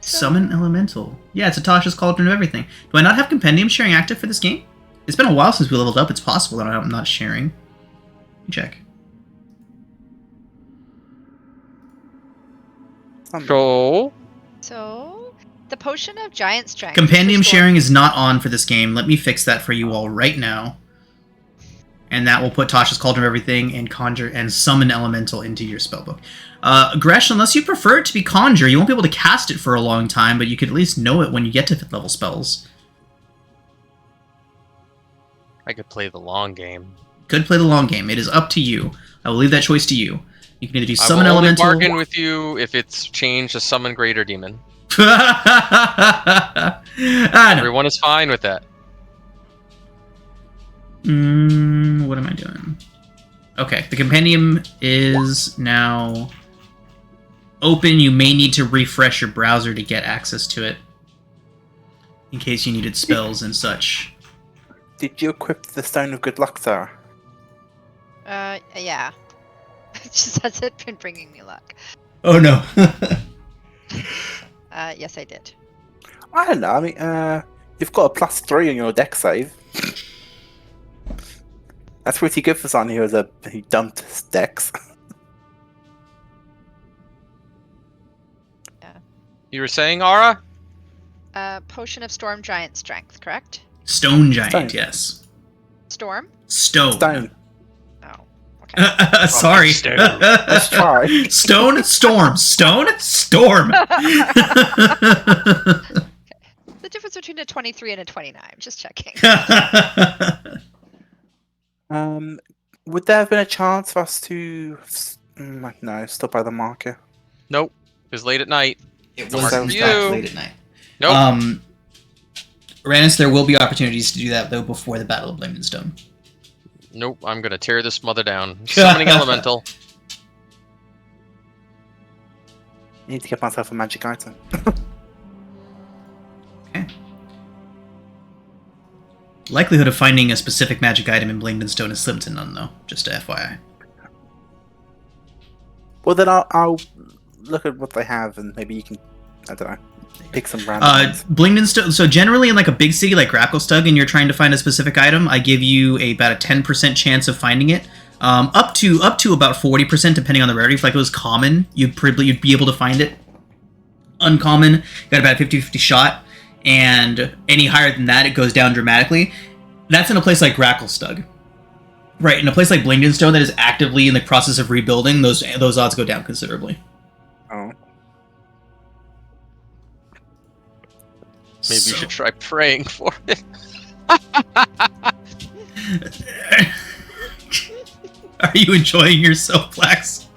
Summon elemental. Yeah, it's Atasha's Cauldron of Everything. Do I not have compendium sharing active for this game? It's been a while since we leveled up. It's possible that I'm not sharing. Let me check. So, the potion of giant strength. Compendium restores- sharing is not on for this game. Let me fix that for you all right now. And that will put Tasha's Cauldron of Everything and Conjure and Summon Elemental into your spellbook. Gresh, unless you prefer it to be Conjure, you won't be able to cast it for a long time, but you could at least know it when you get to 5th level spells. I could play the long game. Could play the long game. It is up to you. I will leave that choice to you. You can either do I Summon will only Elemental... bargain with you if it's changed to Summon Greater Demon. No. Everyone is fine with that. What am I doing? Okay, the compendium is now open. You may need to refresh your browser to get access to it, in case you needed spells and such. Did you equip the Stone of Good Luck, Sarah? Yeah. It just hasn't been bringing me luck. Oh no. Yes, I did. I don't know. I mean, you've got a +3 on your deck save. That's pretty good for someone who dumped decks. You were saying, Aura? Potion of storm giant strength, correct? Stone giant, Stone. yes. Storm? Stone. Stone. Oh, okay. Sorry. Stone. Let's try. Stone, storm. Stone, storm. The difference between a 23 and a 29. Just checking. Would there have been a chance for us to... No, stop by the marker. Nope. It was late at night. It was, was in fact, late at night. Nope. Rannis, there will be opportunities to do that, though, before the Battle of Blamingstone. Nope. I'm gonna tear this mother down. Summoning Elemental. I need to get myself a magic item. Okay. Likelihood of finding a specific magic item in Blingdenstone is slim to none, though. Just a FYI. Well, then I'll look at what they have, and maybe you can I don't know. Pick some random ones. Blingden Stone. So generally, in like a big city like Gracklestug, and you're trying to find a specific item, I give you about a 10% chance of finding it. Up to about 40%, depending on the rarity. If like it was common, you'd be able to find it. Uncommon, got about a 50-50 shot, and any higher than that, it goes down dramatically. That's in a place like Gracklestug. Right, in a place like Blingden Stone that is actively in the process of rebuilding, those odds go down considerably. Oh. Maybe you should try praying for it. Are you enjoying yourself, Flax?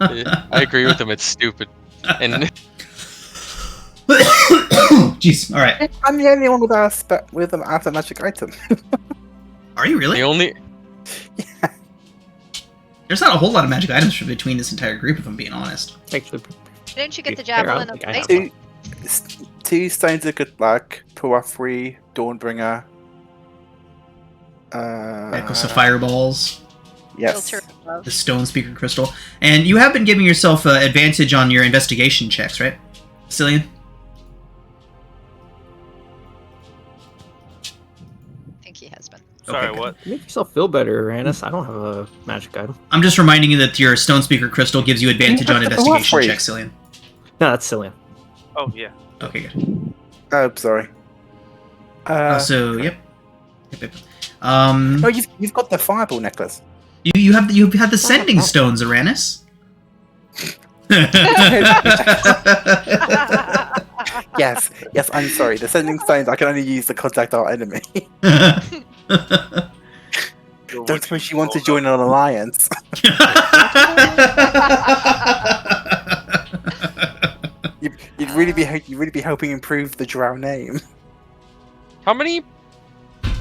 I agree with him. It's stupid. And jeez. All right. I'm the only one with an a magic item. Are you really? the only Yeah. There's not a whole lot of magic items between this entire group, if I'm being honest. Actually, Didn't you get the Fair, I javelin don't of think I have light? Two stones of good luck. Puafri, Dawnbringer. Echoes of fireballs, Yes. Filter above. the stone speaker crystal, and you have been giving yourself advantage on your investigation checks, right, Cillian? I think he has been. Sorry, Okay, what? make yourself feel better, Uranus. I don't have a magic item. I'm just reminding you that your stone speaker crystal gives you advantage on What investigation free? checks, Cillian. No, that's Cillian. Oh, yeah. Okay, good. Oh, sorry. So, yep. No, you've got the fireball necklace. You have the sending stones, Uranus. Yes, I'm sorry. The sending stones, I can only use to contact our enemy. Don't suppose you want to join an alliance? You'd really be helping improve the Drow name. how many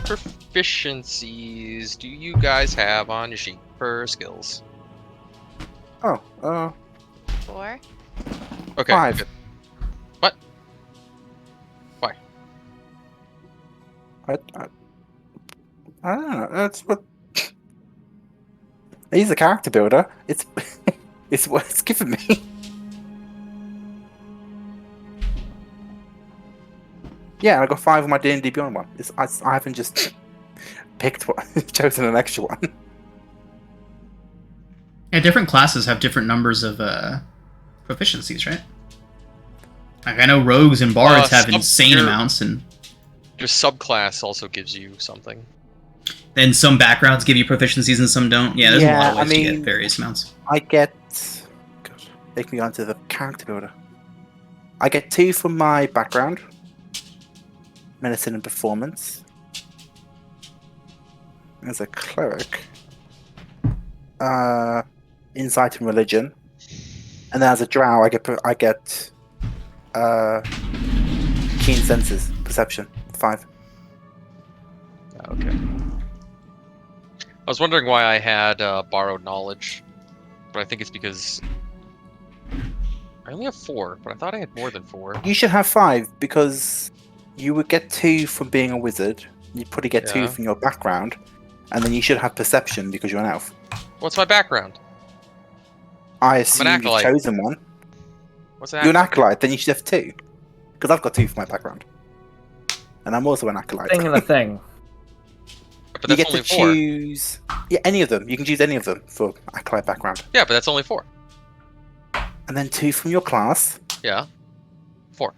proficiencies do you guys have on your sheet for skills? Oh, 4. Okay. 5. Good. What? Why? I don't know. That's what. He's a character builder. It's it's what it's given me. Yeah, I got 5 on my D&D Beyond one. I haven't just picked one, chosen an extra one. Yeah, different classes have different numbers of proficiencies, right? Like I know rogues and bards have insane your- amounts, and Your subclass also gives you something. then some backgrounds give you proficiencies and some don't. Yeah, there's a lot of ways to get various amounts. I get. God, take me onto the character builder. I get 2 from my background. Medicine and performance. As a cleric. Insight and religion. And then as a drow, I get keen senses, perception, 5. Okay. I was wondering why I had borrowed knowledge, but I think it's because I only have 4, but I thought I had more than 4. You should have 5 because you would get 2 from being a wizard. You'd probably get 2 Yeah. from your background, and then you should have perception because you're an elf. What's my background? I assume you've acolyte. chosen one. What's that? You're an acolyte, then you should have 2. Because I've got 2 for my background. And I'm also an acolyte. Thing and a thing. But You that's get to only 4. choose... Yeah, any of them. You can choose any of them for acolyte background. Yeah, but that's only 4. And then 2 from your class. Yeah. 4.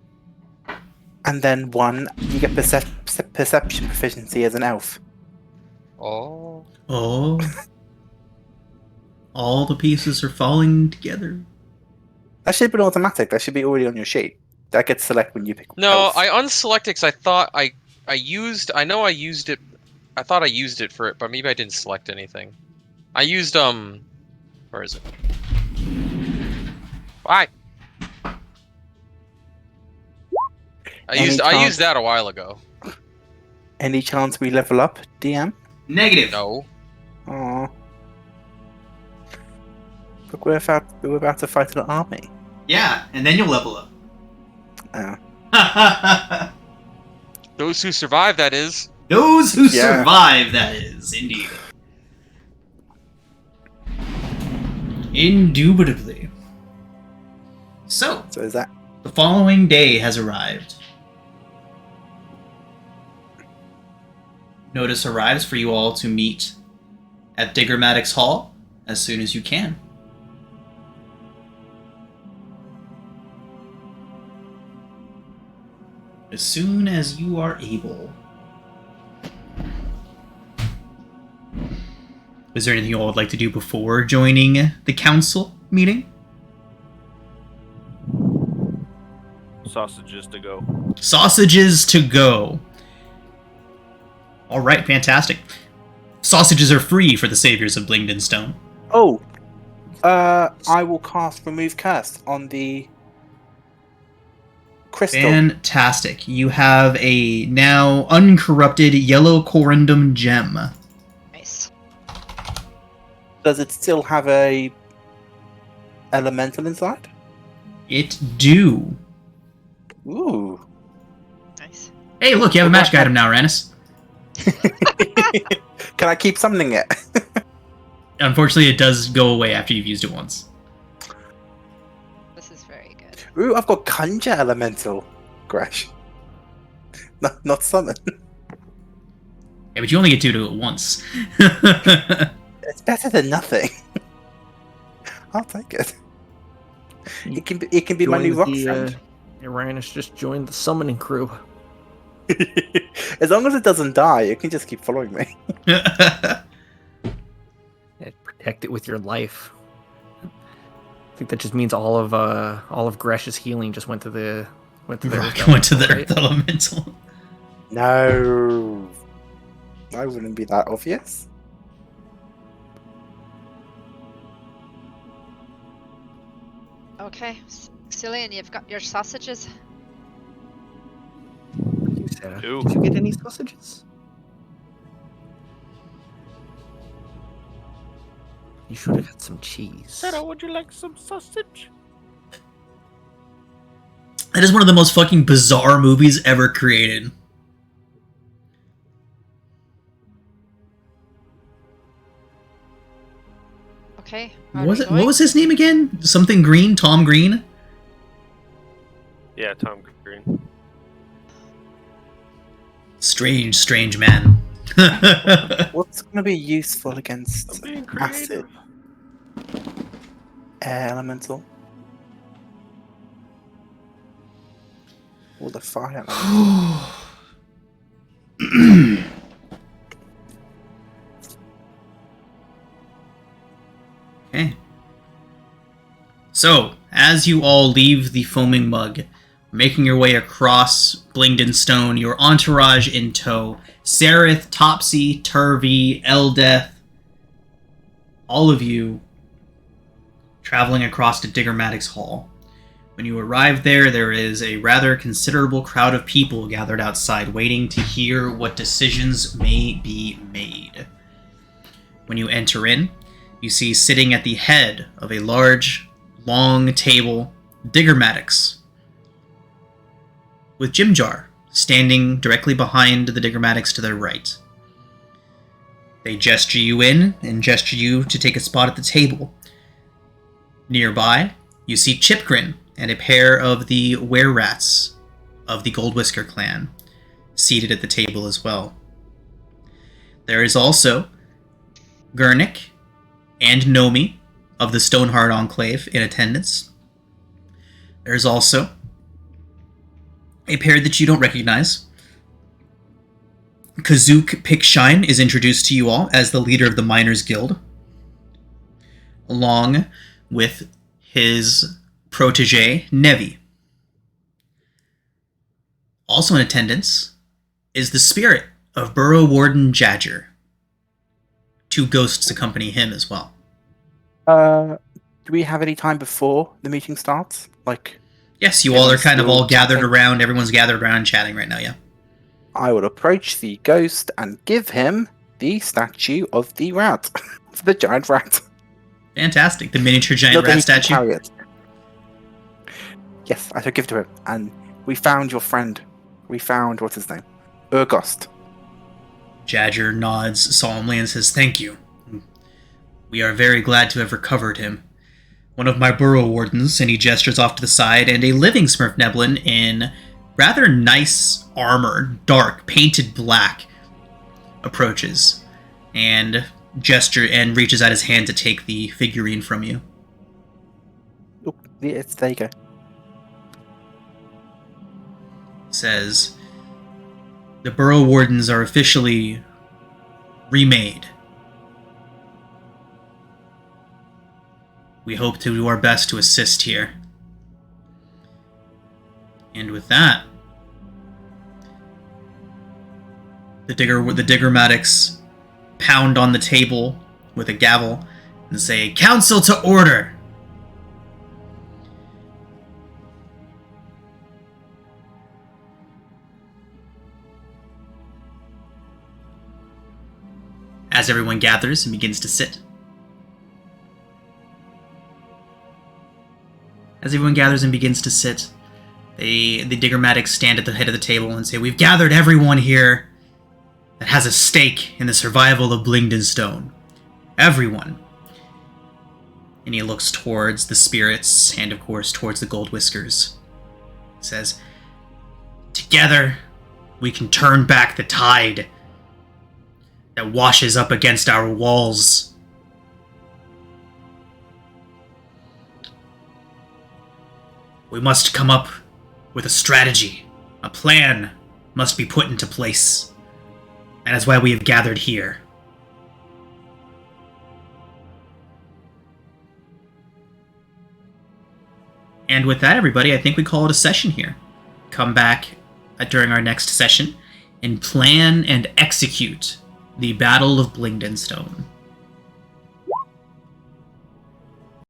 And then 1, you get perception proficiency as an elf. Oh. Oh. All the pieces are falling together. That should be automatic. That should be already on your sheet. That gets select when you pick No, elf. I unselected because I thought I know I used it. I thought I used it for it, but maybe I didn't select anything. I used where is it? Why? I used that a while ago. Any chance we level up, DM? Negative. No. Aww. Look, we're about to fight an army. Yeah, and then you'll level up. Oh. Those who survive, that is. Those who Yeah. survive, that is, indeed. Indubitably. So, So is that the following day has arrived. Notice arrives for you all to meet at Diggermatic's Hall as soon as you can. As soon as you are able. Is there anything you all would like to do before joining the council meeting? Sausages to go. Sausages to go. All right, fantastic. Sausages are free for the saviors of Blingden Stone. Oh, I will cast Remove Curse on the crystal. Fantastic. You have a now uncorrupted yellow corundum gem. Nice. Does it still have a elemental inside? It do. Ooh. Nice. Hey, look, you have a magic item now, Rannis. Can I keep summoning it? Unfortunately, it does go away after you've used it once. This is very good. Ooh, I've got Conjure Elemental. Gresh. Not summon. Yeah, but you only get to do it once. It's better than nothing. I'll take it. It can be my new rock friend. Uranus just joined the summoning crew. As long as it doesn't die, it can just keep following me. Yeah, protect it with your life. I think that just means all of Gresh's healing just went to the Went to the right? Earth Elemental. No. I wouldn't be that obvious. Okay, Cillian, you've got your sausages. You, Sarah. Ooh. Did you get any sausages? You should have had some cheese. Sarah, would you like some sausage? That is one of the most fucking bizarre movies ever created. Okay. What was his name again? Something Green? Tom Green? Yeah, Tom Green. Strange man. What's going to be useful against I'm being acid? creative. Air elemental. Or the fire elemental. Okay. So, as you all leave the foaming mug, making your way across Blingden Stone, your entourage in tow, Sereth, Topsy, Turvy, Eldeth, all of you traveling across to Diggermatic's Hall. When you arrive there, there is a rather considerable crowd of people gathered outside waiting to hear what decisions may be made. When you enter in, you see sitting at the head of a large, long table, Diggermatics, with Jim Jar standing directly behind the Diggermatics to their right. They gesture you in and gesture you to take a spot at the table. Nearby, you see Chipgrin and a pair of the were-rats of the Gold Whisker clan seated at the table as well. There is also Gurnik and Nomi of the Stoneheart Enclave in attendance. There's also a pair that you don't recognize. Kazook Pickshine is introduced to you all as the leader of the Miners Guild, along with his protege, Nevi. Also in attendance is the spirit of Burrow Warden Jadger. Two ghosts accompany him as well. Do we have any time before the meeting starts? Like, Yes, you all are kind of all still gathered chatting? around. Everyone's gathered around chatting right now, yeah. I will approach the ghost and give him the statue of the rat. The giant rat. Fantastic. The miniature giant Not that rat he can statue. carry it. Yes, I shall give to him. And we found your friend. We found, what's his name? Urgost. Jadger nods solemnly and says, "Thank you. We are very glad to have recovered him. one of my burrow wardens, and he gestures off to the side, and a living Smurf Neblin in rather nice armor, dark, painted black, approaches and reaches out his hand to take the figurine from you. Oh, yes, there you go. Says, the burrow wardens are officially remade. We hope to do our best to assist here. And with that, the Diggermatics pound on the table with a gavel and say, "Council to order!" As everyone gathers and begins to sit. As everyone gathers and begins to sit, the Diggermatics stand at the head of the table and say, "We've gathered everyone here that has a stake in the survival of Blingdenstone. Everyone." And he looks towards the spirits and, of course, towards the Gold Whiskers. He says, "Together, we can turn back the tide that washes up against our walls. We must come up with a strategy. A plan must be put into place. That is why we have gathered here." And with that, everybody, I think we call it a session here. Come back during our next session and plan and execute the Battle of Blingdenstone.